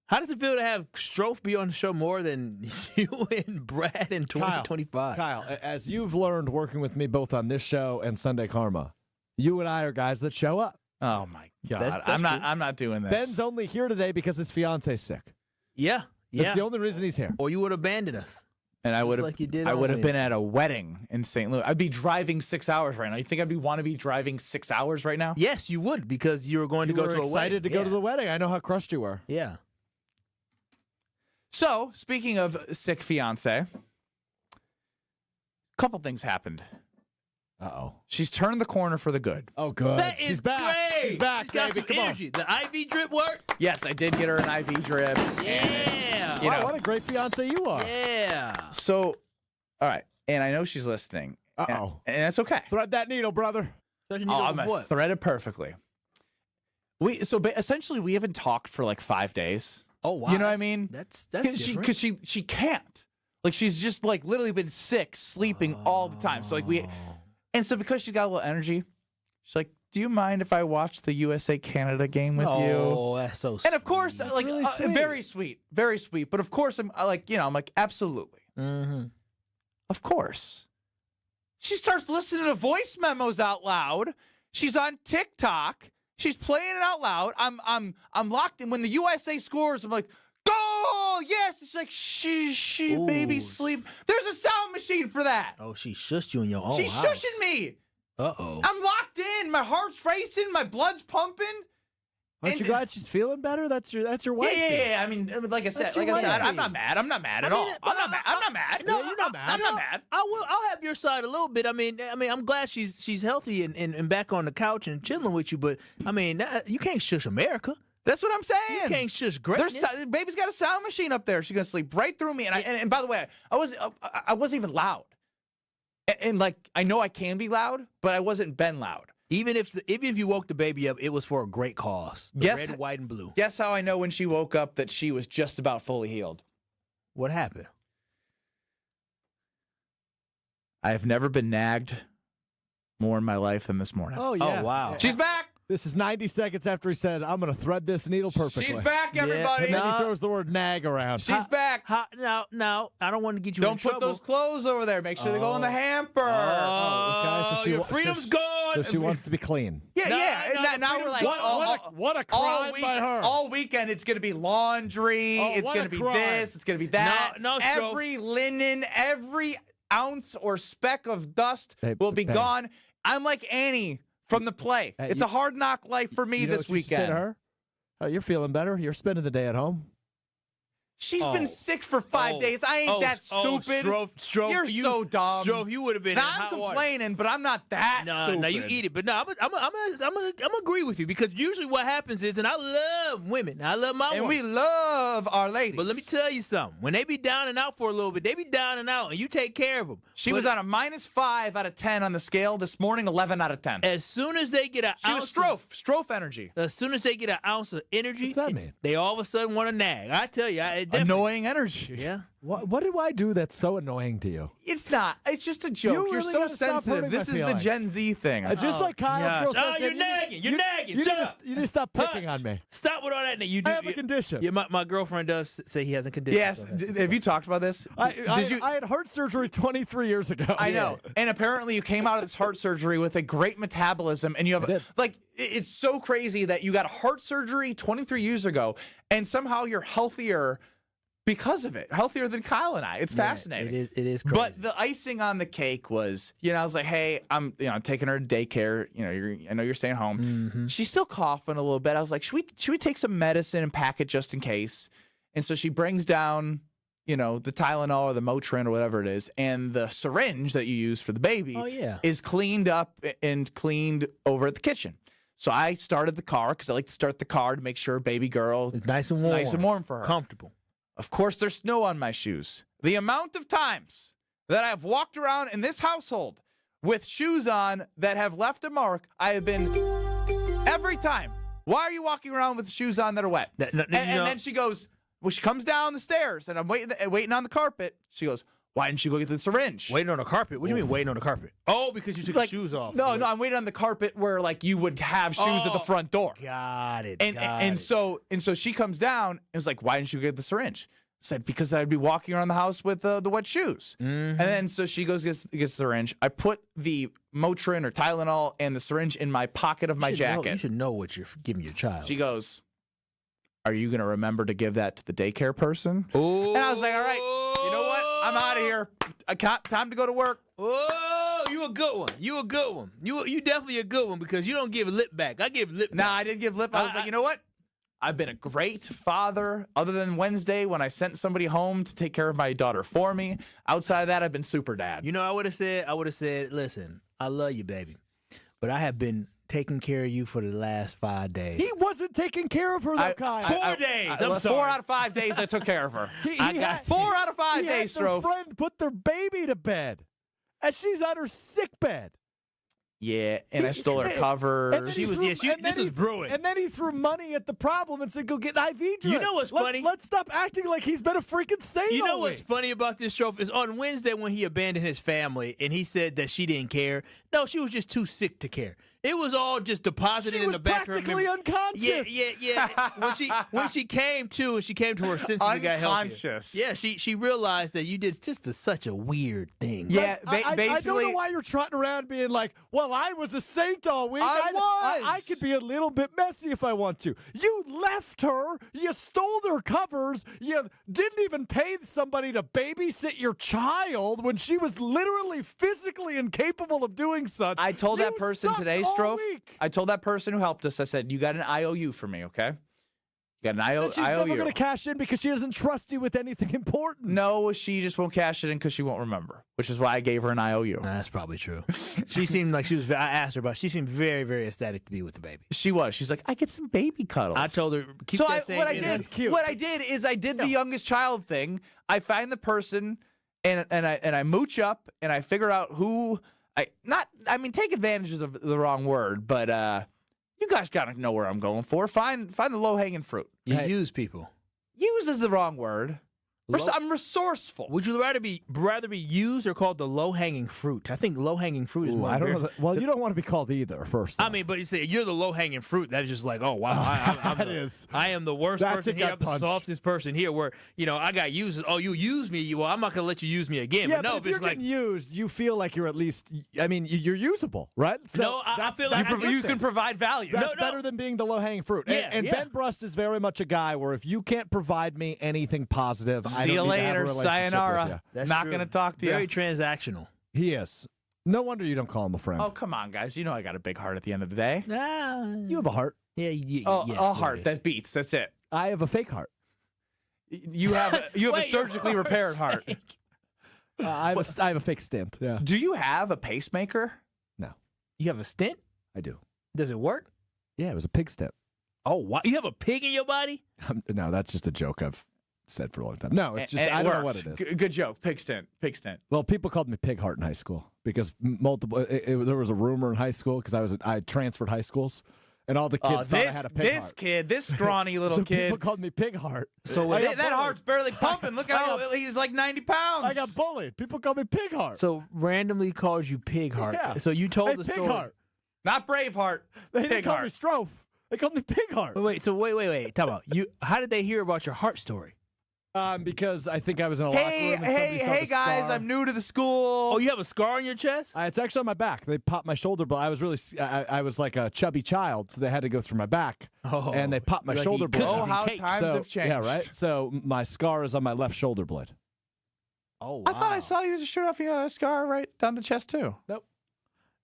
How does it feel to have Strouf be on the show more than you and Brad in 2025? Kyle, as you've learned working with me both on this show and Sunday Karma, you and I are guys that show up. Oh my God. That's I'm not doing this. Ben's only here today because his fiance's sick. Yeah. That's the only reason he's here. Or you would have abandoned us. And I would have always. been at a wedding in St. Louis. I'd be driving 6 hours right now. You think I'd want to be driving 6 hours right now? Yes, you would, because you were going to go to a wedding. Excited to go to the wedding. I know how crushed you were. Yeah. So, speaking of sick fiance, a couple things happened. Uh-oh. She's turned the corner for the good. Oh, good. That She's is back. great. She's back, She's got baby. some Come energy. The IV drip work? Yes, I did get her an IV drip. Yeah. And, Wow, what a great fiance you are. Yeah. So, all right. And I know she's listening. Uh-oh. And that's okay. Thread that needle, brother. I'm going to thread it perfectly. Essentially, we haven't talked for like 5 days. Oh, wow. You know what I mean? That's different. Because she can't. Like, she's just like literally been sick, sleeping all the time. So and so because she's got a little energy, she's like, "Do you mind if I watch the USA Canada game with you?" Oh, that's so sweet. And of course, like really sweet. very sweet. But of course, I'm like, absolutely, of course. She starts listening to voice memos out loud. She's on TikTok. She's playing it out loud. I'm locked in. When the USA scores, I'm like, "Goal! Yes!" It's like, shh, baby, sleep. There's a sound machine for that. Oh, she shushed you in your own She's house. shushing me. Uh-oh. I'm locked in. My heart's racing. My blood's pumping. Aren't you glad she's feeling better? That's your wife. Yeah. I mean, like I said, I'm not mad. I'm not mad at all. I'm not mad. No, you're not mad. I'm not mad. I'll have your side a little bit. I mean, I'm glad she's healthy and back on the couch and chilling with you. But I mean, you can't shush America. That's what I'm saying. You can't shush greatness. Baby's got a sound machine up there. She's gonna sleep right through me. And by the way, I wasn't even loud. And like, I know I can be loud, but I wasn't Ben loud. Even if you woke the baby up, it was for a great cause. Red, white, and blue. Guess how I know when she woke up that she was just about fully healed? What happened? I have never been nagged more in my life than this morning. Oh, yeah. Oh, wow. She's back. This is 90 seconds after he said, "I'm going to thread this needle perfectly." She's back, everybody. And then he throws the word nag around. She's back. Now, I don't want to get you in trouble. Don't put those clothes over there. Make sure they go in the hamper. Okay. So your freedom's gone. So she wants to be clean. Yeah. Now we're like, what a crime by her. All weekend, it's going to be laundry. It's going to be this. It's going to be that. No, every linen, ounce or speck of dust will be gone. I'm like Annie from the play. It's a hard knock life for me this weekend. Say to her, "Oh, you're feeling better. You're spending the day at home." She's been sick for 5 days. I ain't that stupid. Strouf, You're so dumb. Strouf, you would have been. Now, in hot I'm water. complaining, but I'm not that stupid. No, you eat it. But no, I'm agree with you because usually what happens is, and I love women. I love my and woman. we love our ladies. But let me tell you something. When they be down and out for a little bit, they be down and out, and you take care of them. She was on a -5 out of 10 on the scale this morning. 11 out of 10. As soon as they get an ounce, she was Strouf energy. As soon as they get an ounce of energy, what's that mean? They all of a sudden want to nag. I tell you, annoying energy. Yeah. What do I do that's so annoying to you? It's not. It's just a joke. You're really so gotta stop sensitive. hurting This my is the feelings. Gen Z thing. Just like Kyle's girl says, you're nagging. You're nagging. You Shut up. You need to stop picking on me. Stop with all that. You do, I have a condition. Yeah, my girlfriend does say he has a condition. Yes. Have you talked about this? I had heart surgery 23 years ago. I know. And apparently you came out of this heart surgery with a great metabolism, and you have it's so crazy that you got heart surgery 23 years ago, and somehow you're healthier because of it, healthier than Kyle and I. It's fascinating. It is crazy. But the icing on the cake was, I was like, hey, I'm taking her to daycare. I know you're staying home. Mm-hmm. She's still coughing a little bit. I was like, should we take some medicine and pack it just in case? And so she brings down, the Tylenol or the Motrin or whatever it is, and the syringe that you use for the baby is cleaned up and cleaned over at the kitchen. So I started the car because I like to start the car to make sure baby girl is nice and warm for her. Comfortable. Of course, there's snow on my shoes. The amount of times that I've walked around in this household with shoes on that have left a mark, I have been every time. Why are you walking around with shoes on that are wet? And then she goes, she comes down the stairs, and I'm waiting on the carpet. She goes, why didn't you go get the syringe? Waiting on the carpet? What do you mean waiting on the carpet? Oh, because you took your shoes off. No, I'm waiting on the carpet where you would have shoes at the front door. Got it. And so she comes down and was like, why didn't you get the syringe? I said, because I'd be walking around the house with the wet shoes. Mm-hmm. And then so she gets the syringe. I put the Motrin or Tylenol and the syringe in my pocket of my jacket. You should know what you're giving your child. She goes, are you going to remember to give that to the daycare person? Ooh. And I was like, all right, you know what? I'm out of here. Time to go to work. Oh, you a good one. You a good one. You definitely a good one because you don't give lip back. I give lip back. Nah, I didn't give lip. I was like, you know what? I've been a great father, other than Wednesday when I sent somebody home to take care of my daughter for me. Outside of that, I've been super dad. I would have said, listen, I love you, baby, but I have been taking care of you for the last 5 days. He wasn't taking care of her, though, Kyle. 4 days. I'm sorry. 4 out of 5 days I took care of her. I got 4 out of 5 days, Strouf. Their friend put their baby to bed, and she's on her sick bed. Yeah, and I stole her covers. This was brewing. And then he threw money at the problem and said, go get an IV drip. You know what's funny? Let's stop acting like he's been a freaking saint. You know what's funny about this, Strouf, is on Wednesday when he abandoned his family and he said that she didn't care. No, she was just too sick to care. It was all just deposited in the back of her memory. She was practically unconscious. Yeah. when she came to her senses and got healthier. Yeah, she realized that you did just such a weird thing. Yeah, basically. I don't know why you're trotting around being like, well, I was a saint all week. I could be a little bit messy if I want to. You left her. You stole their covers. You didn't even pay somebody to babysit your child when she was literally physically incapable of doing such. I told that person today, Strouf. I told that person who helped us, I said, you got an IOU for me, okay? You got an IOU. She's never going to cash in because she doesn't trust you with anything important. No, she just won't cash it in because she won't remember, which is why I gave her an IOU. That's probably true. She seemed like she was, I asked her about, she seemed very, very ecstatic to be with the baby. She was. She's like, I get some baby cuddles. I told her, keep so that same what energy. I did is I did the youngest child thing. I find the person and I mooch up and I figure out who, take advantage is the wrong word, but you guys gotta know where I'm going for. Find the low-hanging fruit. You use people. Use is the wrong word. I'm resourceful. Would you rather be used or called the low-hanging fruit? I think low-hanging fruit is more. I don't know. Well, you don't want to be called either, first. I mean, but you say you're the low-hanging fruit. That's just like, oh, wow. I am the worst person here. I'm the softest person here where, I got used. Oh, you use me. Well, I'm not going to let you use me again. Yeah, but no, if you're getting used, you feel like you're at least, you're usable, right? So no, I feel like you can provide value. That's better than being the low-hanging fruit. And Ben Brust is very much a guy where if you can't provide me anything positive, See you later. Sayonara. Not going to talk to you. Very transactional. He is. No wonder you don't call him a friend. Oh, come on, guys. You know I got a big heart at the end of the day. You have a heart. Yeah. A heart that beats. That's it. I have a fake heart. You have a surgically repaired heart. I have a fake stent. Yeah. Do you have a pacemaker? No. You have a stent? I do. Does it work? Yeah, it was a pig stent. Oh, wow. You have a pig in your body? No, that's just a joke I've said for a long time. No, it's just I don't know what it is. Good joke. Pig stent. Well, people called me Pig Heart in high school because there was a rumor in high school because I transferred high schools. And all the kids thought I had a pig heart. This scrawny little so kid. People called me Pig Heart. So that heart's barely pumping. Look at how he's like 90 pounds. I got bullied. People call me Pig Heart. So randomly calls you Pig Heart. Yeah. So you told the Pig story. Heart. Not Braveheart. They didn't call me Strouf. They called me Pig Heart. Wait. Time out. How did they hear about your heart story? Because I think I was in a locker room and somebody saw the guys, scar. I'm new to the school. Oh, you have a scar on your chest? It's actually on my back. They popped my shoulder blade. I was like a chubby child, so they had to go through my back. Oh, and they popped my shoulder blade. Oh, how times have changed. Yeah, right? So my scar is on my left shoulder blade. Oh, wow. I thought I saw you shirt off your scar right down the chest, too. Nope.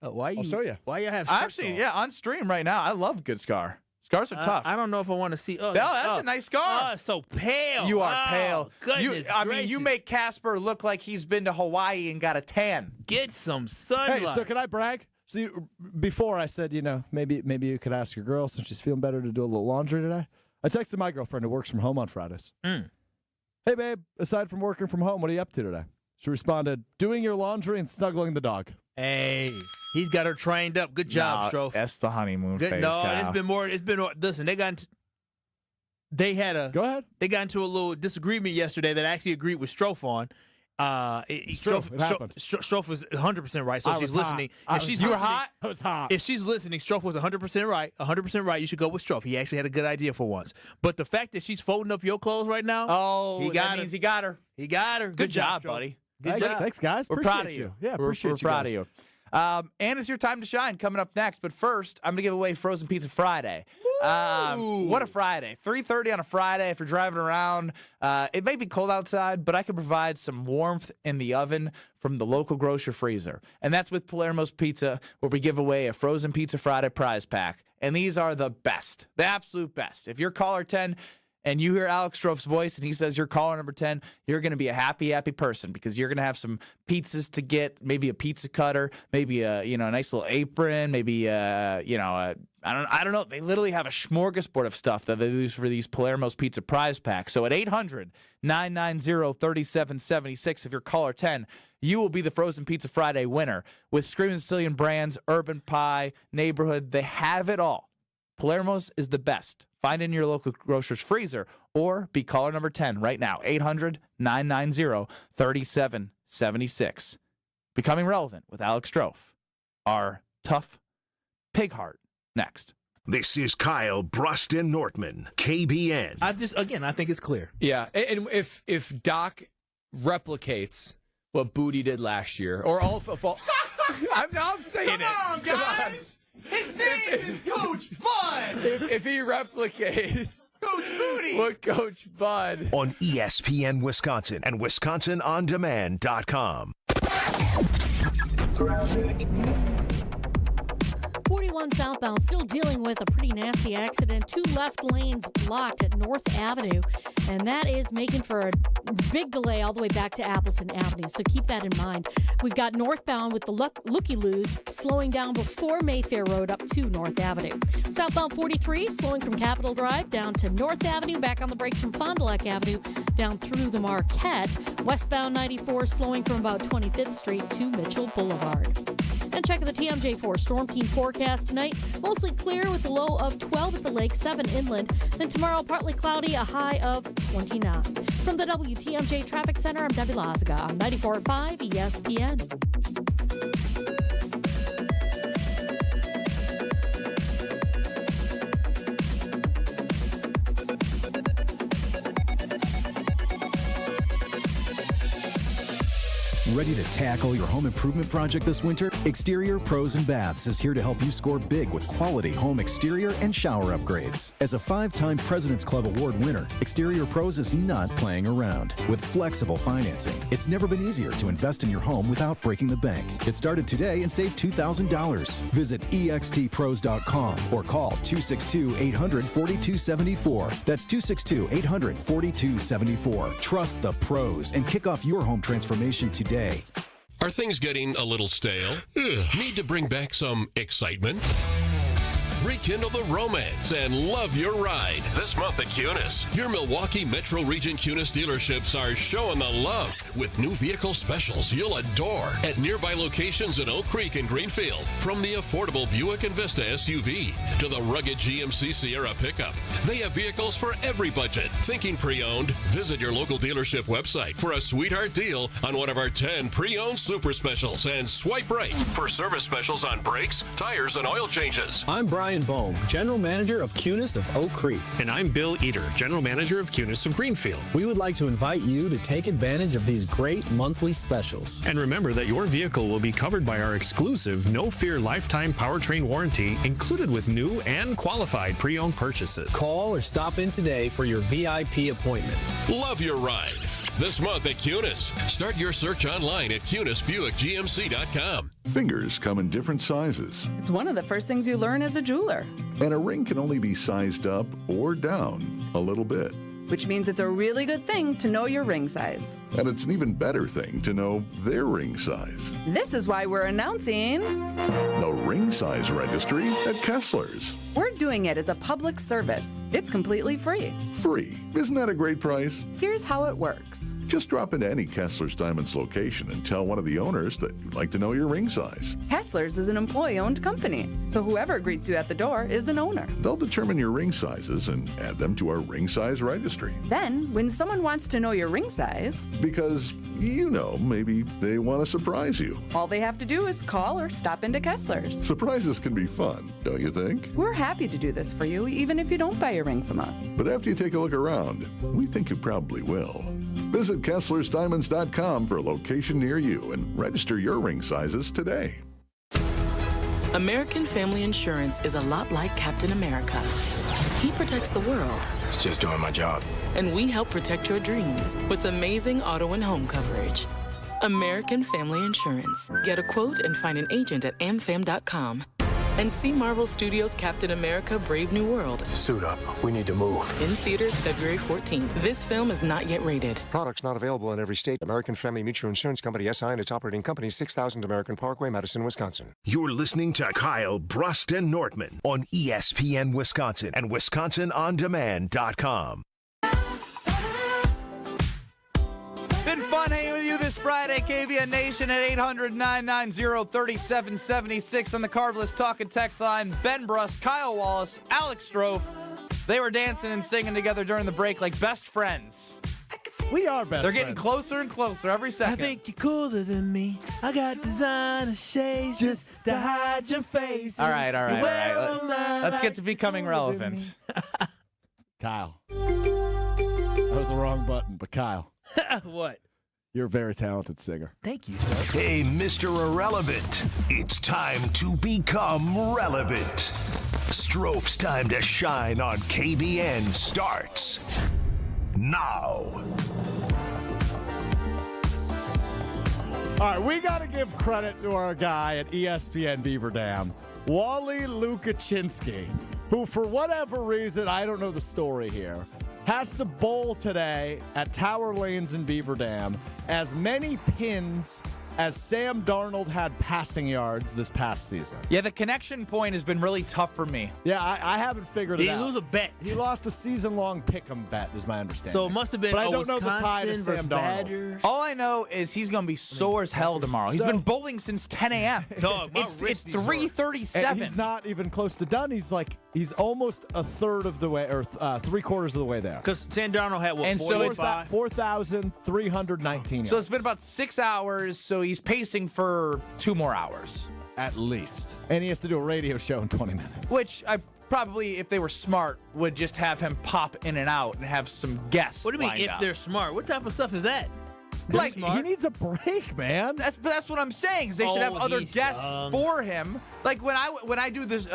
I'll show you. Why you have Actually, on stream right now. I love good scar. Scars are tough. I don't know if I want to see. Oh, that's a nice scar. Oh, so pale. You are pale. Goodness gracious. You make Casper look like he's been to Hawaii and got a tan. Get some sunlight. Hey, so can I brag? See, before I said, maybe you could ask your girl since she's feeling better to do a little laundry today. I texted my girlfriend who works from home on Fridays. Hey, babe, aside from working from home, what are you up to today? She responded, doing your laundry and snuggling the dog. Hey, he's got her trained up. Good job, Strouf. That's the honeymoon phase. No, Kyle. it's been more. Listen, they got into a little disagreement yesterday that I actually agreed with Strouf on. Strouf was 100% right, so she's listening. You were hot? I was hot. If she's listening, Strouf was 100% right. 100% right. You should go with Strouf. He actually had a good idea for once. But the fact that she's folding up your clothes right now, he got her. He got her. Good job, buddy. Good job. Thanks, guys. We're proud of you. Yeah, appreciate we're you proud guys. of you. And it's your time to shine coming up next. But first, I'm going to give away Frozen Pizza Friday. What a Friday. 3:30 on a Friday if you're driving around. It may be cold outside, but I can provide some warmth in the oven from the local grocer freezer. And that's with Palermo's Pizza, where we give away a Frozen Pizza Friday prize pack. And these are the best, the absolute best. If you're caller 10 and you hear Alex Strouf's voice and he says you're caller number 10, you're going to be a happy person because you're going to have some pizzas to get, maybe a pizza cutter, maybe a nice little apron, maybe I don't know. They literally have a smorgasbord of stuff that they use for these Palermo's Pizza prize packs. So at 800-990-3776, if you're caller 10, you will be the Frozen Pizza Friday winner. With Screamin' Sicilian brands, Urban Pie, Neighborhood, they have it all. Palermo's is the best. Find it in your local grocer's freezer or be caller number 10 right now. 800-990-3776. Becoming Relevant with Alex Strouf. Our tough pig heart next. This is Kyle, Brust, and Nortman, KBN. I think it's clear. Yeah, and if Doc replicates what Booty did last year, or all I'm saying Come on, guys! His name is Coach Bud! If he replicates Coach Booty! what Coach Bud on ESPN Wisconsin and WisconsinOnDemand.com. 41 southbound, still dealing with a pretty nasty accident. 2 left lanes blocked at North Avenue, and that is making for a big delay all the way back to Appleton Avenue, so keep that in mind. We've got northbound with the looky-loos slowing down before Mayfair Road up to North Avenue. Southbound 43 slowing from Capitol Drive down to North Avenue, back on the brakes from Fond du Lac Avenue down through the Marquette. Westbound 94 slowing from about 25th Street to Mitchell Boulevard. And check the TMJ4 Storm King forecast tonight. Mostly clear with a low of 12 at the lake, 7 inland. Then tomorrow, partly cloudy, a high of 29. From the WTMJ Traffic Center, I'm Debbie Lazaga on 94.5 ESPN. Ready to tackle your home improvement project this winter? Exterior Pros and Baths is here to help you score big with quality home exterior and shower upgrades. As a 5-time President's Club Award winner, Exterior Pros is not playing around. With flexible financing, it's never been easier to invest in your home without breaking the bank. Get started today and save $2,000. Visit extpros.com or call 262-800-4274. That's 262-800-4274. Trust the pros and kick off your home transformation today. Are things getting a little stale? Need to bring back some excitement? Rekindle the romance and love your ride this month at Cunis. Your Milwaukee Metro Region Cunis dealerships are showing the love with new vehicle specials you'll adore at nearby locations in Oak Creek and Greenfield. From the affordable Buick Envista SUV to the rugged GMC Sierra pickup, they have vehicles for every budget. Thinking pre-owned? Visit your local dealership website for a sweetheart deal on one of our 10 pre-owned super specials and swipe right for service specials on brakes, tires, and oil changes. I'm Brian Bohm, General Manager of Cunis of Oak Creek. And I'm Bill Eater, General Manager of Cunis of Greenfield. We would like to invite you to take advantage of these great monthly specials. And remember that your vehicle will be covered by our exclusive No Fear lifetime powertrain warranty included with new and qualified pre-owned purchases. Call or stop in today for your VIP appointment. Love your ride this month at Cunis. Start your search online at CunisBuickGMC.com. Fingers come in different sizes. It's one of the first things you learn as a jeweler. And a ring can only be sized up or down a little bit. Which means it's a really good thing to know your ring size. And it's an even better thing to know their ring size. This is why we're announcing the Ring Size Registry at Kessler's. We're doing it as a public service. It's completely free. Free. Isn't that a great price? Here's how it works. Just drop into any Kessler's Diamonds location and tell one of the owners that you'd like to know your ring size. Kessler's is an employee-owned company, so whoever greets you at the door is an owner. They'll determine your ring sizes and add them to our Ring Size Registry. Then, when someone wants to know your ring size... Because, maybe they want to surprise you. All they have to do is call or stop into Kessler's. Surprises can be fun, don't you think? We're happy to do this for you, even if you don't buy a ring from us. But after you take a look around, we think you probably will. Visit KesslersDiamonds.com for a location near you and register your ring sizes today. American Family Insurance is a lot like Captain America. He protects the world. It's just doing my job. And we help protect your dreams with amazing auto and home coverage. American Family Insurance. Get a quote and find an agent at amfam.com. And see Marvel Studios' Captain America: Brave New World. Suit up. We need to move. In theaters February 14th. This film is not yet rated. Products not available in every state. American Family Mutual Insurance Company, SI, and its operating company, 6000 American Parkway, Madison, Wisconsin. You're listening to Kyle, Brust, and Nortman on ESPN Wisconsin and WisconsinOnDemand.com. Been fun hanging with you this Friday, KBN Nation at 800-990-3776 on the Carbless Talk and Text line. Ben Brust, Kyle Wallace, Alex Strouf. They were dancing and singing together during the break like best friends. We are best They're friends. getting closer and closer every second. I think you're cooler than me. I got designer shades just to hide your face. All right. Let's get to becoming relevant. Kyle. That was the wrong button, but Kyle. What? You're a very talented singer. Thank you, sir. Hey, Mr. Irrelevant. It's time to become relevant. Strouf's time to shine on KBN starts now. All right, we got to give credit to our guy at ESPN Beaver Dam, Wally Lukaczynski, who, for whatever reason, I don't know the story here, has to bowl today at Tower Lanes in Beaver Dam as many pins as Sam Darnold had passing yards this past season. Yeah, the connection point has been really tough for me. Yeah, I haven't figured it out. Did he lose a bet? He lost a season-long pick-em bet, is my understanding. So it must have been but I don't know the tie to Wisconsin Sam versus Darnold. Badgers. All I know is he's going to be sore as hell tomorrow. He's been bowling since 10 a.m. Dog, my It's wrist be sore. 3:37. And he's not even close to done. He's almost a third of the way, or 3/4 of the way there. Because Sam Darnold had, what, And so it's 45? 4,319 yards. So it's been about 6 hours, so he's pacing for 2 more hours. At least. And he has to do a radio show in 20 minutes. Which I probably, if they were smart, would just have him pop in and out and have some guests. What do you mean lined if up. they're smart? What type of stuff is that? Like, he needs a break, man. That's what I'm saying. Is they should have other guests for him. Like when I do this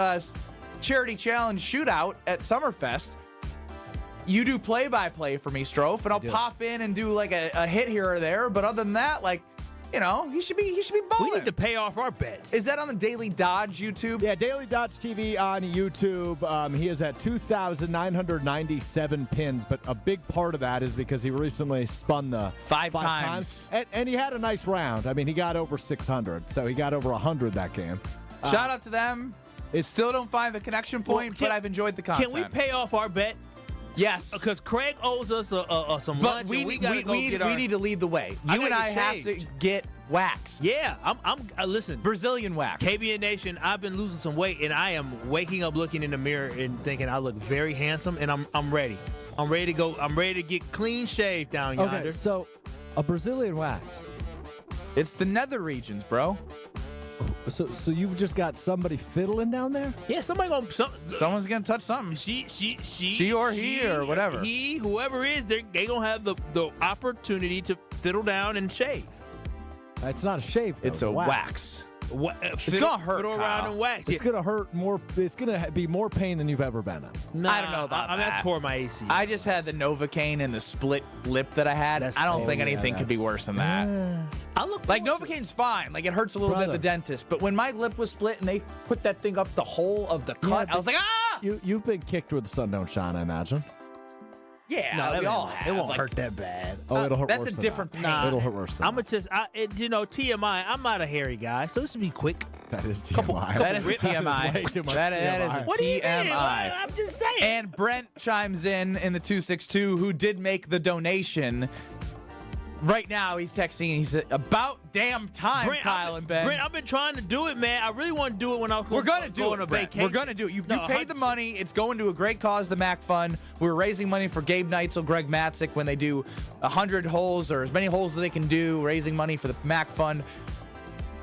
charity challenge shootout at Summerfest, you do play-by-play for me, Strouf, and I'll pop in and do like a hit here or there. But other than that, like, you know, he should be bowling. We need to pay off our bets. Is that on the Daily Dodge YouTube? Yeah, Daily Dodge TV on YouTube. He is at 2,997 pins, but a big part of that is because he recently spun the five times. And he had a nice round. I mean, he got over 600, so he got over 100 that game. Shout out to them. Still don't find the connection point, but I've enjoyed the content. Can we pay off our bet? Yes. Because Craig owes us some lunch. We need to lead the way. You and I have to get waxed. Yeah, listen. Brazilian wax. KBN Nation, I've been losing some weight, and I am waking up looking in the mirror and thinking I look very handsome, and I'm ready. I'm ready to go. I'm ready to get clean shaved down yonder. Okay, so a Brazilian wax. It's the nether regions, bro. So you've just got somebody fiddling down there? Yeah, someone's gonna touch something. She or he or whatever. Whoever is, they gonna have the opportunity to fiddle down and shave. It's not a shave, though. It's a wax. It's gonna hurt. Fiddle around and wax. It's gonna hurt more. It's gonna be more pain than you've ever been in. I don't know about that. I tore my AC. I just had the Novocaine and the split lip that I had. I don't think anything could be worse than that. I look like Novocaine's fine. Like it hurts a little bit at the dentist, but when my lip was split and they put that thing up the hole of the cut, I was like, ah! You've been kicked where the sun don't shine, I imagine. Yeah, we all have. It won't hurt that bad. Oh, it'll hurt worse. That's a different pain. It'll hurt worse than I'm gonna just, TMI. I'm not a hairy guy, so this will be quick. That is TMI. That is a TMI. That is a What do you mean? TMI. I'm just saying. And Brent chimes in the 262, who did make the donation. Right now, he's texting. And he said, "About damn time, Kyle and Ben." Brent, I've been trying to do it, man. I really want to do it when I was We're gonna do on it, a Brent. vacation. We're gonna do it. You paid the money. It's going to a great cause, the Mac Fund. We're raising money for Gabe Neitzel, Greg Matzik when they do 100 holes or as many holes as they can do, raising money for the Mac Fund.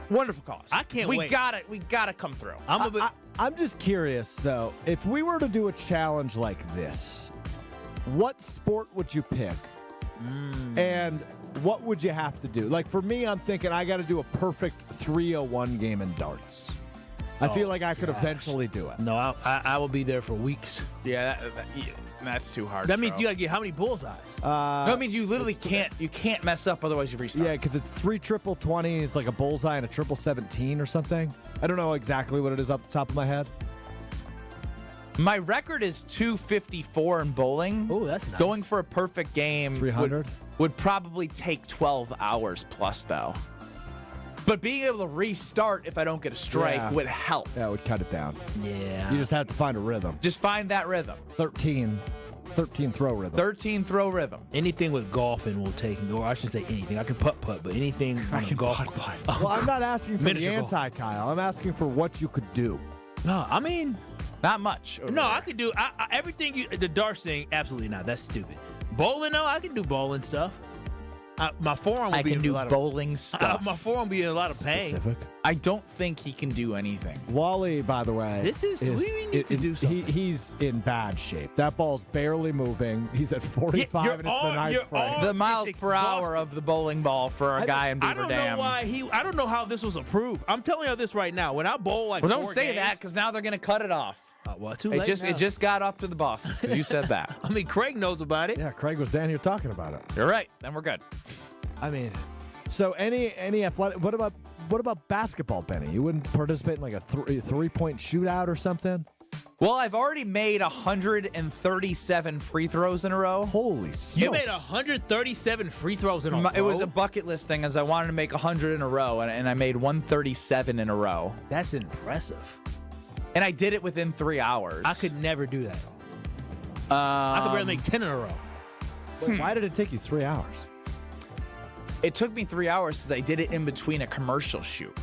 Wonderful cause. I can't wait. We gotta come through. I'm just curious though. If we were to do a challenge like this, what sport would you pick? And what would you have to do? Like for me, I'm thinking I got to do a perfect 301 game in darts. I feel like I could eventually do it. No, I will be there for weeks. Yeah, that's too hard. That means you got to get how many bullseyes? No, it means you literally can't mess up, otherwise you restart. Yeah, because it's 3 triple 20s, like a bullseye and a triple 17 or something. I don't know exactly what it is off the top of my head. My record is 254 in bowling. Oh, that's nice. Going for a perfect game 300 would probably take 12 hours plus, though. But being able to restart if I don't get a strike would help. Yeah, it would cut it down. Yeah. You just have to find a rhythm. Just find that rhythm. 13 throw rhythm. 13 throw rhythm. Anything with golfing will take me, or I shouldn't say anything. I can putt, but anything on a golf. Well, I'm not asking for the Miniature golf. anti-Kyle. I'm asking for what you could do. No, I mean, not much. No, I could do everything. The darts thing, absolutely not. That's stupid. Bowling, though, I can do bowling stuff. My forearm will be in a lot of bowling stuff. My forearm will be in a lot of pain. Specific. I don't think he can do anything. Wally, by the way, we need to do something. He's in bad shape. That ball's barely moving. He's at 45 and it's the ninth frame. The miles per hour of the bowling ball for a guy in Beaver I don't Dam. know why I don't know how this was approved. I'm telling you this right now. When I bowl like well, don't 4 say games, that because now they're going to cut it off. Well, too late It just got up to the bosses because you said that. I mean, Craig knows about it. Yeah, Craig was down here talking about it. You're right. Then we're good. I mean, so any athletic. What about basketball, Benny? You wouldn't participate in like a 3-point shootout or something? Well, I've already made 137 free throws in a row. Holy smokes. You made 137 free throws in a row? It was a bucket list thing as I wanted to make 100 in a row, and I made 137 in a row. That's impressive. And I did it within 3 hours. I could never do that. I could barely make 10 in a row. Wait, why did it take you 3 hours? It took me 3 hours because I did it in between a commercial shoot.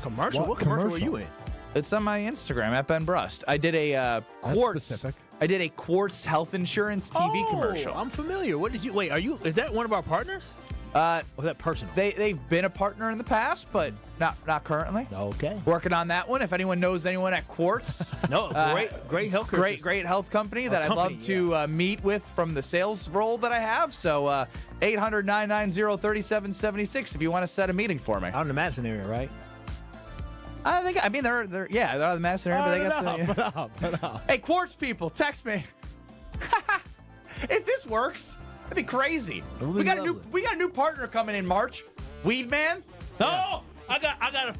Commercial? What commercial were you in? It's on my Instagram at Ben Brust. I did a Quartz. Specific. I did a Quartz health insurance TV commercial. I'm familiar. What did you? Wait, is that one of our partners? Or is that personal? They've been a partner in the past, but not currently. Okay. Working on that one. If anyone knows anyone at Quartz, no, great health. Great health company that I'd love to meet with from the sales role that I have. So 800-990-3776 if you want to set a meeting for me. Out in the Madison area, right? They're out of the Madison area, but Hey, Quartz people, text me. If this works, that'd be crazy. We got a new partner coming in March. Weed Man. Oh, I got to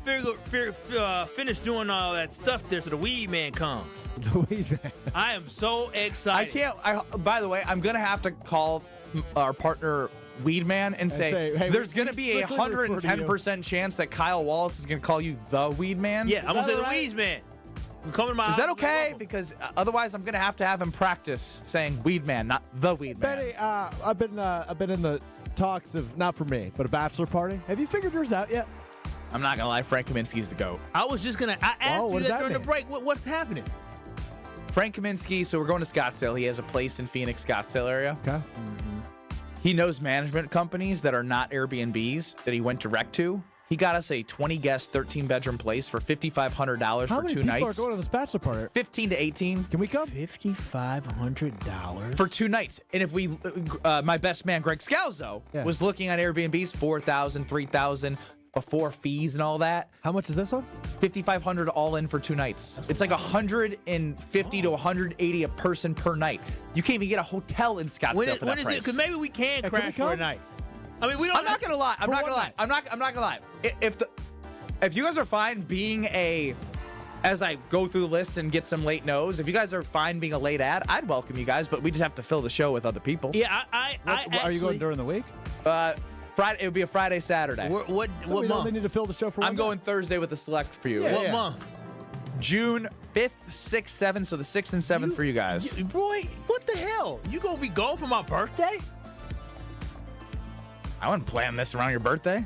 finish doing all that stuff there so the Weed Man comes. The Weed Man. I am so excited. By the way, I'm gonna have to call our partner Weed Man and say hey, there's gonna be a 110% chance that Kyle Wallace is gonna call you the Weed Man. Yeah, I'm gonna say the Weed Man. Is that okay? Because otherwise, I'm gonna have to have him practice saying "weed man," not the weed man. Benny, I've been in the talks of, not for me, but a bachelor party. Have you figured yours out yet? I'm not gonna lie, Frank Kaminsky's the GOAT. I was just gonna. I asked you that during the break. What's happening? Frank Kaminsky. So we're going to Scottsdale. He has a place in Phoenix, Scottsdale area. Okay. He knows management companies that are not Airbnbs that he went direct to. He got us a 20-guest, 13-bedroom place for $5,500 for 2 nights. How many people are going to this bachelor party? 15 to 18. Can we come? $5,500 for 2 nights. And if we, my best man Greg Scalzo was looking at Airbnbs, $4,000, $3,000 before fees and all that. How much is this one? $5,500 all in for 2 nights. It's like $150 to $180 a person per night. You can't even get a hotel in Scottsdale for that price. Because maybe we can crash for a night. I mean, we don't. I'm not gonna lie. I'm not gonna lie. If you guys are fine being as I go through the list and get some late no's, if you guys are fine being a late ad, I'd welcome you guys. But we just have to fill the show with other people. Yeah, are you going during the week? Friday. It would be a Friday, Saturday. What month? They need to fill the show for. I'm going Thursday with the select for you. What month? June 5th, 6th, 7th. So the 6th and 7th for you guys. Boy, what the hell? You gonna be gone for my birthday? I wouldn't plan this around your birthday.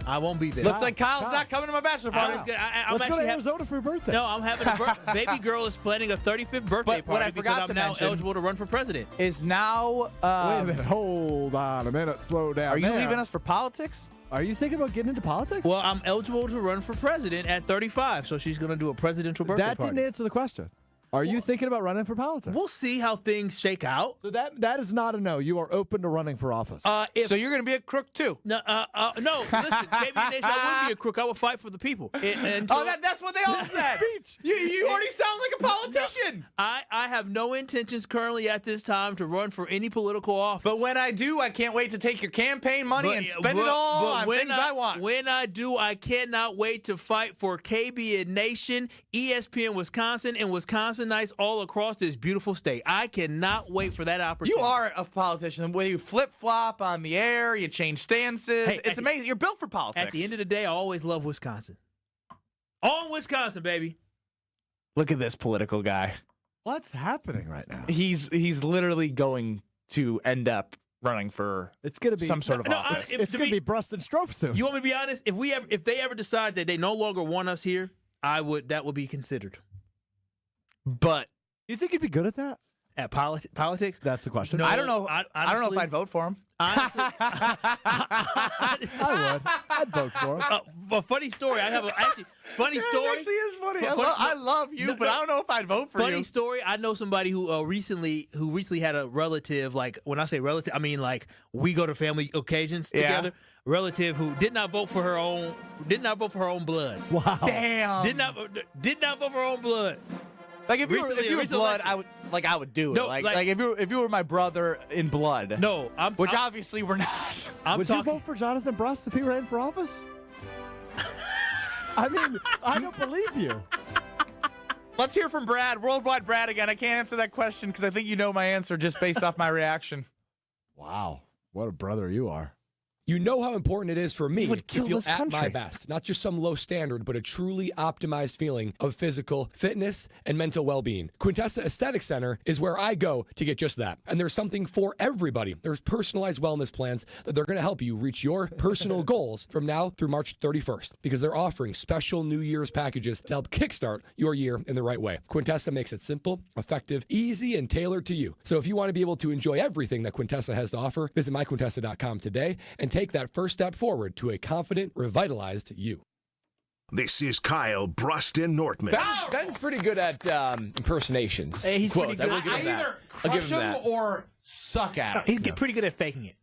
I won't be there. Looks like Kyle's not coming to my bachelor party. Let's go to Arizona for your birthday. No, I'm having a birthday. Baby girl is planning a 35th birthday party because I'm now eligible to run for president. Is now. Wait a minute. Hold on a minute. Slow down. Are you leaving us for politics? Are you thinking about getting into politics? Well, I'm eligible to run for president at 35, so she's going to do a presidential birthday party. That didn't answer the question. Are you thinking about running for politics? We'll see how things shake out. So that is not a no. You are open to running for office. So you're going to be a crook too? No. Listen, KBN Nation, I wouldn't be a crook. I would fight for the people. That's what they all said. You already sound like a politician. No, I have no intentions currently at this time to run for any political office. But when I do, I can't wait to take your campaign money and spend it all on things I want. When I do, I cannot wait to fight for KBN Nation, ESPN Wisconsin, and Wisconsinites all across this beautiful state. I cannot wait for that opportunity. You are a politician. The way you flip-flop on the air, you change stances. Hey, it's amazing. You're built for politics. At the end of the day, I always love Wisconsin. On Wisconsin, baby. Look at this political guy. What's happening right now? He's literally going to end up running for some sort of office. It's going to be Brust and Strouf soon. You want me to be honest? If they ever decide that they no longer want us here, that would be considered. But you think you'd be good at that? At politics? That's the question. No, I don't know. I don't know if I'd vote for him. Honestly, I would. I'd vote for him. A funny story. I have funny story. It actually is funny. I love you, but I don't know if I'd vote for you. Funny story. I know somebody who recently had a relative. Like when I say relative, I mean like we go to family occasions together. Relative who did not vote for her own blood. Wow. Damn. Did not vote for her own blood. Like if you were blood, I would do it. No, like if you were my brother in blood. No, obviously we're not. Would you vote for Jonathan Brust if he ran for office? I mean, I don't believe you. Let's hear from Brad, Worldwide Brad again. I can't answer that question because I think you know my answer just based off my reaction. Wow, what a brother you are. You know how important it is for me to feel this at country. my best. Not just some low standard, but a truly optimized feeling of physical fitness and mental well-being. Quintessa Aesthetic Center is where I go to get just that. And there's something for everybody. There's personalized wellness plans that they're going to help you reach your personal goals from now through March 31st because they're offering special New Year's packages to help kickstart your year in the right way. Quintessa makes it simple, effective, easy, and tailored to you. So if you want to be able to enjoy everything that Quintessa has to offer, visit myquintessa.com today and take that first step forward to a confident, revitalized you. This is Kyle, Brust, and Nortman. Ben's pretty good at impersonations. Hey, he's pretty good. I either crush him or suck at him. He's pretty good at faking it.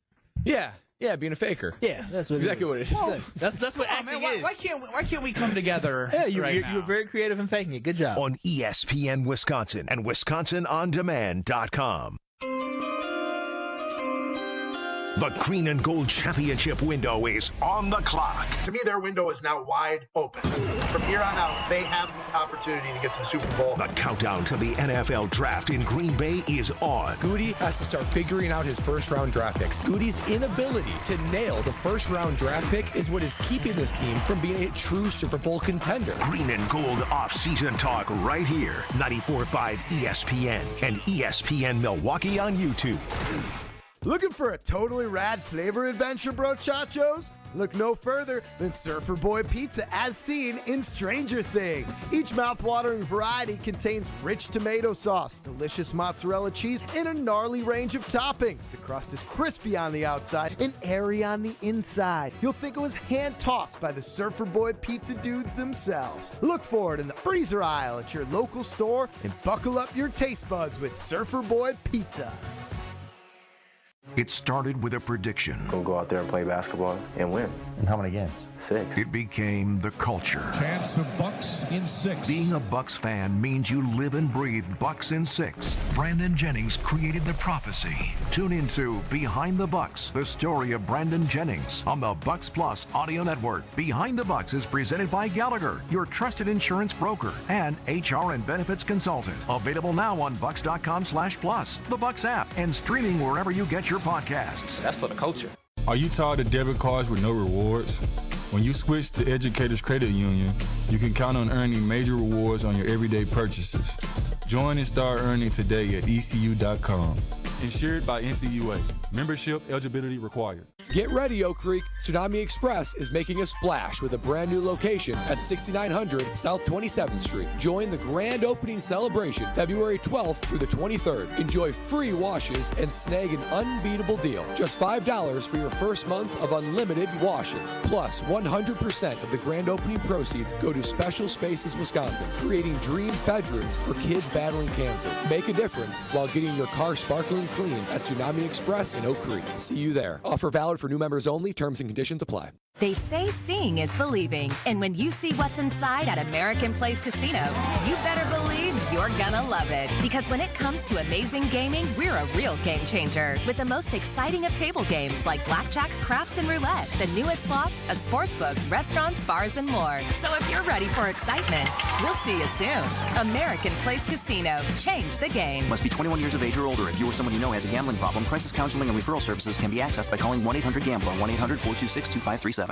Yeah, being a faker. Yeah, that's exactly what it is. Well, that's what acting is. Why can't we come together? Yeah, you right now? were very creative in faking it. Good job. On ESPN Wisconsin and WisconsinOnDemand.com. The Green and Gold Championship window is on the clock. To me, their window is now wide open. From here on out, they have the opportunity to get to the Super Bowl. The countdown to the NFL draft in Green Bay is on. Goody has to start figuring out his first-round draft picks. Goody's inability to nail the first-round draft pick is what is keeping this team from being a true Super Bowl contender. Green and Gold off-season talk right here. 94.5 ESPN and ESPN Milwaukee on YouTube. Looking for a totally rad flavor adventure, brochachos? Look no further than Surfer Boy Pizza as seen in Stranger Things. Each mouth-watering variety contains rich tomato sauce, delicious mozzarella cheese, and a gnarly range of toppings. The crust is crispy on the outside and airy on the inside. You'll think it was hand-tossed by the Surfer Boy Pizza dudes themselves. Look for it in the freezer aisle at your local store and buckle up your taste buds with Surfer Boy Pizza. It started with a prediction. We'll go out there and play basketball and win. And how many games? 6. It became the culture. Chance of Bucks in 6. Being a Bucks fan means you live and breathe Bucks in 6. Brandon Jennings created the prophecy. Tune into Behind the Bucks, the story of Brandon Jennings on the Bucks Plus audio network. Behind the Bucks is presented by Gallagher, your trusted insurance broker and HR and benefits consultant. Available now on bucks.com/plus, the Bucks app, and streaming wherever you get your podcasts. That's for the culture. Are you tired of debit cards with no rewards? When you switch to Educators Credit Union, you can count on earning major rewards on your everyday purchases. Join and start earning today at ECU.com. Insured by NCUA. Membership eligibility required. Get ready, Oak Creek. Tsunami Express is making a splash with a brand new location at 6900 South 27th Street. Join the grand opening celebration February 12th through the 23rd. Enjoy free washes and snag an unbeatable deal. Just $5 for your first month of unlimited washes. Plus, 100% of the grand opening proceeds go to Special Spaces Wisconsin, creating dream bedrooms for kids battling cancer. Make a difference while getting your car sparkling clean at Tsunami Express in Oak Creek. See you there. Offer valid for new members only. Terms and conditions apply. They say seeing is believing. And when you see what's inside at American Place Casino, you better believe you're gonna love it. Because when it comes to amazing gaming, we're a real game changer. With the most exciting of table games like blackjack, craps, and roulette, the newest slots, a sportsbook, restaurants, bars, and more. So if you're ready for excitement, we'll see you soon. American Place Casino. Change the game. Must be 21 years of age or older. If you or someone you know has a gambling problem, crisis counseling and referral services can be accessed by calling 1-800-GAMBLER, 1-800-426-2537.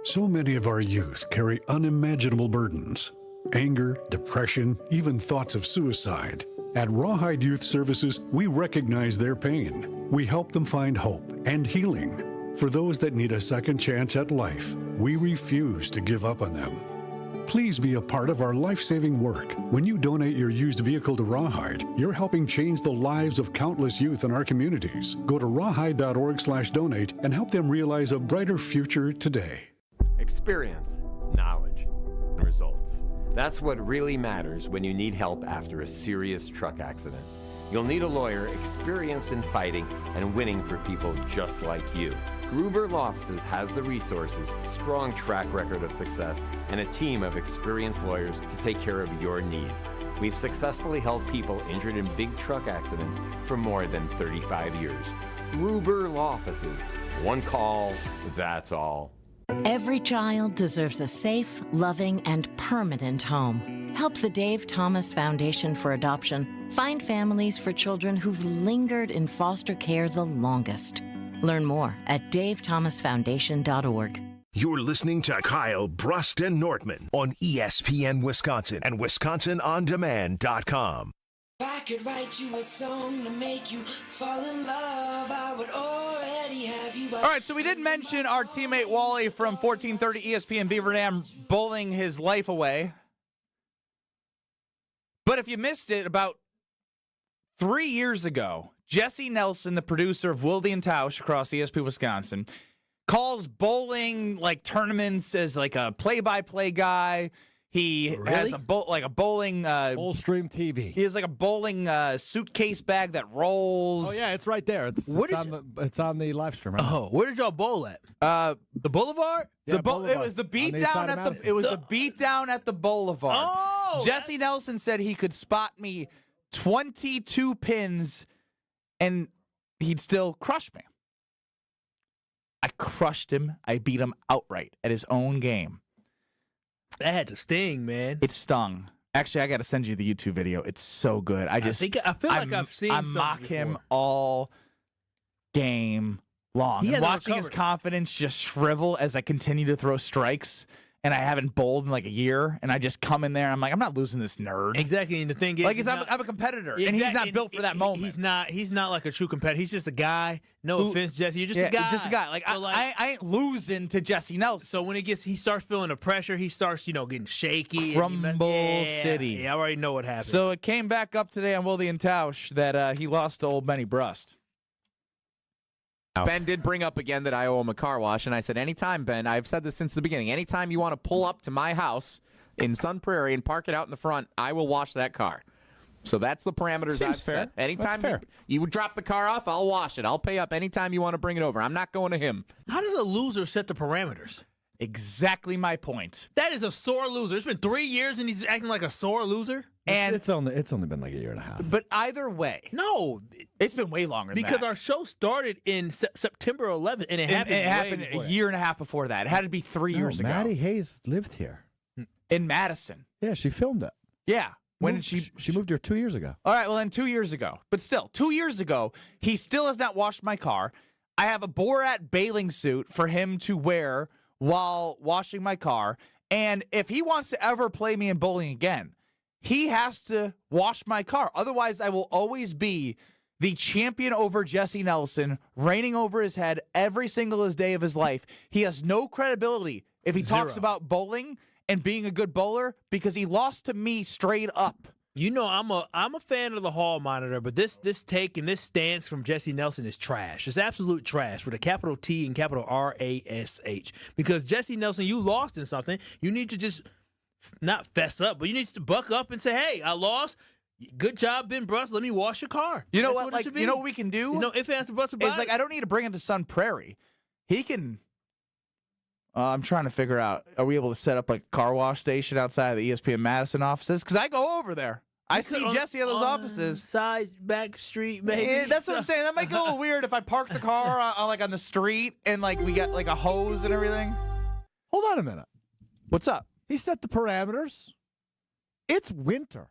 So many of our youth carry unimaginable burdens. Anger, depression, even thoughts of suicide. At Rawhide Youth Services, we recognize their pain. We help them find hope and healing. For those that need a second chance at life, we refuse to give up on them. Please be a part of our life-saving work. When you donate your used vehicle to Rawhide, you're helping change the lives of countless youth in our communities. Go to rawhide.org/donate and help them realize a brighter future today. Experience, knowledge, and results. That's what really matters when you need help after a serious truck accident. You'll need a lawyer experienced in fighting and winning for people just like you. Gruber Law Offices has the resources, strong track record of success, and a team of experienced lawyers to take care of your needs. We've successfully helped people injured in big truck accidents for more than 35 years. Gruber Law Offices. One call, that's all. Every child deserves a safe, loving, and permanent home. Help the Dave Thomas Foundation for Adoption find families for children who've lingered in foster care the longest. Learn more at davethomasfoundation.org. You're listening to Kyle, Brust, and Nortman on ESPN Wisconsin and WisconsinOnDemand.com. If I could write you a song to make you fall in love, I would already have you. All right, so we did mention our teammate Wally from 1430 ESPN Beaver Dam bowling his life away. But if you missed it, about 3 years ago, Jesse Nelson, the producer of Wilde and Tausch across ESPN Wisconsin, calls bowling like tournaments as like a play-by-play guy. He has a bowling Bullstream TV. He has like a bowling suitcase bag that rolls. Oh yeah, it's right there. It's on the live stream. Right Oh, where did y'all bowl at? The Boulevard. It was the beat down at the. It was the beat down at the Boulevard. Oh, Jesse Nelson said he could spot me 22 pins, and he'd still crush me. I crushed him. I beat him outright at his own game. That had to sting, man. It stung. Actually, I got to send you the YouTube video. It's so good. I feel like I've seen. I mock him all game long. And watching his confidence just shrivel as I continue to throw strikes, and I haven't bowled in like a year, and I just come in there and I'm like, I'm not losing this nerd. Exactly, and the thing is, like I'm a competitor, and he's not built for that moment. He's not like a true competitor. He's just a guy. No offense, Jesse, you're just a guy. Just a guy. Like, so I ain't losing to Jesse Nelson. So when he starts feeling the pressure, he starts getting shaky. Crumble City. Yeah, I already know what happened. So it came back up today on Wildy and Tausch that he lost to old Benny Brust. Ben did bring up again that I owe him a car wash, and I said, anytime, Ben, I've said this since the beginning, anytime you want to pull up to my house in Sun Prairie and park it out in the front, I will wash that car. So that's the parameters I've set. Anytime you would drop the car off, I'll wash it. I'll pay up anytime you want to bring it over. I'm not going to him. How does a loser set the parameters? Exactly my point. That is a sore loser. It's been 3 years and he's acting like a sore loser. And it's only been like a year and a half. But either way, no, it's been way longer than because that. our show started in September 11th, and it happened a year and a half before that. It had to be 3 years ago. Maddie Hayes lived here in Madison. Yeah, she filmed it. Yeah. When did she moved here 2 years ago? All right, well then 2 years ago. But still, 2 years ago, he still has not washed my car. I have a Borat bailing suit for him to wear while washing my car. And if he wants to ever play me in bowling again, he has to wash my car. Otherwise, I will always be the champion over Jesse Nelson, reigning over his head every single day of his life. He has no credibility if he talks about bowling and being a good bowler because he lost to me straight up. You know, I'm a fan of the hall monitor, but this take and this stance from Jesse Nelson is trash. It's absolute trash with a capital T and capital RASH. Because Jesse Nelson, you lost in something. You need to just not fess up, but you need to buck up and say, "Hey, I lost. Good job, Ben Brust. Let me wash your car." You know what? Like, you know what we can do? You know, if answer buts about it's like I don't need to bring him to Sun Prairie. He can. I'm trying to figure out, are we able to set up like a car wash station outside of the ESPN Madison offices? Because I go over there. I see Jesse at those offices. Side, back street, maybe. Yeah, that's what I'm saying. That might get a little weird if I park the car on the street and like we got like a hose and everything. Hold on a minute. What's up? He set the parameters. It's winter.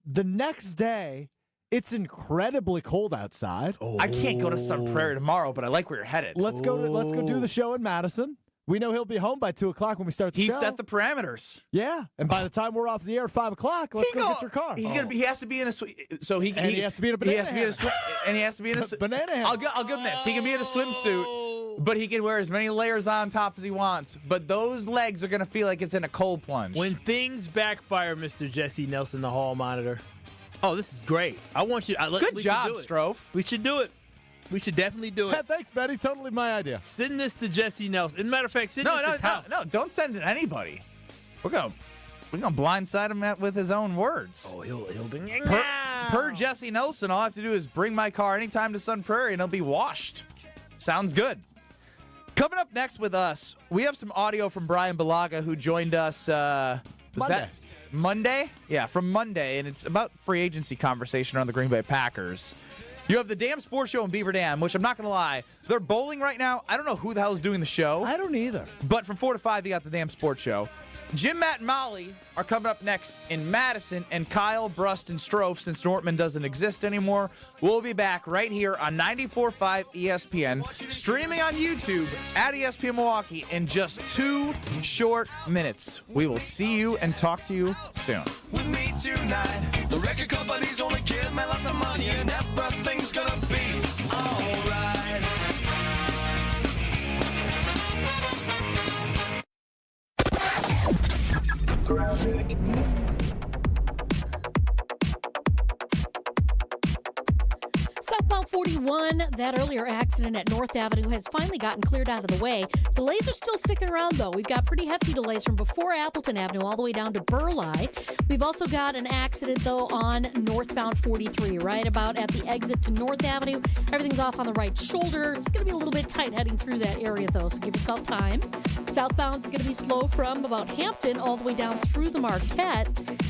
The next day, it's incredibly cold outside. Oh. I can't go to Sun Prairie tomorrow, but I like where you're headed. Let's go do the show in Madison. We know he'll be home by 2 o'clock when we start the show. He set the parameters. Yeah, and by the time we're off the air at 5 o'clock, let's go get your car. He has to be in a so he he has to be in a banana. He has to be in a and he has to be in a banana. I'll give him this. He can be in a swimsuit, but he can wear as many layers on top as he wants. But those legs are gonna feel like it's in a cold plunge. When things backfire, Mr. Jesse Nelson, the hall monitor. Oh, this is great. I want you. Good job, Strouf. We should do it. We should definitely do it. Thanks, Betty. Totally my idea. Send this to Jesse Nelson. As a matter of fact, send this to Tausch. No, don't send it to anybody. We're gonna blindside him with his own words. Oh, he'll be per Jesse Nelson. All I have to do is bring my car anytime to Sun Prairie, and it'll be washed. Sounds good. Coming up next with us, we have some audio from Brian Balaga, who joined us. Monday? Yeah, from Monday, and it's about free agency conversation on the Green Bay Packers. You have the Damn Sports Show in Beaver Dam, which I'm not going to lie, they're bowling right now. I don't know who the hell is doing the show. I don't either. But from 4 to 5, you got the Damn Sports Show. Jim, Matt, and Molly are coming up next in Madison, and Kyle, Brust, and Strouf, since Nortman doesn't exist anymore, we'll be back right here on 94.5 ESPN, streaming on YouTube at ESPN Milwaukee in just 2 short minutes. We will see you and talk to you soon. With me tonight, the record company's only give me lots of money and everything's gonna be alright. Softball Northbound 41, that earlier accident at North Avenue has finally gotten cleared out of the way. Delays are still sticking around, though. We've got pretty hefty delays from before Appleton Avenue all the way down to Burleigh. We've also got an accident, though, on northbound 43, right about at the exit to North Avenue. Everything's off on the right shoulder. It's going to be a little bit tight heading through that area, though, so give yourself time. Southbound's going to be slow from about Hampton all the way down through the Marquette.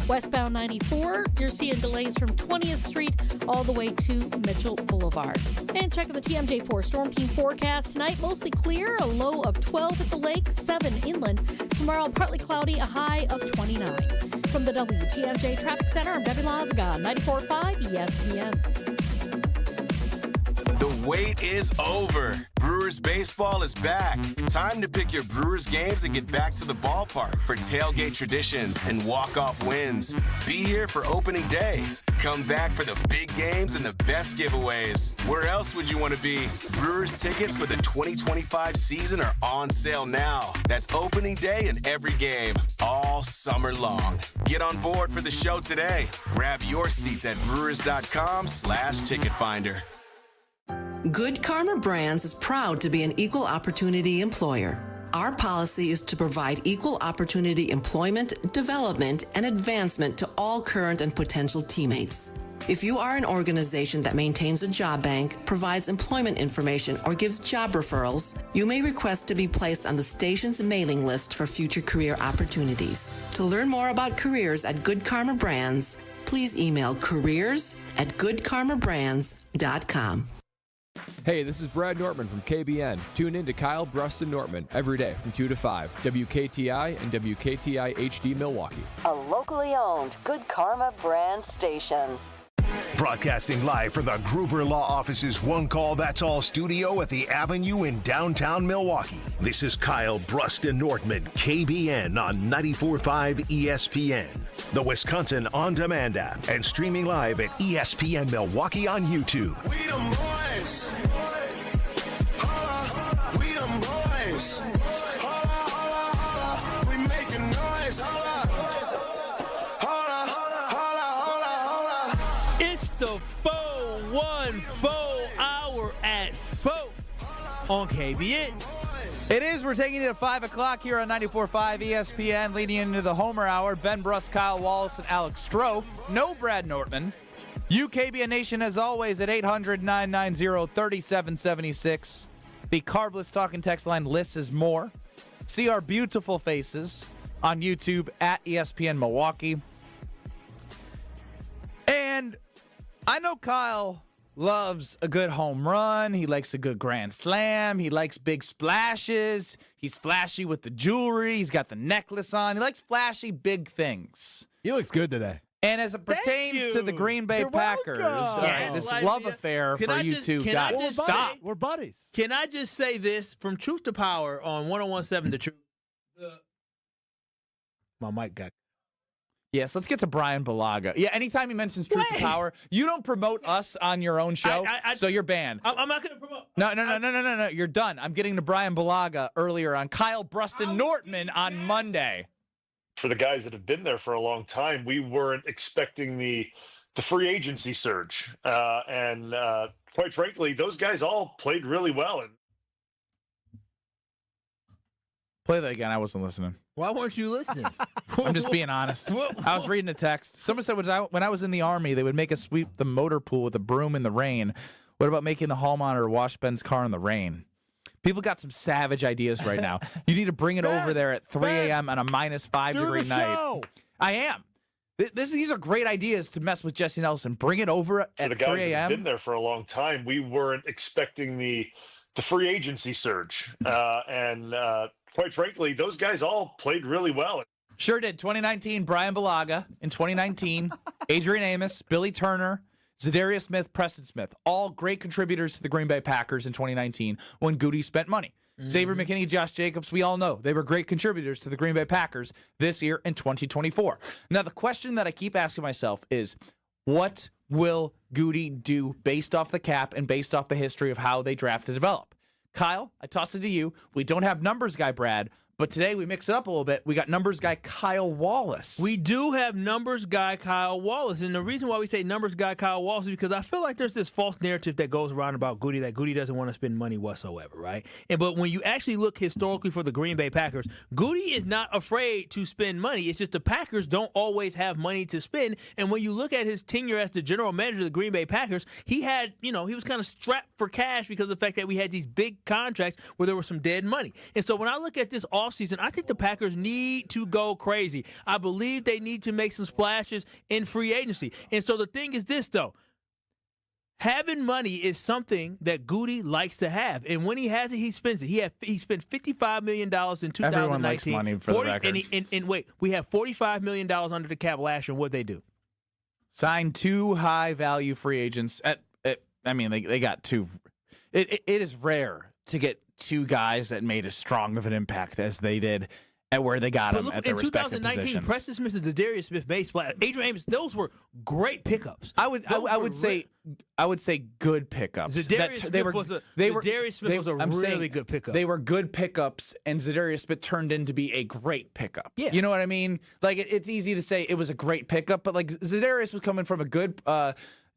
Westbound 94, you're seeing delays from 20th Street all the way to Mitchell Boulevard. And checking the TMJ4 Storm Team forecast tonight, mostly clear, a low of 12 at the lake, 7 inland. Tomorrow, partly cloudy, a high of 29. From the WTMJ Traffic Center, I'm Debbie Lazaga, 94.5 ESPN. The wait is over. Brewers baseball is back. Time to pick your Brewers games and get back to the ballpark for tailgate traditions and walk-off wins. Be here for opening day. Come back for the big games and the best giveaways. Where else would you want to be? Brewers tickets for the 2025 season are on sale now. That's opening day and every game, all summer long. Get on board for the show today. Grab your seats at brewers.com/ticket finder. Good Karma Brands is proud to be an equal opportunity employer. Our policy is to provide equal opportunity employment, development, and advancement to all current and potential teammates. If you are an organization that maintains a job bank, provides employment information, or gives job referrals, you may request to be placed on the station's mailing list for future career opportunities. To learn more about careers at Good Karma Brands, please email careers@goodkarmabrands.com. Hey, this is Brad Nortman from KBN. Tune in to Kyle, Brust, and Nortman every day from 2 to 5. WKTI and WKTI HD Milwaukee. A locally owned Good Karma brand station. Broadcasting live from the Gruber Law Office's One Call That's All studio at the Avenue in downtown Milwaukee. This is Kyle, Brust, and Nortman, KBN on 94.5 ESPN, the Wisconsin On Demand app, and streaming live at ESPN Milwaukee on YouTube. We them boys. Holla, we them boys. Holla, holla, holla. We making noise. Holla. Holla, holla, holla, holla. It's the 414 hour at 4 on KBN. It is. We're taking it at 5 o'clock here on 94.5 ESPN, leading into the Homer Hour. Ben Brust, Kyle Wallace, and Alex Strouf. No Brad Nortman. UKBN Nation, as always, at 800-990-3776. The Carbless Talking Text line lists is more. See our beautiful faces on YouTube at ESPN Milwaukee. And I know Kyle loves a good home run. He likes a good grand slam. He likes big splashes. He's flashy with the jewelry. He's got the necklace on. He likes flashy, big things. He looks good today. And as it pertains to the Green Bay Packers, this love affair for you two got to stop. We're buddies. Can I just say this from Truth to Power on 101.7 The Truth? My mic got. Yes, let's get to Brian Balaga. Yeah, anytime he mentions Truth to Power, you don't promote us on your own show, so you're banned. I'm not going to promote. No. You're done. I'm getting to Brian Balaga earlier on Kyle, Brust, and Nortman on Monday. For the guys that have been there for a long time, we weren't expecting the free agency surge. And quite frankly, those guys all played really well. And play that again. I wasn't listening. Why weren't you listening? I'm just being honest. I was reading a text. Someone said when I was in the Army, they would make us sweep the motor pool with a broom in the rain. What about making the hall monitor wash Ben's car in the rain? People got some savage ideas right now. You need to bring it over there at 3 a.m. on a -5-degree night. I am. These are great ideas to mess with Jesse Nelson. Bring it over at 3 a.m. For the guys that have been there for a long time, we weren't expecting the free agency surge. And quite frankly, those guys all played really well. Sure did. 2019, Brian Balaga. In 2019, Adrian Amos, Billy Turner, Zadarius Smith, Preston Smith, all great contributors to the Green Bay Packers in 2019 when Goody spent money. Xavier McKinney, Josh Jacobs, we all know they were great contributors to the Green Bay Packers this year in 2024. Now, the question that I keep asking myself is, what will Goody do based off the cap and based off the history of how they draft to develop? Kyle, I toss it to you. We don't have numbers guy Brad, But today we mix it up a little bit. We got numbers guy Kyle Wallace. We do have numbers guy Kyle Wallace. And the reason why we say numbers guy Kyle Wallace is because I feel like there's this false narrative that goes around about Goody, that Goody doesn't want to spend money whatsoever, right? But when you actually look historically for the Green Bay Packers, Goody is not afraid to spend money. It's just the Packers don't always have money to spend. And when you look at his tenure as the general manager of the Green Bay Packers, he was kind of strapped for cash because of the fact that we had these big contracts where there was some dead money. And so when I look at this offseason, I think the Packers need to go crazy. I believe they need to make some splashes in free agency. And so the thing is this, though. Having money is something that Goody likes to have. And when he has it, he spends it. He spent $55 million in 2019. Everyone likes money for the record. And wait, we have $45 million under the cap last year. What'd they do? Sign 2 high-value free agents. They got 2. It is rare to get 2 guys that made as strong of an impact as they did at where they got them at their respective positions. In 2019, Preston Smith and Zadarius Smith made splash. Adrian Amos, those were great pickups. I would say good pickups. Zadarius Smith was a really good pickup. They were good pickups, and Zadarius Smith turned in to be a great pickup. Yeah. You know what I mean? Like, it's easy to say it was a great pickup, but like Zadarius was coming from a good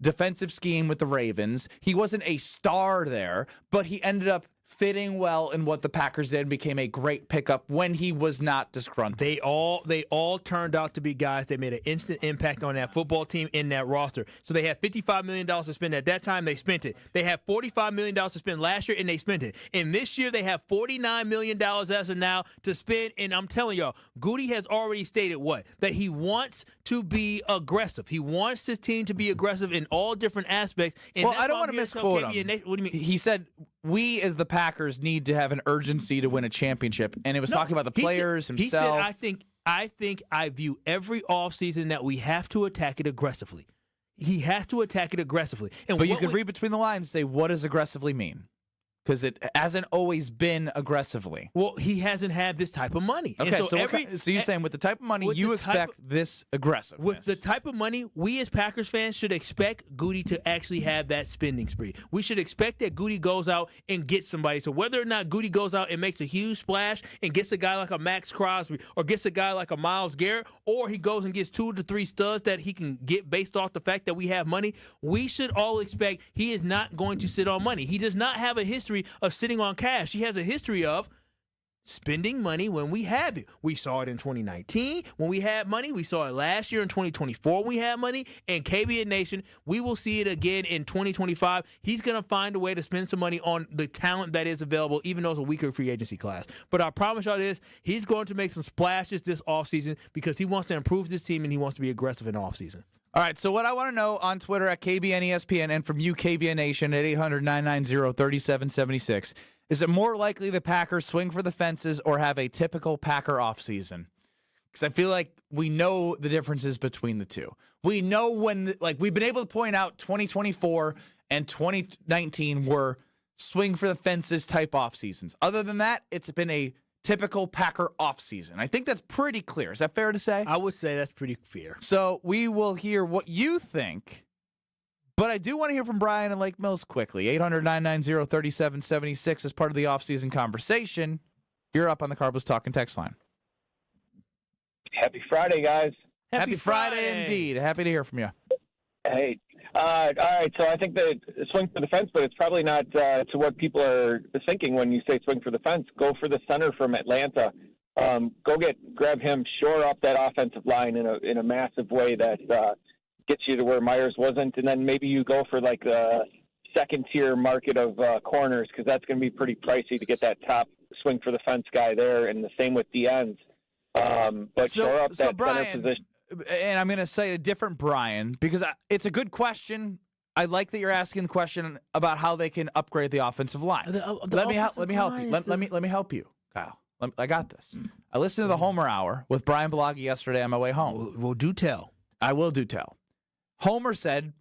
defensive scheme with the Ravens. He wasn't a star there, but he ended up fitting well in what the Packers did and became a great pickup when he was not disgruntled. They all turned out to be guys that made an instant impact on that football team in that roster. So they had $55 million to spend at that time. They spent it. They had $45 million to spend last year, and they spent it. And this year they have $49 million as of now to spend. And I'm telling y'all, Goody has already stated what? That he wants to be aggressive. He wants his team to be aggressive in all different aspects. And well, I don't want to misquote him. What do you mean? He said, we as the Packers need to have an urgency to win a championship. And it was talking about the players himself. He said, I view every offseason that we have to attack it aggressively. He has to attack it aggressively. But you could read between the lines and say, what does aggressively mean? Because it hasn't always been aggressively. Well, he hasn't had this type of money. Okay, so you're saying with the type of money, you expect this aggressiveness. With the type of money, we as Packers fans should expect Goody to actually have that spending spree. We should expect that Goody goes out and gets somebody. So whether or not Goody goes out and makes a huge splash and gets a guy like a Max Crosby or gets a guy like a Myles Garrett, or he goes and gets 2 to 3 studs that he can get based off the fact that we have money, we should all expect he is not going to sit on money. He does not have a history of sitting on cash. He has a history of spending money when we have it. We saw it in 2019 when we had money. We saw it last year in 2024 when we had money. And KBN Nation, we will see it again in 2025. He's going to find a way to spend some money on the talent that is available, even though it's a weaker free agency class. But I promise y'all this, he's going to make some splashes this offseason because he wants to improve this team and he wants to be aggressive in the offseason. All right, so what I want to know on Twitter at KBN ESPN and from you, KBN Nation, at 800-990-3776, is it more likely the Packers swing for the fences or have a typical Packer offseason? Because I feel like we know the differences between the two. We know when, we've been able to point out 2024 and 2019 were swing for the fences type off seasons. Other than that, it's been a typical Packer offseason. I think that's pretty clear. Is that fair to say? I would say that's pretty fair. So we will hear what you think, but I do want to hear from Brian and Lake Mills quickly. 800-990-3776 as part of the offseason conversation. You're up on the Carbos Talking text line. Happy Friday, guys. Happy Friday indeed. Happy to hear from you. Hey. All right, so I think that swing for the fence, but it's probably not to what people are thinking when you say swing for the fence. Go for the center from Atlanta. Grab him, shore up that offensive line in a massive way that gets you to where Myers wasn't, and then maybe you go for like the second-tier market of corners because that's going to be pretty pricey to get that top swing for the fence guy there, and the same with the ends. But shore up that Brian, center position. And I'm going to say a different Brian because it's a good question. I like that you're asking the question about how they can upgrade the offensive line. Let me help you. Let me help you, Kyle. I got this. I listened to the Homer Hour with Brian Bloggy yesterday on my way home. Well, do tell. I will do tell. Homer said,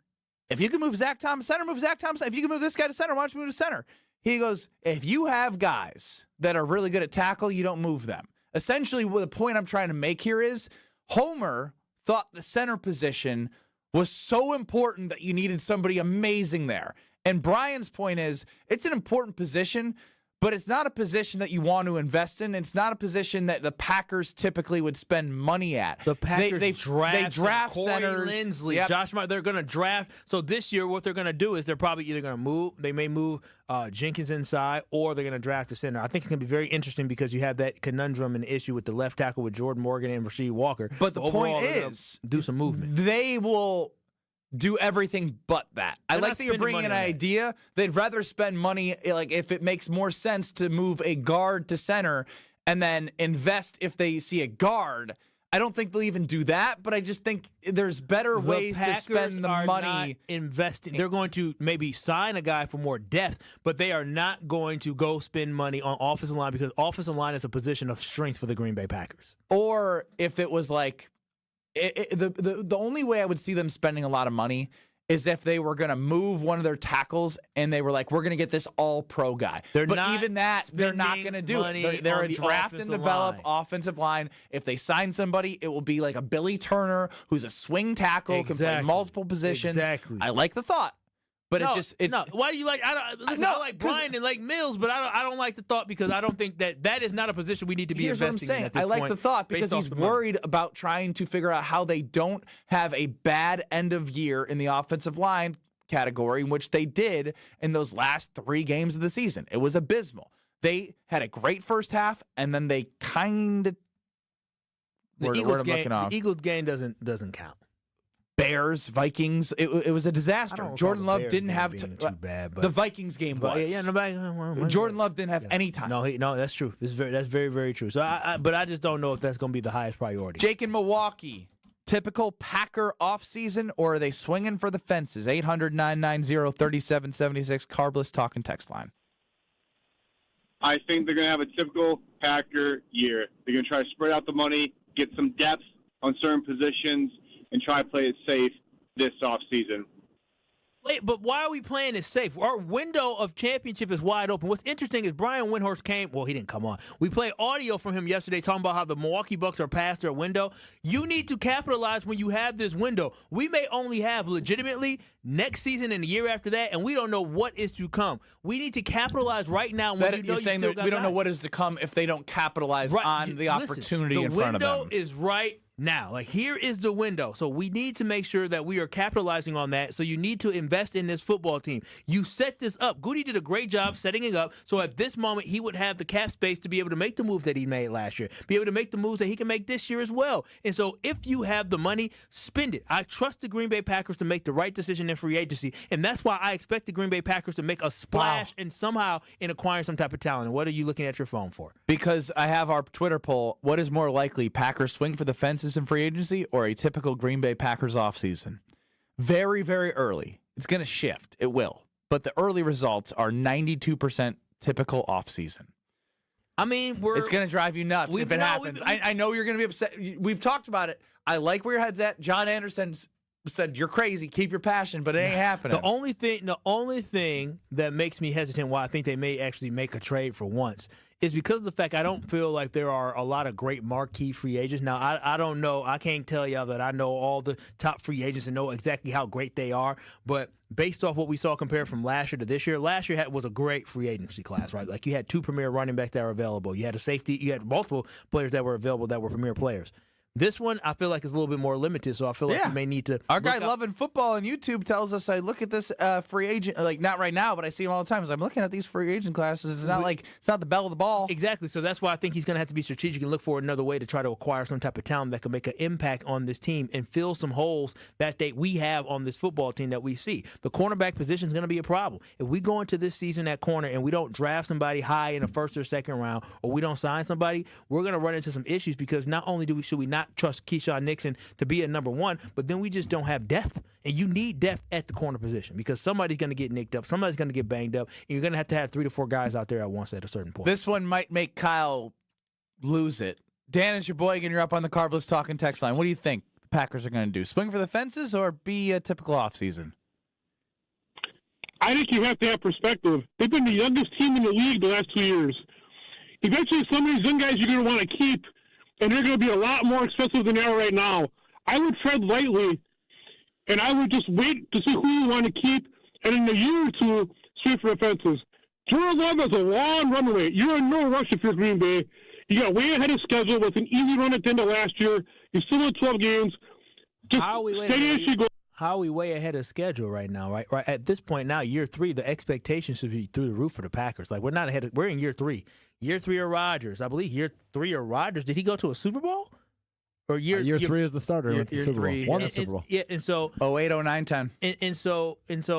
if you can move Zach Thomas center, move Zach Thomas. If you can move this guy to center, why don't you move to center? He goes, if you have guys that are really good at tackle, you don't move them. Essentially, what the point I'm trying to make here is Homer thought the center position was so important that you needed somebody amazing there. And Brian's point is, it's an important position, but it's not a position that you want to invest in. It's not a position that the Packers typically would spend money at. The Packers they draft Corey centers. Linsley, Yep. Josh Meyer. They're going to draft. So this year, what they're going to do is they're probably either going to move. They may move Jenkins inside, or they're going to draft a center. I think it's going to be very interesting because you have that conundrum and issue with the left tackle with Jordan Morgan and Rasheed Walker. But the overall, point is, do some movement. They will do everything but that. I like that you're bringing an idea. They'd rather spend money, like if it makes more sense to move a guard to center and then invest if they see a guard. I don't think they'll even do that, but I just think there's better ways to spend the money. Not investing. They're going to maybe sign a guy for more depth, but they are not going to go spend money on offensive line because offensive line is a position of strength for the Green Bay Packers. Or if it was like the only way I would see them spending a lot of money is if they were going to move one of their tackles and they were like, we're going to get this all-pro guy. But even that, they're not going to do it. They're a draft and develop offensive line. If they sign somebody, it will be like a Billy Turner who's a swing tackle, can play multiple positions. Exactly. I like the thought. But why do you like? I like Brian and like Mills, but I don't like the thought because I don't think that is not a position we need to be investing in at this point. I like the thought because he's worried about trying to figure out how they don't have a bad end of year in the offensive line category, which they did in those last 3 games of the season. It was abysmal. They had a great first half, and then they kind of the Eagles game doesn't count. Bears, Vikings, it was a disaster. Jordan Love didn't have too bad, but the Vikings game was. Jordan Love didn't have any time. No, that's true. That's very, very true. So, but I just don't know if that's going to be the highest priority. Jake in Milwaukee, typical Packer offseason, or are they swinging for the fences? 800-990-3776, Carbless talking text line. I think they're going to have a typical Packer year. They're going to try to spread out the money, get some depth on certain positions, and try to play it safe this offseason. Wait, but why are we playing it safe? Our window of championship is wide open. What's interesting is Brian Windhorst came. Well, he didn't come on. We played audio from him yesterday talking about how the Milwaukee Bucks are past their window. You need to capitalize when you have this window. We may only have legitimately next season and the year after that, and we don't know what is to come. We need to capitalize right now. When you're saying that we don't know what is to come if they don't capitalize on the opportunity in front of them. The window is right now. Like, here is the window. So we need to make sure that we are capitalizing on that. So you need to invest in this football team. You set this up. Goody did a great job setting it up. So at this moment, he would have the cap space to be able to make the moves that he made last year, be able to make the moves that he can make this year as well. And so if you have the money, spend it. I trust the Green Bay Packers to make the right decision in free agency. And that's why I expect the Green Bay Packers to make a splash and somehow in acquiring some type of talent. And what are you looking at your phone for? Because I have our Twitter poll. What is more likely, Packers swing for the fences in free agency or a typical Green Bay Packers offseason? Very, very early. It's going to shift. It will. But the early results are 92% typical offseason. I mean, it's going to drive you nuts if it happens. I know you're going to be upset. We've talked about it. I like where your head's at. John Anderson said, you're crazy. Keep your passion, but it ain't happening. The only thing that makes me hesitant why I think they may actually make a trade for once is because of the fact I don't feel like there are a lot of great marquee free agents. Now, I don't know. I can't tell y'all that I know all the top free agents and know exactly how great they are. But based off what we saw compared from last year to this year, last year was a great free agency class, right? Like, you had 2 premier running backs that were available. You had a safety. You had multiple players that were available that were premier players. This one, I feel like is a little bit more limited, so I feel like you may need to. Our guy Loving Football on YouTube tells us, I look at this free agent, like not right now, but I see him all the time. As I'm looking at these free agent classes, it's not the bell of the ball. Exactly. So that's why I think he's going to have to be strategic and look for another way to try to acquire some type of talent that can make an impact on this team and fill some holes that we have on this football team that we see. The cornerback position is going to be a problem. If we go into this season at corner and we don't draft somebody high in the first or second round, or we don't sign somebody, we're going to run into some issues because not only should we not trust Keyshawn Nixon to be a number 1, but then we just don't have depth. And you need depth at the corner position because somebody's going to get nicked up, somebody's going to get banged up, and you're going to have 3 to 4 guys out there at once at a certain point. This one might make Kyle lose it. Dan, it's your boy, and you're up on the Carbless Talking text line. What do you think the Packers are going to do? Swing for the fences or be a typical offseason? I think you have to have perspective. They've been the youngest team in the league the last 2 years. Eventually, some of these young guys you're going to want to keep, and they're going to be a lot more expensive than they are right now. I would tread lightly, and I would just wait to see who you want to keep, and in a year or two, swing for the fences. Jordan Love has a long runway. You're in no rush if you're Green Bay. You got way ahead of schedule with an easy run at the end of last year. You're still in 12 games. Just How are we steady as you go. How are we way ahead of schedule right now? Right at this point now, year 3, the expectations should be through the roof for the Packers. Like we're not ahead. We're in year 3. Year 3 of Rodgers. I believe year 3 of Rodgers. Did he go to a Super Bowl? Or year 3 is the starter. He went to the Super Bowl. Won the Super Bowl. Yeah, and so 08, 09, 10. And so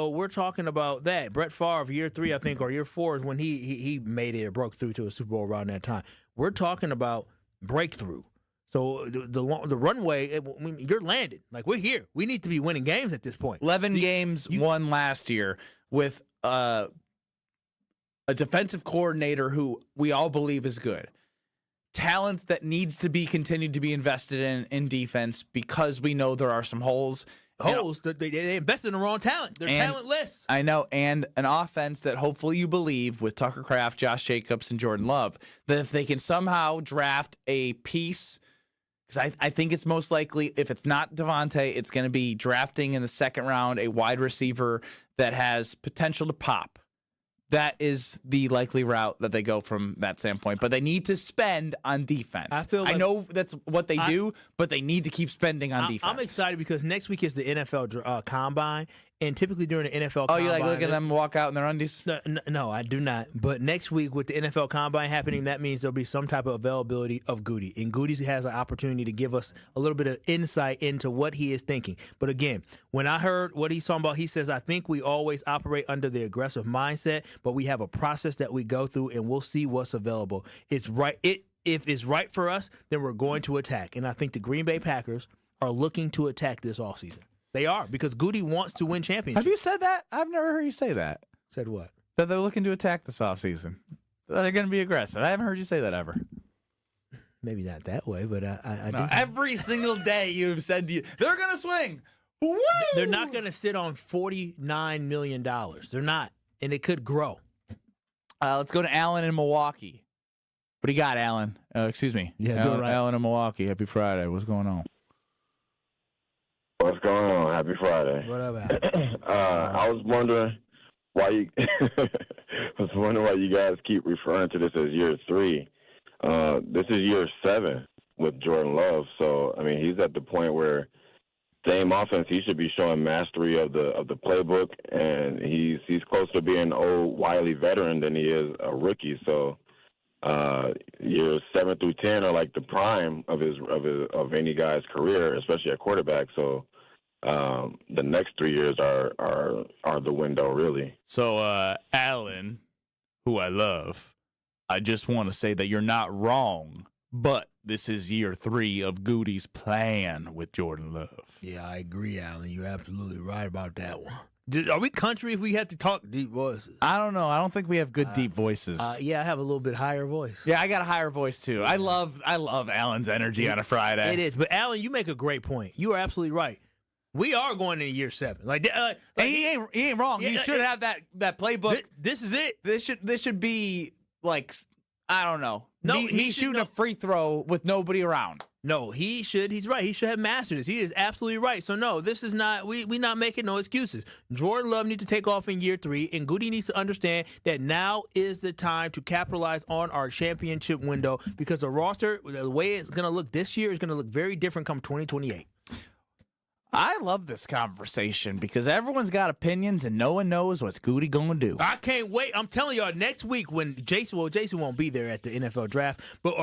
we're talking about that. Brett Favre, year 3, I think, or year 4 is when he made it or broke through to a Super Bowl around that time. We're talking about breakthrough. So the runway, you're landed. Like we're here. We need to be winning games at this point. 11 games won last year with a defensive coordinator who we all believe is good. Talent that needs to be continued to be invested in defense because we know there are some holes. They invested in the wrong talent. They're talentless. I know, and an offense that hopefully you believe with Tucker Kraft, Josh Jacobs, and Jordan Love, that if they can somehow draft a piece, because I think it's most likely, if it's not Devontae, it's going to be drafting in the second round a wide receiver that has potential to pop. That is the likely route that they go from that standpoint. But they need to spend on defense. I know that's what they do, but they need to keep spending on defense. I'm excited because next week is the NFL Combine. And typically during the NFL Combine... Oh, you like look at them walk out in their undies? No, I do not. But next week with the NFL Combine happening, that means there'll be some type of availability of Goody. And Goody has an opportunity to give us a little bit of insight into what he is thinking. But again, when I heard what he's talking about, he says, I think we always operate under the aggressive mindset, but we have a process that we go through, and we'll see what's available. It's right. If it's right for us, then we're going to attack. And I think the Green Bay Packers are looking to attack this offseason. They are, because Goody wants to win championships. Have you said that? I've never heard you say that. Said what? That they're looking to attack this offseason. They're going to be aggressive. I haven't heard you say that ever. Maybe not that way, but I no, do. Every single day you've said they're going to swing. Woo! They're not going to sit on $49 million. They're not, and it could grow. Let's go to Allen in Milwaukee. What do you got, Allen? Excuse me. Yeah, do it right. Allen in Milwaukee. Happy Friday. What's going on? What's going on? Happy Friday. What up, I was wondering why you guys keep referring to this as year 3. This is year 7 with Jordan Love. So I mean, he's at the point where same offense, he should be showing mastery of the playbook, and he's closer to being an old wily veteran than he is a rookie. So years 7 through 10 are like the prime of any guy's career, especially at quarterback. So the next 3 years are the window, really. So Allen, who I love, I just want to say that you're not wrong, but this is year 3 of Goody's plan with Jordan Love. Yeah, I agree, Allen. You're absolutely right about that one. Are we country if we have to talk deep voices? I don't know. I don't think we have good deep voices. Yeah, I have a little bit higher voice. Yeah, I got a higher voice too. I love Allen's energy on a Friday. It is, but Allen, you make a great point. You are absolutely right. We are going into year 7. He ain't wrong. Yeah, you should have that playbook. This is it. This should be like, I don't know. No, he's shooting a free throw with nobody around. No, he should. He's right. He should have mastered this. He is absolutely right. So no, this is not. We not making no excuses. Jordan Love needs to take off in year 3, and Goody needs to understand that now is the time to capitalize on our championship window, because the roster, the way it's going to look this year, is going to look very different come 2028. I love this conversation because everyone's got opinions and no one knows what's Goody going to do. I can't wait. I'm telling y'all, next week when Jason won't be there at the NFL draft, but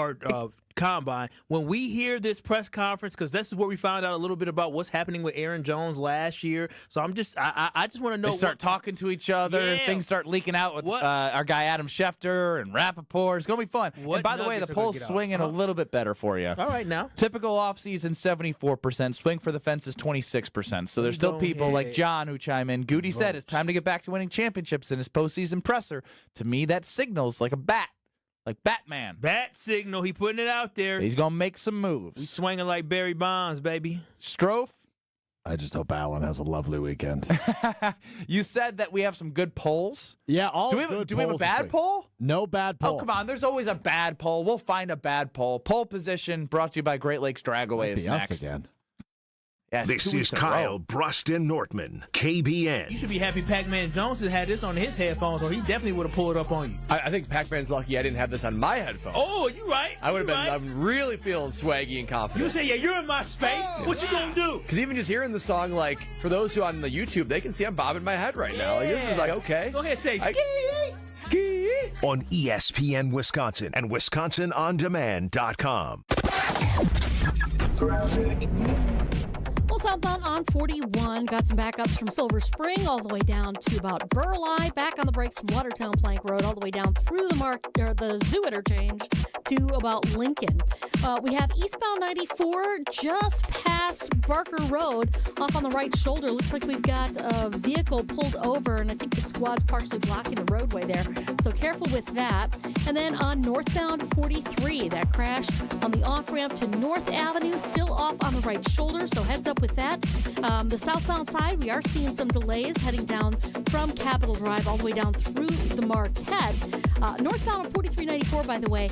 Combine, when we hear this press conference, because this is where we found out a little bit about what's happening with Aaron Jones last year. So I just want to know. They start talking to each other. Yeah. Things start leaking out with our guy Adam Schefter and Rappaport. It's going to be fun. And by the way, the poll's swinging a little bit better for you. All right, now. Typical offseason, 74%. Swing for the fences, 26%. So there's still people like John who chime in. Goody said it's time to get back to winning championships in his postseason presser. To me, that signals like a bat. Like Batman. Bat signal. He putting it out there. He's going to make some moves. He's swinging like Barry Bonds, baby. Strouf? I just hope Allen has a lovely weekend. You said that we have some good polls. Yeah, do we have a bad poll? No bad poll. Oh, come on. There's always a bad poll. We'll find a bad poll. Poll position brought to you by Great Lakes Dragaway is next. Us again. That's This 2 is weeks in a Kyle row. Brust and Nortman, KBN. You should be happy Pac-Man Jones has had this on his headphones, or he definitely would have pulled it up on you. I think Pac-Man's lucky I didn't have this on my headphones. Oh, you right. I would have been. Right. I'm really feeling swaggy and confident. You say, yeah, you're in my space. What you gonna do? Because even just hearing the song, like, for those who on the YouTube, they can see I'm bobbing my head right now. Like, this is like, okay. Go ahead, say ski. Ski. On ESPN Wisconsin and WisconsinOnDemand.com. Well, southbound on 41 got some backups from Silver Spring all the way down to about Burleigh, back on the brakes from Watertown Plank Road all the way down through the Zoo interchange to about Lincoln. We have eastbound 94 just past Barker Road off on the right shoulder. Looks like we've got a vehicle pulled over, and I think the squad's partially blocking the roadway there. So careful with that. And then on northbound 43, that crash on the off-ramp to North Avenue, still off on the right shoulder, so heads up with that. The southbound side, we are seeing some delays heading down from Capitol Drive all the way down through the Marquette. Northbound on 4394, by the way,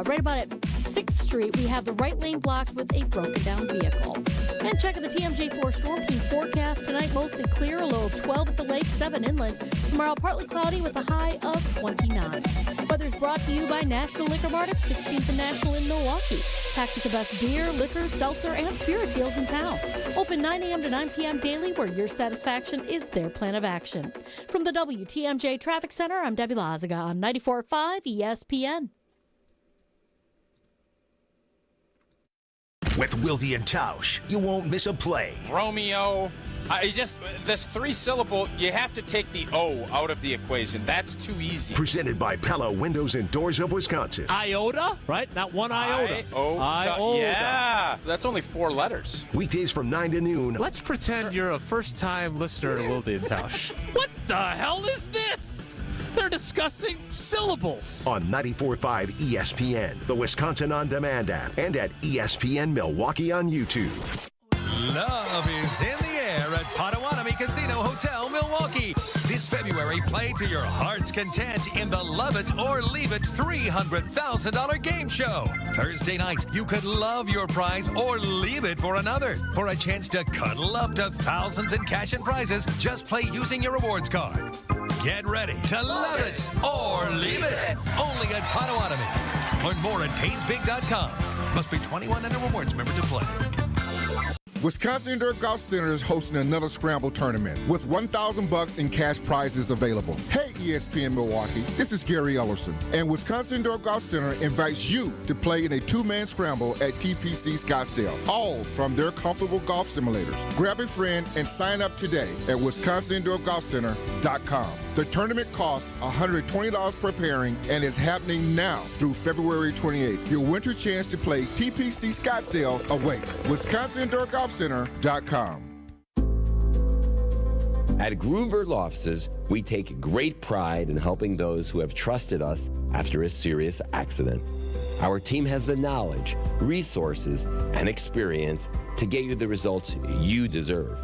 right about at 6th Street, we have the right lane blocked with a broken down vehicle. And checking the TMJ4 Storm Team forecast tonight, mostly clear, a low of 12 at the lake, 7 inland. Tomorrow, partly cloudy with a high of 29. Weather's brought to you by National Liquor Mart at 16th and National in Milwaukee. Packed with the best beer, liquor, seltzer, and spirit deals in town. Open 9 a.m. to 9 p.m. daily, where your satisfaction is their plan of action. From the WTMJ Traffic Center, I'm Debbie Lazaga on 94.5 ESPN. With Wilde and Tausch, you won't miss a play. Romeo. This 3-syllable, you have to take the O out of the equation. That's too easy. Presented by Pella Windows and Doors of Wisconsin. Iota, right? Not one iota. Iota. Yeah, that's only 4 letters. Weekdays from 9 to noon. Let's pretend you're a first-time listener to Wilde and Tausch. What the hell is this? They're discussing syllables. On 94.5 ESPN, the Wisconsin On Demand app, and at ESPN Milwaukee on YouTube. Love is in the air at Potawatomi Casino Hotel, Milwaukee. This February, play to your heart's content in the Love It or Leave It $300,000 game show. Thursday night, you could love your prize or leave it for another. For a chance to cuddle up to thousands in cash and prizes, just play using your rewards card. Get ready to love it or leave it. Only at Potawatomi. Learn more at PaysBig.com. Must be 21 and a rewards member to play. Wisconsin Indoor Golf Center is hosting another Scramble tournament with $1,000 in cash prizes available. Hey, ESPN Milwaukee, this is Gary Ellerson, and Wisconsin Indoor Golf Center invites you to play in a 2-man scramble at TPC Scottsdale, all from their comfortable golf simulators. Grab a friend and sign up today at WisconsinIndoorGolfCenter.com. The tournament costs $120 per pairing and is happening now through February 28th. Your winter chance to play TPC Scottsdale awaits. WisconsinIndoorGolfCenter.com. At Gruber Law Offices, we take great pride in helping those who have trusted us after a serious accident. Our team has the knowledge, resources, and experience to get you the results you deserve.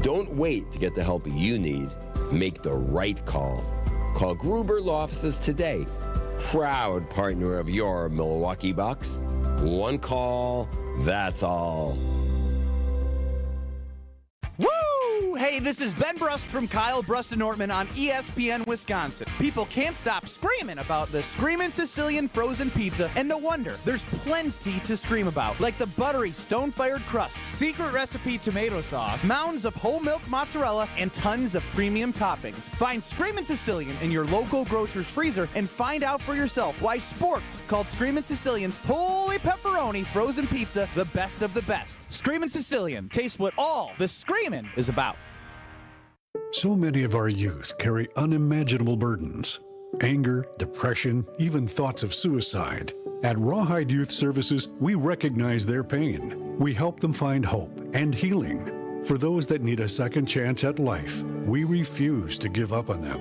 Don't wait to get the help you need. Make the right call. Call Gruber Law Offices today. Proud partner of your Milwaukee Bucks. One call, that's all. Woo! Hey, this is Ben Brust from Kyle Brust and Nortman on ESPN Wisconsin. People can't stop screaming about the Screamin' Sicilian frozen pizza, and no wonder. There's plenty to scream about, like the buttery stone-fired crust, secret recipe tomato sauce, mounds of whole milk mozzarella, and tons of premium toppings. Find Screamin' Sicilian in your local grocer's freezer and find out for yourself why Sport called Screamin' Sicilian's Holy Pepperoni frozen pizza the best of the best. Screamin' Sicilian, taste what all the screamin' is about. So many of our youth carry unimaginable burdens. Anger, depression, even thoughts of suicide. At Rawhide Youth Services, we recognize their pain. We help them find hope and healing. For those that need a second chance at life, we refuse to give up on them.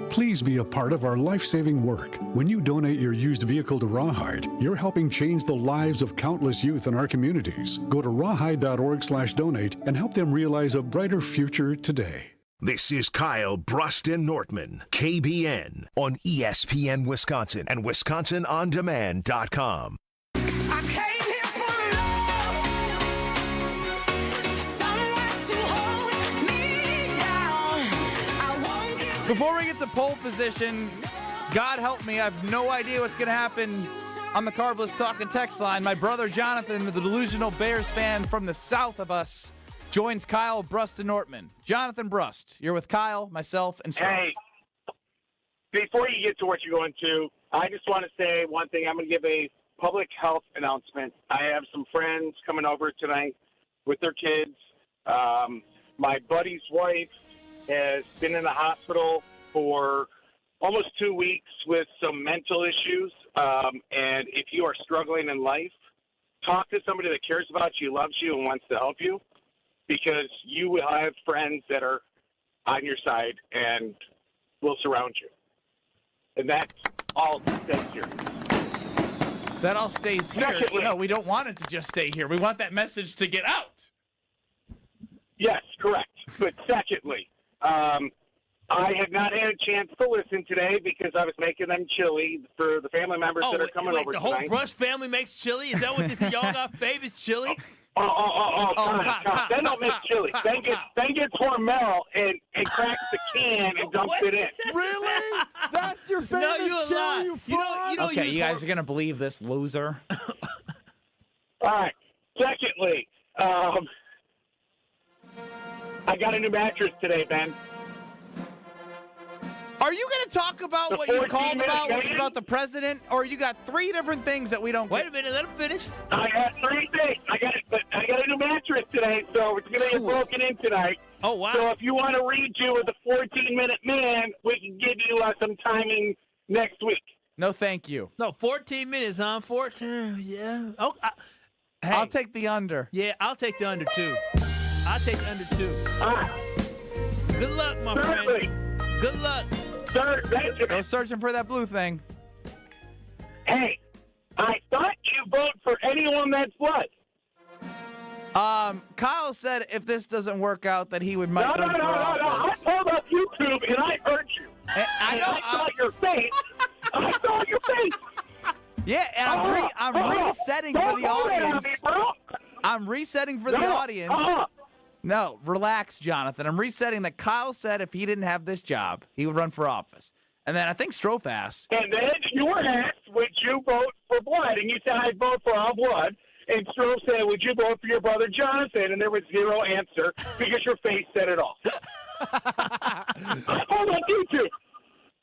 Please be a part of our life-saving work. When you donate your used vehicle to Rawhide, you're helping change the lives of countless youth in our communities. Go to rawhide.org/donate and help them realize a brighter future today. This is Kyle Brust and Nortman, KBN, on ESPN Wisconsin and WisconsinOnDemand.com. I came here for love. Before we get to pole position, God help me, I have no idea what's going to happen on the Carbless Talk and Text line. My brother Jonathan, the delusional Bears fan from the south of us, joins Kyle, Brust, and Nortman. Jonathan Brust, you're with Kyle, myself, and Strouf. Hey, before you get to what you're going to, I just want to say one thing. I'm going to give a public health announcement. I have some friends coming over tonight with their kids. My buddy's wife has been in the hospital for almost 2 weeks with some mental issues. And if you are struggling in life, talk to somebody that cares about you, loves you, and wants to help you, because you will have friends that are on your side and will surround you. And that's all stays here. That all stays here. Secondly, no, we don't want it to just stay here. We want that message to get out. Yes, correct. But secondly, I have not had a chance to listen today because I was making them chili for the family members that are coming over the tonight. whole Brust family makes chili? Is that what this y'all got favorites chili? God. Then don't make chili. Then get Hormel and cracks the can and dumps it in. Really? That's your famous chili, you fraud? Okay, you guys are going to believe this loser. All right. Secondly, I got a new mattress today, Ben. Are you going to talk about The what you called 14-minute about, which is game? about the president, or you got three different things that we don't Wait a minute, let him finish. I got three things. I got a new mattress today, so it's going to get broken in tonight. Oh, wow. So if you want to read you with the 14-minute man, we can give you some timing next week. No, thank you. No, 14 minutes, huh? 14, yeah. Oh, hey. I'll take the under. Yeah, I'll take the under, too. I'll take the under, too. All right. Good luck, my friend. Good luck. Go searching for that blue thing. Hey, I thought you vote for anyone that's blood. Kyle said if this doesn't work out, that he would might No. run for office. I pulled up YouTube and I heard you. I know. I saw your face. I saw your face. Yeah, and I'm resetting for the audience. I'm resetting for the audience. No, relax, Jonathan. I'm resetting that Kyle said if he didn't have this job, he would run for office. And then I think Strouf asked. And then you were asked, would you vote for blood? And you said, I'd vote for all blood. And Strouf said, would you vote for your brother Jonathan? And there was zero answer because your face said it all. I pulled up YouTube.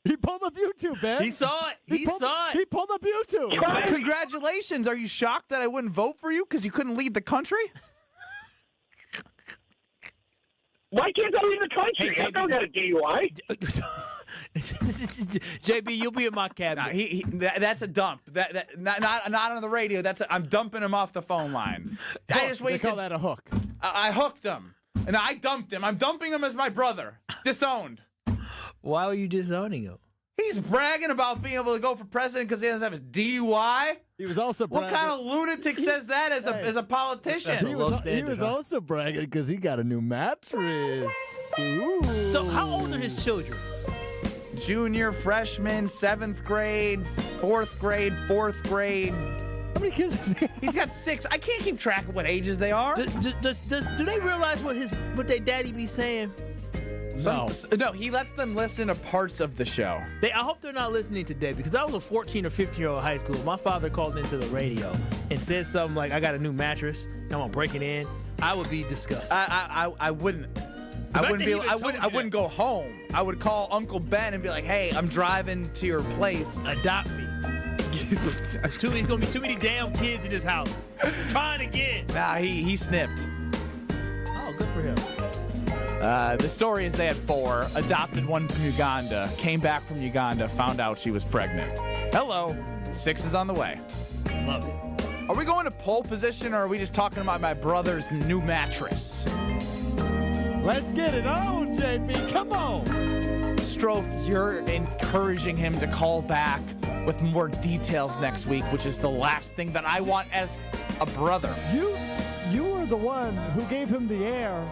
He pulled up YouTube, Ben. He saw it. He saw it. He pulled up YouTube. Congratulations. Are you shocked that I wouldn't vote for you because you couldn't lead the country? Why can't I leave the country? Hey, I don't got a DUI. JB, you'll be in my cabinet. That's a dump. That not on the radio. I'm dumping him off the phone line. I just wasted. They call that a hook. I hooked him, and I dumped him. I'm dumping him as my brother. Disowned. Why were you disowning him? He's bragging about being able to go for president because he doesn't have a DUI. He was also bragging. What kind of lunatic says that as a politician? He was also bragging because he got a new mattress. Ooh. So how old are his children? Junior, freshman, 7th grade, 4th grade, 4th grade. How many kids does he have? He's got 6. I can't keep track of what ages they are. Do they realize what their daddy be saying? No, he lets them listen to parts of the show. I hope they're not listening today because I was a 14 or 15-year-old in high school. My father called into the radio and said something like, I got a new mattress, and I'm going to break it in. I would be disgusted. I wouldn't. I wouldn't go home. I would call Uncle Ben and be like, hey, I'm driving to your place. Adopt me. There's going to be too many damn kids in this house. Trying to get. Nah, he snipped. Oh, good for him. The story is they had 4, adopted one from Uganda, came back from Uganda, found out she was pregnant. Hello, 6 is on the way. Love it. Are we going to pole position, or are we just talking about my brother's new mattress? Let's get it on, JB. Come on. Strouf, you're encouraging him to call back with more details next week, which is the last thing that I want as a brother. You were the one who gave him the air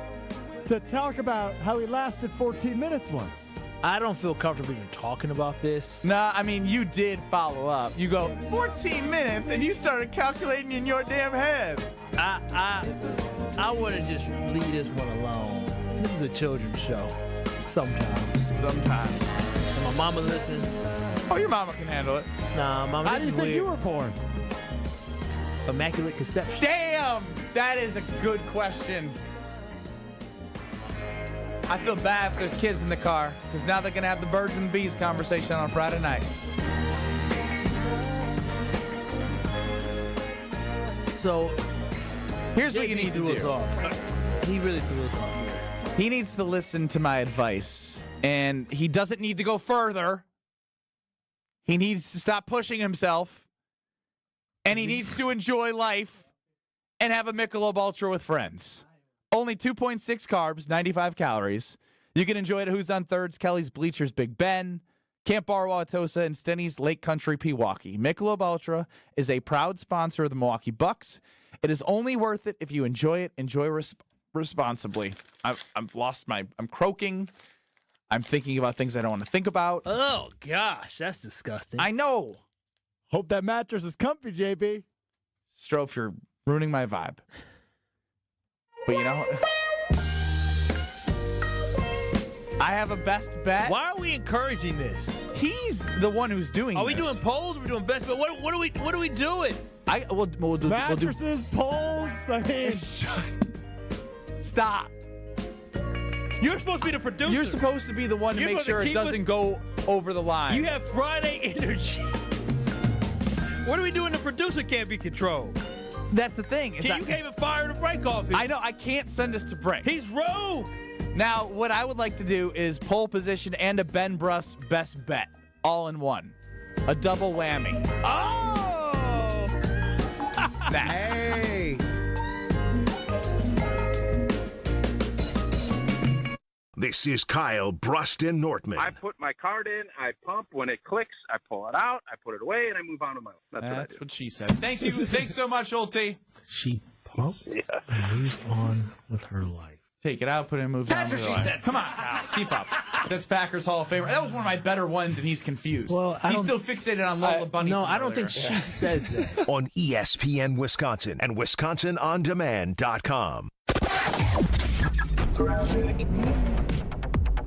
to talk about how he lasted 14 minutes once. I don't feel comfortable even talking about this. Nah, I mean, you did follow up. You go 14 minutes, and you started calculating in your damn head. I want to just leave this one alone. This is a children's show. Sometimes. And my mama listens. Oh, your mama can handle it. Nah, mama, How this do you is think weird. you were born? Immaculate conception. Damn! That is a good question. I feel bad if there's kids in the car, because now they're going to have the birds and bees conversation on Friday night. So, here's what you need to threw us do. off. He really threw us off here. He needs to listen to my advice, and he doesn't need to go further. He needs to stop pushing himself, and he needs to enjoy life and have a Michelob Ultra with friends. Only 2.6 carbs, 95 calories. You can enjoy it at Who's on Thirds, Kelly's Bleachers, Big Ben, Camp Bar Wauwatosa, and Stenny's Lake Country, Pewaukee. Michelob Ultra is a proud sponsor of the Milwaukee Bucks. It is only worth it if you enjoy it. Enjoy responsibly. I've lost I'm croaking. I'm thinking about things I don't want to think about. Oh, gosh, that's disgusting. I know. Hope that mattress is comfy, JB. Strouf, you're ruining my vibe. But you know, I have a best bet. Why are we encouraging this? He's the one who's doing Are we this. doing polls? Are we doing best bet? What are we doing? We'll do Mattresses, polls. I mean, Stop. You're supposed to be the producer. You're supposed to be the one to make sure it doesn't go over the line. You have Friday energy. What are we doing? The producer can't be controlled. That's the thing. You can't even fire the break off. I know. I can't send us to break. He's rogue. Now, what I would like to do is pole position and a Ben Brust best bet all in one. A double whammy. Oh! Next. Hey! This is Kyle, Brust, and Nortman. I put my card in, I pump. When it clicks, I pull it out, I put it away, and I move on to my own. That's what she said. Thanks you. Thanks so much, Old T. She pumps and moves on with her life. Take it out, put it in, move down. That's what she said. Come on, Kyle. Keep up. That's Packers Hall of Famer. That was one of my better ones, and he's confused. Well, he's still fixated on Lola Bunny. No, from I don't earlier. think she says that. On ESPN Wisconsin and WisconsinOnDemand.com.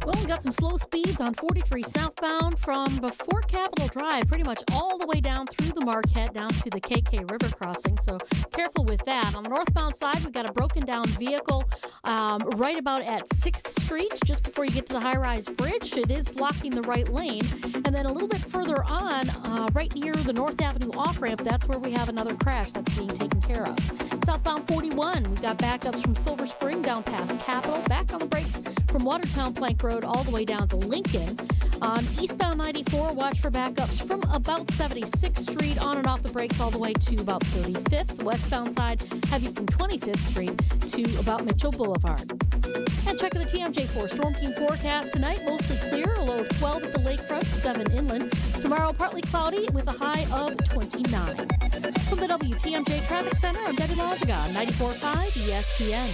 Well, we got some slow speeds on 43 southbound from before Capitol Drive, pretty much all the way down through the Marquette, down to the KK River crossing. So careful with that. On the northbound side, we've got a broken down vehicle right about at 6th Street, just before you get to the high-rise bridge. It is blocking the right lane. And then a little bit further on, right near the North Avenue off-ramp, that's where we have another crash that's being taken care of. Southbound 41, we've got backups from Silver Spring down past Capitol, back on the brakes from Watertown Plank Road all the way down to Lincoln. On eastbound 94, watch for backups from about 76th Street on and off the brakes all the way to about 35th. The westbound side, heavy from 25th Street to about Mitchell Boulevard. And check the TMJ4 Storm Team forecast tonight. Mostly clear, a low of 12 at the lakefront, 7 inland. Tomorrow, partly cloudy with a high of 29. From the WTMJ Traffic Center, I'm Debbie Loziga, 94.5 ESPN.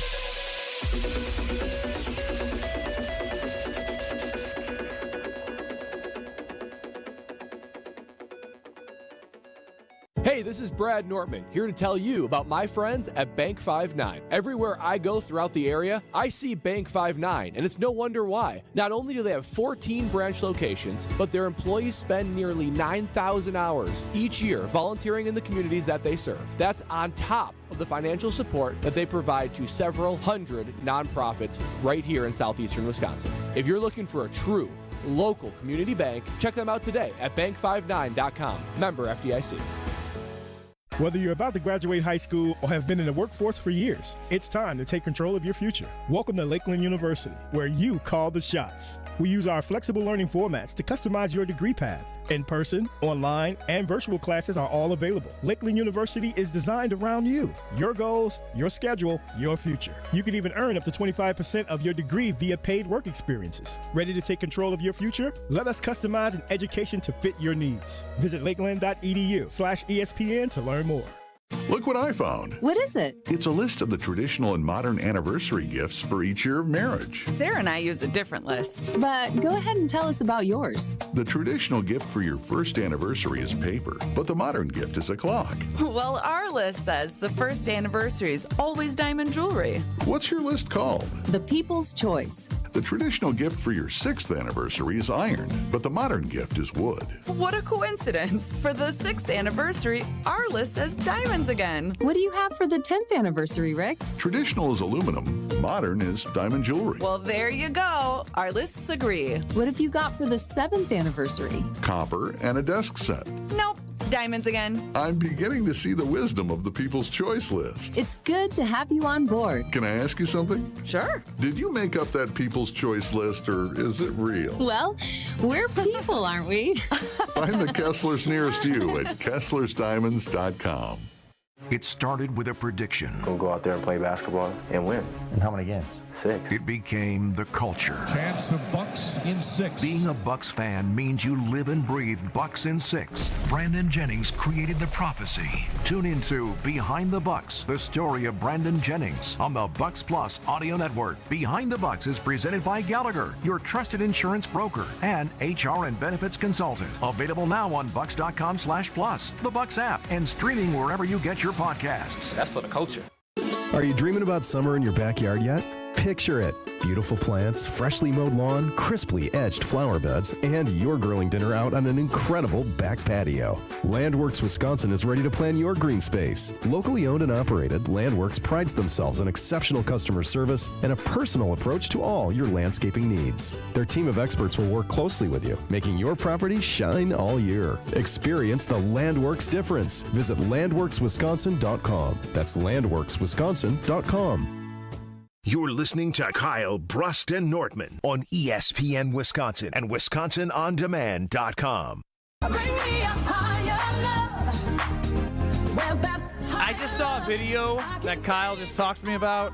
Hey, this is Brad Nortman, here to tell you about my friends at Bank 5-9. Everywhere I go throughout the area, I see Bank 5-9, and it's no wonder why. Not only do they have 14 branch locations, but their employees spend nearly 9,000 hours each year volunteering in the communities that they serve. That's on top of the financial support that they provide to several hundred nonprofits right here in southeastern Wisconsin. If you're looking for a true local community bank, check them out today at bank59.com. Member FDIC. Whether you're about to graduate high school or have been in the workforce for years, it's time to take control of your future. Welcome to Lakeland University, where you call the shots. We use our flexible learning formats to customize your degree path. In-person, online, and virtual classes are all available. Lakeland University is designed around you, your goals, your schedule, your future. You can even earn up to 25% of your degree via paid work experiences. Ready to take control of your future? Let us customize an education to fit your needs. Visit lakeland.edu/ESPN to learn more. Look what I found. What is it? It's a list of the traditional and modern anniversary gifts for each year of marriage. Sarah and I use a different list. But go ahead and tell us about yours. The traditional gift for your first anniversary is paper, but the modern gift is a clock. Well, our list says the first anniversary is always diamond jewelry. What's your list called? The People's Choice. The traditional gift for your 6th anniversary is iron, but the modern gift is wood. What a coincidence. For the 6th anniversary, our list says diamonds again. What do you have for the 10th anniversary, Rick? Traditional is aluminum, modern is diamond jewelry. Well, there you go. Our lists agree. What have you got for the 7th anniversary? Copper and a desk set. Nope. Diamonds again. I'm beginning to see the wisdom of the People's Choice list. It's good to have you on board. Can I ask you something? Sure. Did you make up that People's Choice list, or is it real? Well, we're people, aren't we? Find the Kesslers nearest you at KesslersDiamonds.com. It started with a prediction. We'll go out there and play basketball and win. And how many games? 6. It became the culture. Chance of Bucks in 6. Being a Bucks fan means you live and breathe Bucks in 6. Brandon Jennings created the prophecy. Tune into Behind the Bucks, the story of Brandon Jennings on the Bucks Plus audio network. Behind the Bucks is presented by Gallagher, your trusted insurance broker and HR and benefits consultant. Available now on bucks.com/plus, the Bucks app, and streaming wherever you get your podcasts. That's for the culture. Are you dreaming about summer in your backyard yet? Picture it. Beautiful plants, freshly mowed lawn, crisply edged flower beds, and your grilling dinner out on an incredible back patio. Landworks Wisconsin is ready to plan your green space. Locally owned and operated, Landworks prides themselves on exceptional customer service and a personal approach to all your landscaping needs. Their team of experts will work closely with you, making your property shine all year. Experience the Landworks difference. Visit landworkswisconsin.com. That's landworkswisconsin.com. You're listening to Kyle, Brust, and Nortman on ESPN Wisconsin and WisconsinOnDemand.com. I just saw a video that Kyle just talked to me about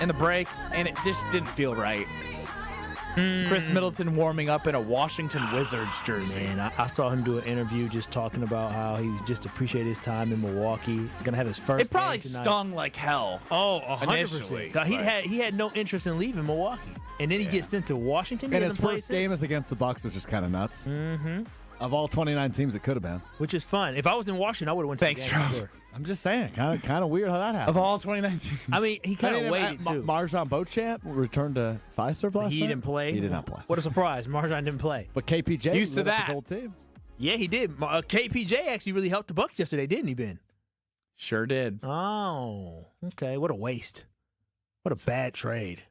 in the break, and it just didn't feel right. Chris Middleton warming up in a Washington Wizards jersey. Man, I saw him do an interview just talking about how he just appreciated his time in Milwaukee. Gonna have his first. It probably game tonight. stung like hell. Oh, initially, 100%. He had no interest in leaving Milwaukee, and then he gets sent to Washington. And his first game is against the Bucks, which is kind of nuts. Mm-hmm. Of all 29 teams, it could have been. Which is fun. If I was in Washington, I would have went to the game. Strouf. Sure. I'm just saying, kind of weird how that happened. Of all 29 teams. I mean, he kind of waited, too. Marjan Beauchamp returned to Fiserv last He night? didn't play. He did not play. What a surprise. Marjan didn't play. But KPJ Used to lit up that. his old team. Yeah, he did. KPJ actually really helped the Bucks yesterday, didn't he, Ben? Sure did. Oh, okay. What a waste. What a bad trade.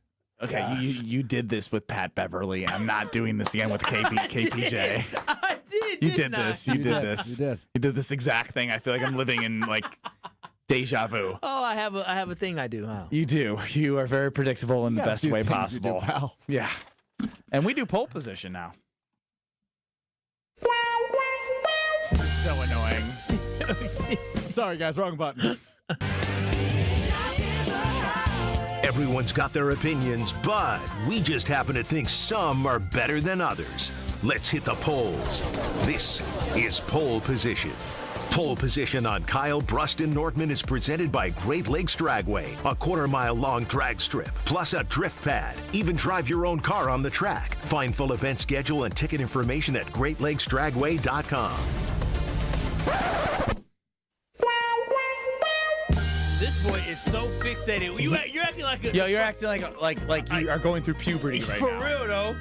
Okay, you did this with Pat Beverly. I'm not doing this again with KPJ. I did. You did this. You did this. You did. You did this exact thing. I feel like I'm living in like deja vu. Oh, I have a thing I do, huh? You do. You are very predictable in the got a best few way things you possible. do, pal. Yeah. And we do pole position now. So annoying. Sorry, guys, wrong button. Everyone's got their opinions, but we just happen to think some are better than others. Let's hit the polls. This is Pole Position. Pole Position on Kyle, Brust, and Nortman is presented by Great Lakes Dragway, a quarter-mile-long drag strip, plus a drift pad. Even drive your own car on the track. Find full event schedule and ticket information at GreatLakesDragway.com. This boy is so fixated. You're acting like a. Yo, you're acting like you are going through puberty right for now. For real though.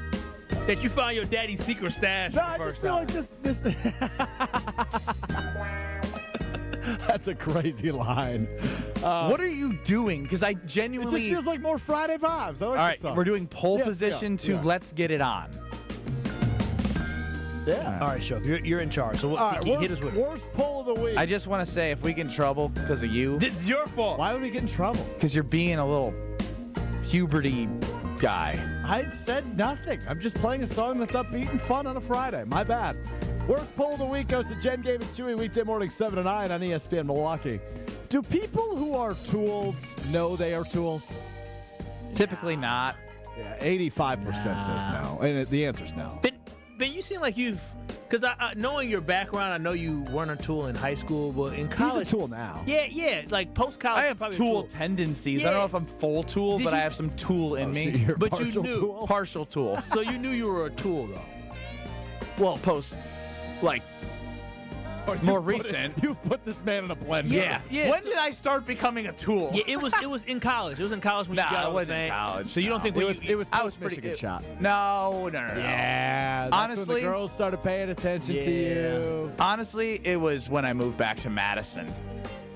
That you found your daddy's secret stash. No, I just feel like this. That's a crazy line. What are you doing? Because I It genuinely. just feels like more Friday vibes. I like All right, this song. we're doing pole Yes, position yeah, to yeah. Let's Get It On. Yeah. All right, Strouf, you're in charge. So All right, hit us with it. worst poll of the week. I just want to say, if we get in trouble because of you, This is your fault. Why would we get in trouble? because you're being a little puberty guy. I said nothing. I'm just playing a song that's upbeat and fun on a Friday. My bad. Worst poll of the week goes to Jen, Gabe, and Chewy, weekday morning 7 to 9 on ESPN Milwaukee. Do people who are tools know they are tools? Typically not. Yeah, 85% says no. And the answer's no. Ben, you seem like you've Because knowing your background, I know you weren't a tool in high school, but in college. He's a tool now. Yeah, like post-college. I have tool tendencies. I don't know if I'm full tool, but I have some tool in me. So you're But you partial knew. tool? Partial tool. So you knew you were a tool, though. Well, more recent. You've put this man in a blender. Yeah. When did I start becoming a tool? Yeah, it was in college. It was in college when you got it all the wasn't in thing. college. So you don't think no. It was I was Michigan shot. No. Yeah. That's Honestly, when the girls started paying attention to you. Honestly, it was when I moved back to Madison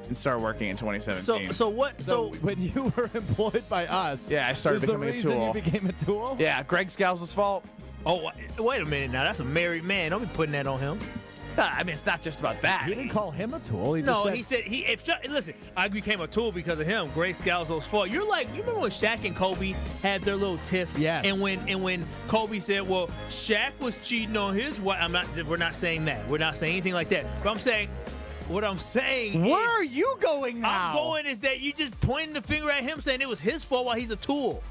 and started working in 2017. So what? So when you were employed by us, Yeah, I started was becoming a the reason tool. you became a tool? Yeah, Greg Scalz's fault. Oh, wait a minute now. That's a married man. Don't be putting that on him. I mean, it's not just about that. He didn't call him a tool. He No, just said, he said listen, I became a tool because of him. Greg Scalzo's fault. You remember when Shaq and Kobe had their little tiff? Yes. And when Kobe said, well, Shaq was cheating on his wife. We're not saying that. We're not saying anything like that. But what I'm saying Where are you going now? I'm going is that you just pointing the finger at him saying it was his fault while he's a tool.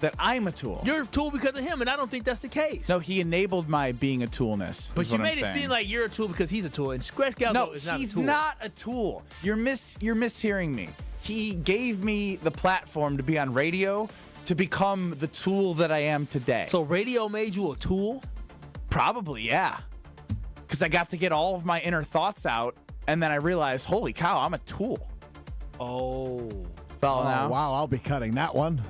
That I'm a tool. You're a tool because of him, and I don't think that's the case. No, he enabled my being a toolness. But you made it seem like you're a tool because he's a tool, and Greg Scalzo is not a tool. he's not a tool. You're mishearing me. He gave me the platform to be on radio to become the tool that I am today. So radio made you a tool? Probably, yeah. Because I got to get all of my inner thoughts out, and then I realized, holy cow, I'm a tool. Oh. Now. Wow, I'll be cutting that one.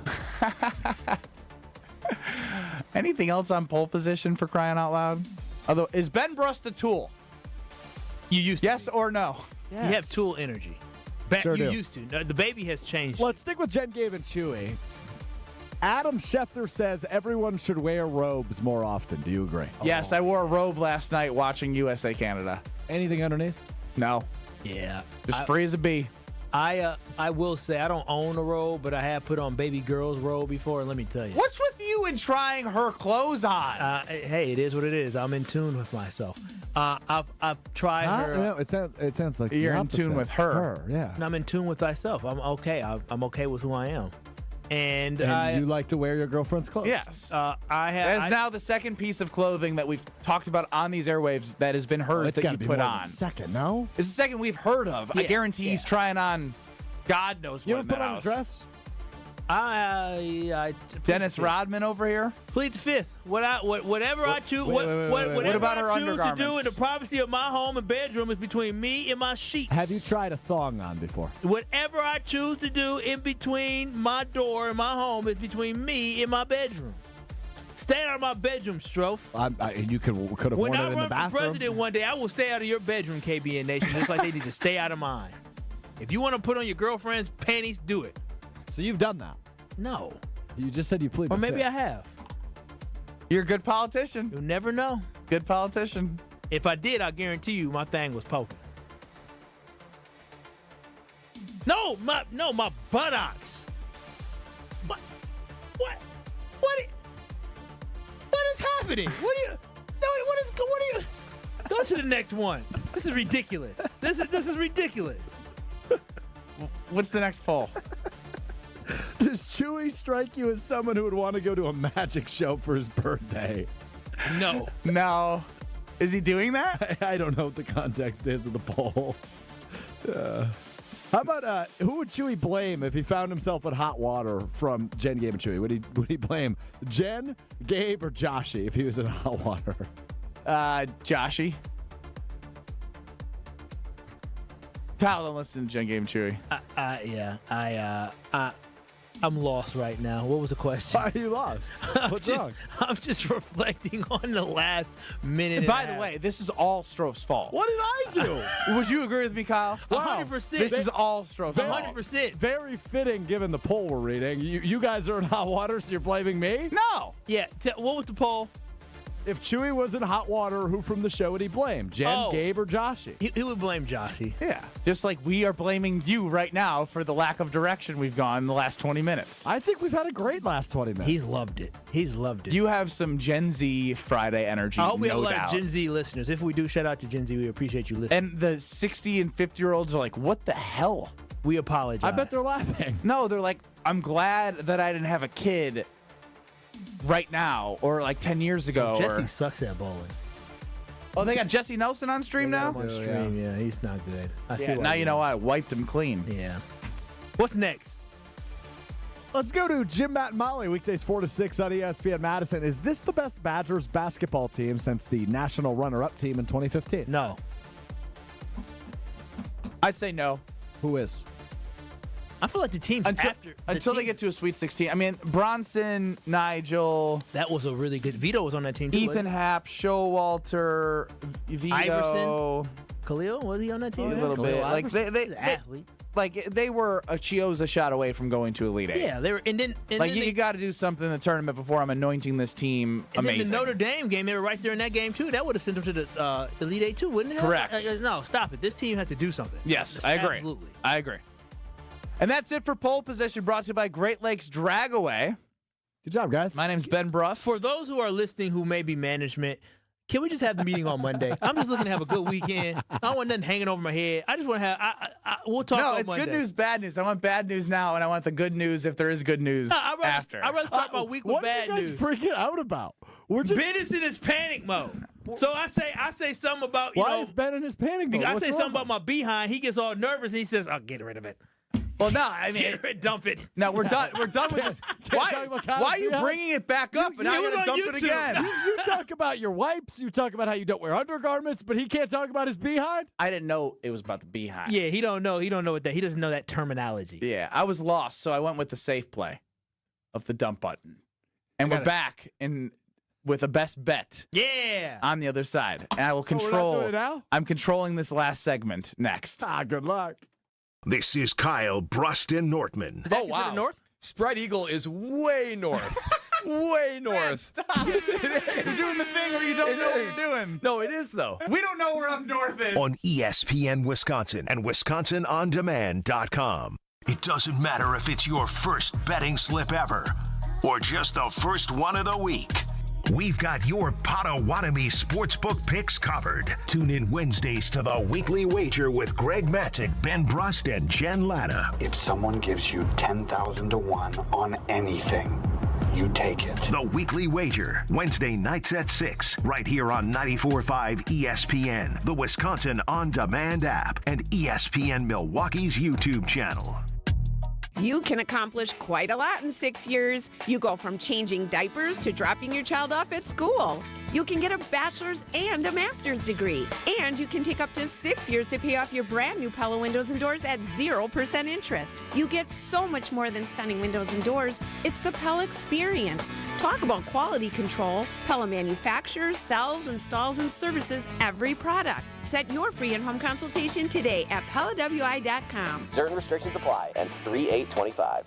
Anything else on pole position for crying out loud? Although, is Ben Brust a tool? You used to. Yes or no? Yes. You have tool energy. Sure you do. used to. The baby has changed. Let's stick with Jen, Gabe, and Chewy. Adam Schefter says everyone should wear robes more often. Do you agree? Yes, I wore a robe last night watching USA Canada. Anything underneath? No. Yeah. Just free as a bee. I will say I don't own a robe, but I have put on baby girl's robe before, and let me tell you. What's with you and trying her clothes on? Hey, it is what it is. I'm in tune with myself. I've tried her. No, it sounds like you're the in tune opposite. with her. Yeah. And I'm in tune with myself. I'm okay. I'm okay with who I am. And you like to wear your girlfriend's clothes? Yes. That is now the second piece of clothing that we've talked about on these airwaves that has been hers that you put on. Second, no? It's the second we've heard of. I guarantee he's trying on God knows what. You ever in put that on a house. dress? I Dennis Rodman over here. Plead the fifth. Whatever I choose. Whatever What about her I choose to undergarments? do in the privacy of my home and bedroom is between me and my sheets. Have you tried a thong on before? Whatever I choose to do in between my door and my home is between me and my bedroom. Stay out of my bedroom, Strouf. You could have When worn I it in the run for bathroom. president one day, I will stay out of your bedroom, KBN Nation, just like they need to stay out of mine. If you want to put on your girlfriend's panties, do it. So you've done that? No. You just said you plead Or the maybe fifth. I have. You're a good politician. You'll never know. Good politician. If I did, I guarantee you my thing was poking. No, my buttocks. What is happening? What are you? Go to the next one. This is ridiculous. This is ridiculous. What's the next poll? Does Chewy strike you as someone who would want to go to a magic show for his birthday? No. No. Is he doing that? I don't know what the context is of the poll. How about who would Chewy blame if he found himself in hot water from Jen, Gabe, and Chewy? Would he blame Jen, Gabe, or Joshy if he was in hot water? Joshy. Kyle, don't listen to Jen, Gabe, and Chewy. I'm lost right now. What was the question? Why are you lost? What's wrong? I'm just reflecting on the last minute. And by the way, this is all Strouf's fault. What did I do? Would you agree with me, Kyle? 100%. This is all Strouf's fault. 100%. Very fitting given the poll we're reading. You guys are in hot water, so you're blaming me? No. Yeah. What was the poll? If Chewy was in hot water, who from the show would he blame? Jen, Gabe, or Joshy? He would blame Joshy. Yeah. Just like we are blaming you right now for the lack of direction we've gone in the last 20 minutes. I think we've had a great last 20 minutes. He's loved it. You have some Gen Z Friday energy, I hope we have a lot doubt. of Gen Z listeners. If we do, shout out to Gen Z. We appreciate you listening. And the 60 and 50-year-olds are like, what the hell? We apologize. I bet they're laughing. No, they're like, I'm glad that I didn't have a kid right now or like 10 years ago. Jesse sucks at bowling. Oh, they got Jesse Nelson on stream now? On stream, yeah, he's not good. Now you know why I wiped him clean. Yeah. What's next? Let's go to Jim, Matt, and Molly, weekdays 4 to 6 on ESPN Madison. Is this the best Badgers basketball team since the national runner-up team in 2015? No. I'd say no. Who is? I feel like the teams until they get to a Sweet 16. I mean, Bronson, Nigel. That was a really good. Vito was on that team too. Ethan Happ, Showalter, Vito. Iverson. Khalil, was he on that team? A little bit. Like they athlete. Like they were a Chioza shot away from going to Elite Eight. Yeah, they were. And then you got to do something in the tournament before I'm anointing this team amazing. Then the Notre Dame game, they were right there in that game too. That would have sent them to the Elite Eight too, wouldn't it? Correct. No, stop it. This team has to do something. Yes, I agree. Absolutely. I agree. And that's it for pole position, brought to you by Great Lakes Dragaway. Good job, guys. My name's Ben Brust. For those who are listening who may be management, can we just have the meeting on Monday? I'm just looking to have a good weekend. I don't want nothing hanging over my head. I just want to have. We'll talk. No, on it's Monday. good news, bad news. I want bad news now, and I want the good news if there is good news after. I'd rather start my week with bad news. What are you guys freaking out about? We're just Ben is in his panic mode. So I say something about why is Ben in his panic mode? I say something about my behind. He gets all nervous and he says, "I'll get rid of it." Well, no, I mean, dump it. No, we're done. We're done with this. Why are you bringing it back up and I'm going to dump it again? You talk about your wipes. You talk about how you don't wear undergarments, but he can't talk about his behind. I didn't know it was about the behind. Yeah, he don't know. He don't know what that. He doesn't know that terminology. Yeah, I was lost, so I went with the safe play of the dump button, and we're back with a best bet. Yeah. On the other side, and I will control. We're not doing it now? I'm controlling this last segment next. Good luck. This is Kyle, Brust, and Nortman. Oh, wow. North? Spread Eagle is way north. Way north. Stop. You're doing the thing where you don't know what you're doing. No, it is, though. We don't know where up north is. On ESPN Wisconsin and WisconsinOnDemand.com. It doesn't matter if it's your first betting slip ever or just the first one of the week. We've got your Potawatomi sportsbook picks covered. Tune in Wednesdays to the Weekly Wager with Greg Matzik, Ben Brust, and Jen Latta. If someone gives you 10,000 to 1 on anything, you take it. The Weekly Wager, Wednesday nights at 6, right here on 94.5 ESPN, the Wisconsin On Demand app, and ESPN Milwaukee's YouTube channel. You can accomplish quite a lot in 6 years. You go from changing diapers to dropping your child off at school. You can get a bachelor's and a master's degree. And you can take up to 6 years to pay off your brand new Pella windows and doors at 0% interest. You get so much more than stunning windows and doors. It's the Pella experience. Talk about quality control. Pella manufactures, sells, installs, and services every product. Set your free in-home consultation today at PellaWI.com. Certain restrictions apply. Ends 3/8/25.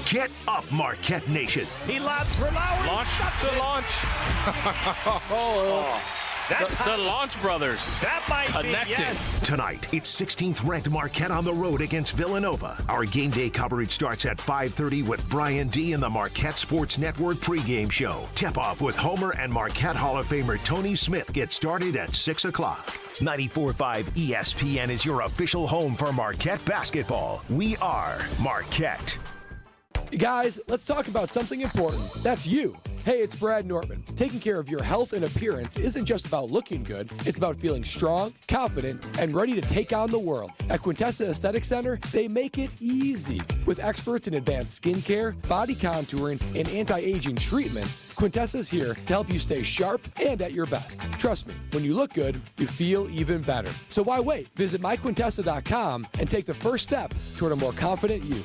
Get up, Marquette Nation. He lobs for Lowry. Launch to launch. The Launch Brothers. That might connected. be, yes. Tonight, it's 16th ranked Marquette on the road against Villanova. Our game day coverage starts at 5:30 with Brian D. and the Marquette Sports Network pregame show. Tip-off with Homer and Marquette Hall of Famer Tony Smith gets started at 6 o'clock. 94.5 ESPN is your official home for Marquette basketball. We are Marquette. Guys, let's talk about something important. That's you. Hey, it's Brad Nortman. Taking care of your health and appearance isn't just about looking good. It's about feeling strong, confident, and ready to take on the world. At Quintessa Aesthetic Center, they make it easy. With experts in advanced skincare, body contouring, and anti-aging treatments, Quintessa's here to help you stay sharp and at your best. Trust me, when you look good, you feel even better. So why wait? Visit myquintessa.com and take the first step toward a more confident you.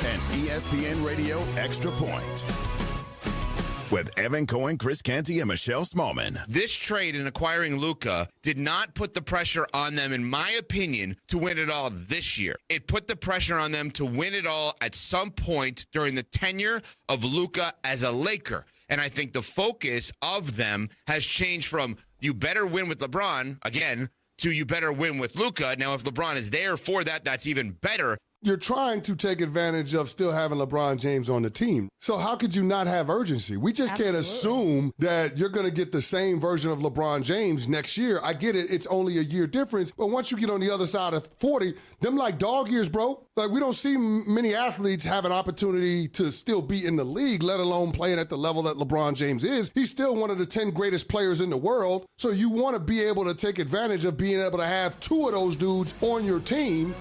An ESPN Radio Extra Point with Evan Cohen, Chris Canty, and Michelle Smallman. This trade in acquiring Luka did not put the pressure on them, in my opinion, to win it all this year. It put the pressure on them to win it all at some point during the tenure of Luka as a Laker. And I think the focus of them has changed from you better win with LeBron, again, to you better win with Luka. Now, if LeBron is there for that, that's even better. you're trying to take advantage of still having LeBron James on the team. So how could you not have urgency? We just can't assume that you're going to get the same version of LeBron James next year. I get it. It's only a year difference. But once you get on the other side of 40, them like dog years, bro. Like, we don't see many athletes have an opportunity to still be in the league, let alone playing at the level that LeBron James is. He's still one of the 10 greatest players in the world. So you want to be able to take advantage of being able to have two of those dudes on your team.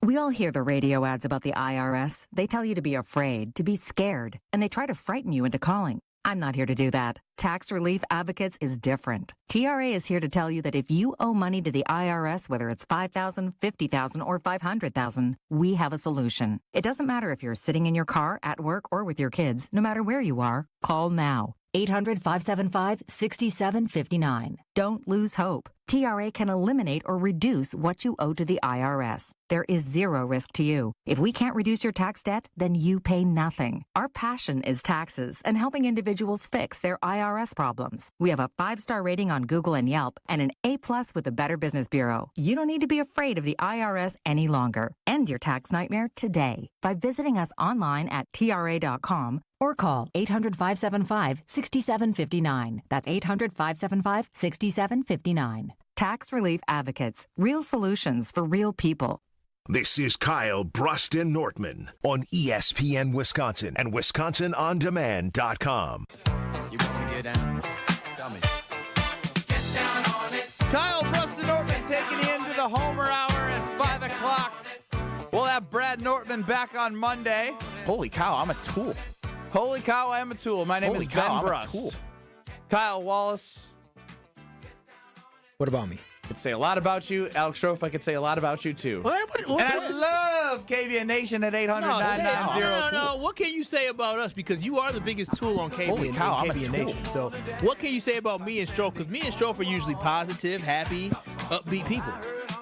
We all hear the radio ads about the IRS. They tell you to be afraid, to be scared, and they try to frighten you into calling. I'm not here to do that. Tax Relief Advocates is different. TRA is here to tell you that if you owe money to the IRS, whether it's $5,000, $50,000, or $500,000, we have a solution. It doesn't matter if you're sitting in your car, at work, or with your kids. No matter where you are, call now. 800-575-6759. Don't lose hope. TRA can eliminate or reduce what you owe to the IRS. There is zero risk to you. If we can't reduce your tax debt, then you pay nothing. Our passion is taxes and helping individuals fix their IRS problems. We have a 5-star rating on Google and Yelp and an A+ with the Better Business Bureau. You don't need to be afraid of the IRS any longer. End your tax nightmare today by visiting us online at TRA.com or call 800-575-6759. That's 800-575-6759. Tax Relief Advocates. Real solutions for real people. This is Kyle, Brust, and Nortman on ESPN Wisconsin and WisconsinOnDemand.com. You want me to get down? Tell me. Get down on it. Kyle, Brust, and Nortman taking you into the Homer Hour at 5 o'clock. We'll have Brad Nortman back on Monday. Holy cow, I'm a tool. Holy cow, I am a tool. My name is Ben Brust. Kyle Wallace. What about me? I could say a lot about you. Alex Strouf, I could say a lot about you, too. And I love KBN Nation at 800-990. No. What can you say about us? Because you are the biggest tool on KBN, KBN Nation. So what can you say about me and Strouf? Because me and Strouf are usually positive, happy, upbeat people.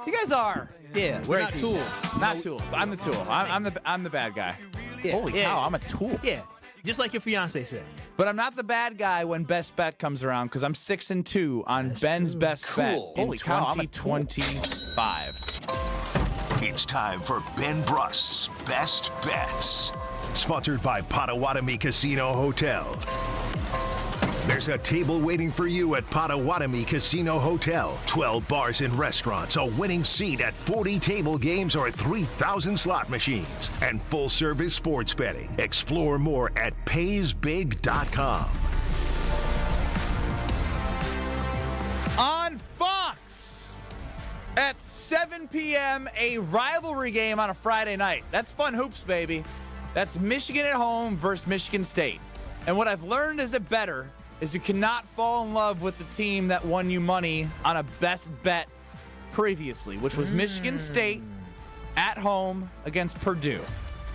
You guys are. Yeah, we're not tools. Not tools. I'm the tool. I'm the bad guy. Yeah, Holy cow, I'm a tool. Yeah, just like your fiance said. But I'm not the bad guy when Best Bet comes around because I'm 6-2 on Ben's Best Bet in 2025. It's time for Ben Brust's Best Bets. Sponsored by Potawatomi Casino Hotel. There's a table waiting for you at Potawatomi Casino Hotel. 12 bars and restaurants, a winning seat at 40 table games or 3,000 slot machines, and full-service sports betting. Explore more at paysbig.com. On Fox at 7 p.m., a rivalry game on a Friday night. That's fun hoops, baby. That's Michigan at home versus Michigan State. And what I've learned as a bettor is you cannot fall in love with the team that won you money on a best bet previously, which was Michigan State at home against Purdue.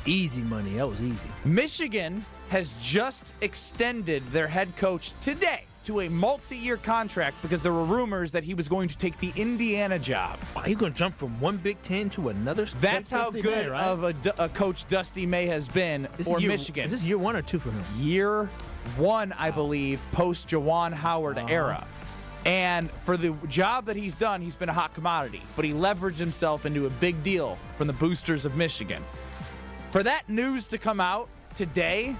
Easy money. That was easy. Michigan has just extended their head coach today to a multi-year contract because there were rumors that he was going to take the Indiana job. Are you going to jump from one Big Ten to another? That's how good of a coach Dusty May has been for Michigan. Is this year 1 or 2 for him? Year 1, I believe, post Juwan Howard era. And for the job that he's done, he's been a hot commodity. But he leveraged himself into a big deal from the boosters of Michigan. For that news to come out today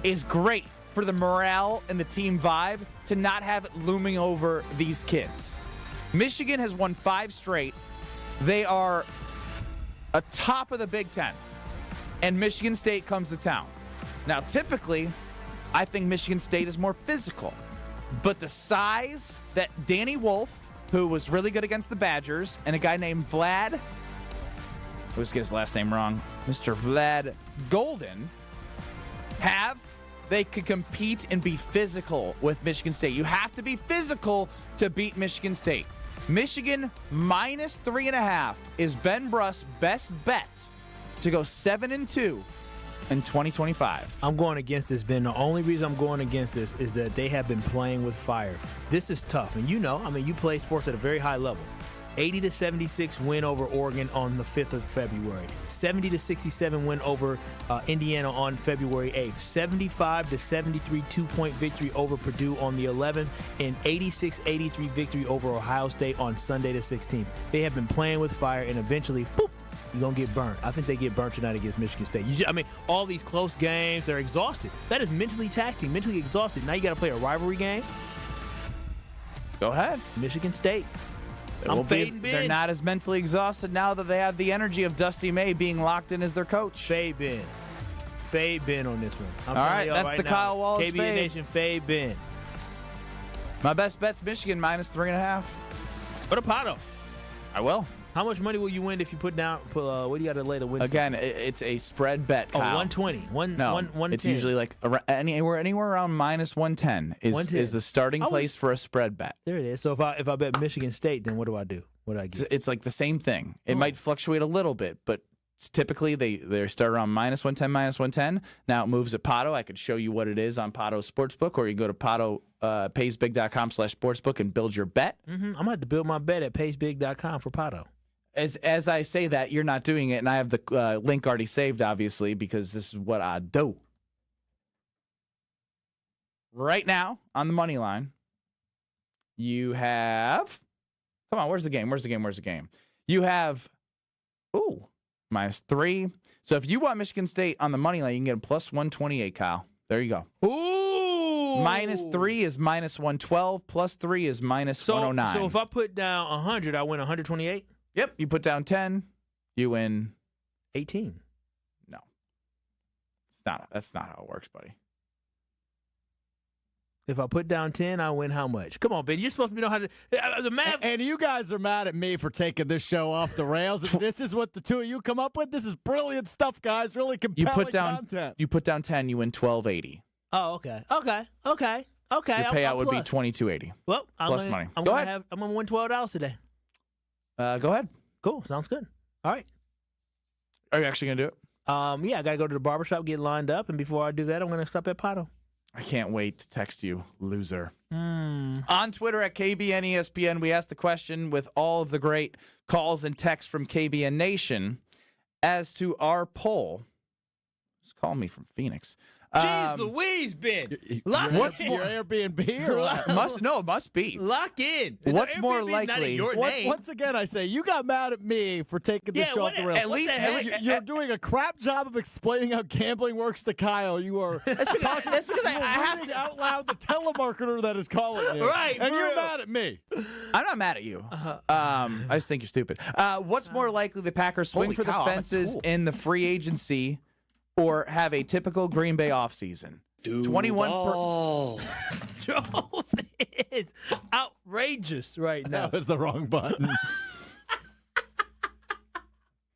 is great for the morale and the team vibe to not have it looming over these kids. Michigan has won 5 straight. They are atop of the Big Ten. And Michigan State comes to town. Now, typically, I think Michigan State is more physical. But the size that Danny Wolf, who was really good against the Badgers, and a guy named Vlad, I always get his last name wrong, Mr. Vlad Golden, have, they could compete and be physical with Michigan State. You have to be physical to beat Michigan State. Michigan minus 3.5 is Ben Brust's best bet to go 7-2 in 2025. I'm going against this, Ben. The only reason I'm going against this is that they have been playing with fire. This is tough. And you know, I mean, you play sports at a very high level. 80-76 win over Oregon on the 5th of February. 70-67 win over Indiana on February 8th. 75-73 two-point victory over Purdue on the 11th. And 86-83 victory over Ohio State on Sunday the 16th. They have been playing with fire, and eventually, boop, you're going to get burnt. I think they get burnt tonight against Michigan State. All these close games, they're exhausted. That is mentally taxing, mentally exhausted. Now you got to play a rivalry game. Go ahead. Michigan State. They're not as mentally exhausted now that they have the energy of Dusty May being locked in as their coach. Fade Ben. Fade Ben on this one. All right, that's the Kyle Wallace KBN fade. Nation, fade Ben. My best bet's Michigan -3.5. Put a Pato. I will. How much money will you win if you put down? What do you got to lay the win? Again, it's a spread bet, Kyle. 120. It's usually like anywhere around -110 is the starting place for a spread bet. There it is. So if I bet Michigan State, then what do I do? What do I get? It's like the same thing. It might fluctuate a little bit, but typically they start around -110, -110. Now it moves at Pato. I could show you what it is on Pato Sportsbook, or you go to Pato paysbig.com/sportsbook and build your bet. I'm gonna have to build my bet at paysbig.com for Pato. As I say that, you're not doing it, and I have the link already saved, obviously, because this is what I do. Right now, on the money line, you have... Come on, where's the game? You have... Ooh, -3. So if you want Michigan State on the money line, you can get a +128, Kyle. There you go. Ooh! -3 is -112. +3 is -109. So if I put down 100, I win 128? Yep, you put down 10, you win 18. No. That's not how it works, buddy. If I put down 10, I win how much? Come on, Ben. You're supposed to know how to the math. And you guys are mad at me for taking this show off the rails. If this is what the two of you come up with, this is brilliant stuff, guys. Really compelling content. You put down 10, you win $12.80. Oh, okay. Your payout would be $22.80. Well, plus money. I'm gonna win $12 today. Go ahead. Cool. Sounds good. All right. Are you actually gonna do it? Yeah, I gotta go to the barbershop, get lined up, and before I do that, I'm gonna stop at Pato. I can't wait to text you, loser. On Twitter at KBN ESPN, we asked the question with all of the great calls and texts from KBN Nation as to our poll. Just call me from Phoenix. Jeez Louise, Ben. What's more, Airbnb or what? Must be. Lock in. What's more likely? Once again, I say you got mad at me for taking the show off the rails. At least you're doing a crap job of explaining how gambling works to Kyle. You are that's because I have to out loud the telemarketer that is calling you. Right, and you're mad at me. I'm not mad at you. I just think you're stupid. What's more likely, the Packers swing for the fences in the free agency, or have a typical Green Bay offseason? 21%. Strouf is outrageous right now. That was the wrong button.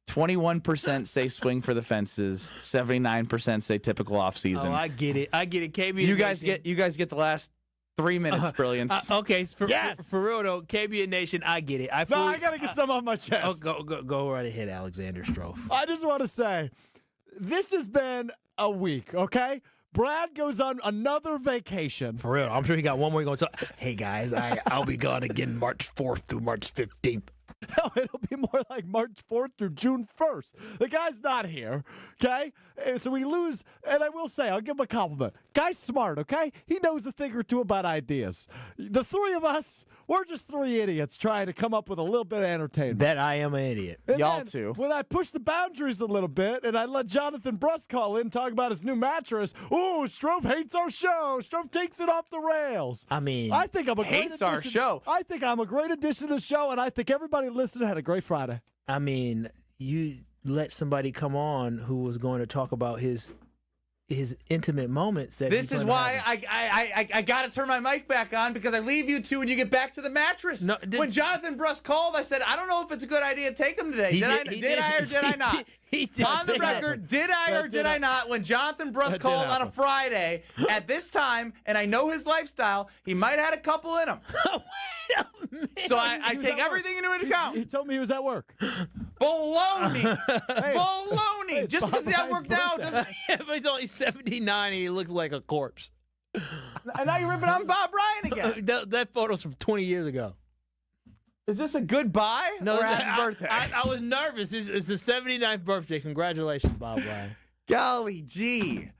21% say swing for the fences. 79% say typical offseason. Oh, I get it. KB. You guys get the last 3 minutes, brilliance. Okay, for real though, KBN Nation, I get it. I gotta get some off my chest. Go right ahead, Alexander Strouf. I just want to say, this has been a week, okay? Brad goes on another vacation. For real, I'm sure he got one more. Going to talk. Hey guys, I'll be gone again March 4th through March 15th. No, it'll be more like March 4th through June 1st. The guy's not here, okay? So we lose, and I will say, I'll give him a compliment. Guy's smart, okay? He knows a thing or two about ideas. The three of us, we're just three idiots trying to come up with a little bit of entertainment. Bet I am an idiot. And Y'all then, too. When I push the boundaries a little bit, and I let Jonathan Brust call in, talk about his new mattress, ooh, Strouf hates our show. Strouf takes it off the rails. I mean, I think I'm a great hates our show. I think I'm a great addition to the show, and I think everybody listening had a great Friday. I mean, you let somebody come on who was going to talk about his intimate moments. This is why I got to turn my mic back on, because I leave you two and you get back to the mattress. No, when Jonathan Brust called, I said, I don't know if it's a good idea to take him today. Did I or did I not? On the record, did I or did I not? When Jonathan Brust called on a Friday at this time, and I know his lifestyle, he might have had a couple in him. Wait a minute. So I take everything into account. He told me he was at work. Baloney. Baloney. Just because he's at work now doesn't... He's only 79 and he looks like a corpse. And now you're ripping on Bob Ryan again. That photo's from 20 years ago. Is this a goodbye No, or happy birthday? I was nervous. It's the 79th birthday. Congratulations, Bob Ryan. Golly gee.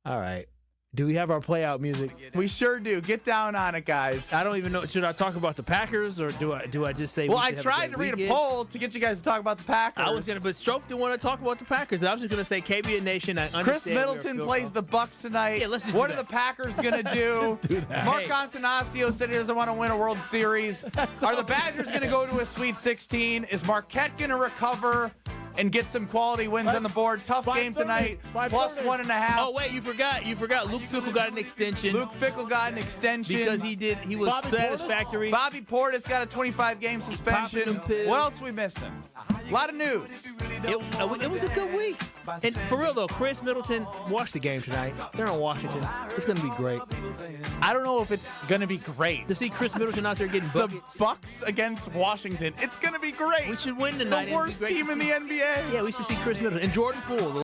All right. Do we have our play-out music? We sure do. Get down on it, guys. I don't even know. Should I talk about the Packers or do I just say? Well, we I should have tried to read a poll to get you guys to talk about the Packers. I was gonna, but Strouf didn't want to talk about the Packers. I was just gonna say KBN Nation. I understand. Chris Middleton plays the Bucks tonight. Yeah, let's just what do are that. the Packers gonna do? Just do that. Mark Hey. Antanasio said he doesn't want to win a World Series. Are the Badgers gonna go to a Sweet 16? Is Marquette gonna recover and get some quality wins on the board? Tough game tonight. Plus 1.5. Oh wait, you forgot. Luke Fickell got an extension. Luke Fickell got an extension because he was Bobby satisfactory. Bobby Portis got a 25-game suspension. Popping them pills. What else we missing? A lot of news. It was a good week. And for real though, Chris Middleton, watch the game tonight. They're in Washington. It's gonna be great I don't know if it's gonna be great. to see Chris Middleton out there getting The buckets. Bucks against Washington. It's gonna be great. We should win tonight. The worst team in the NBA. Yeah, we should see Chris Middleton and Jordan Poole.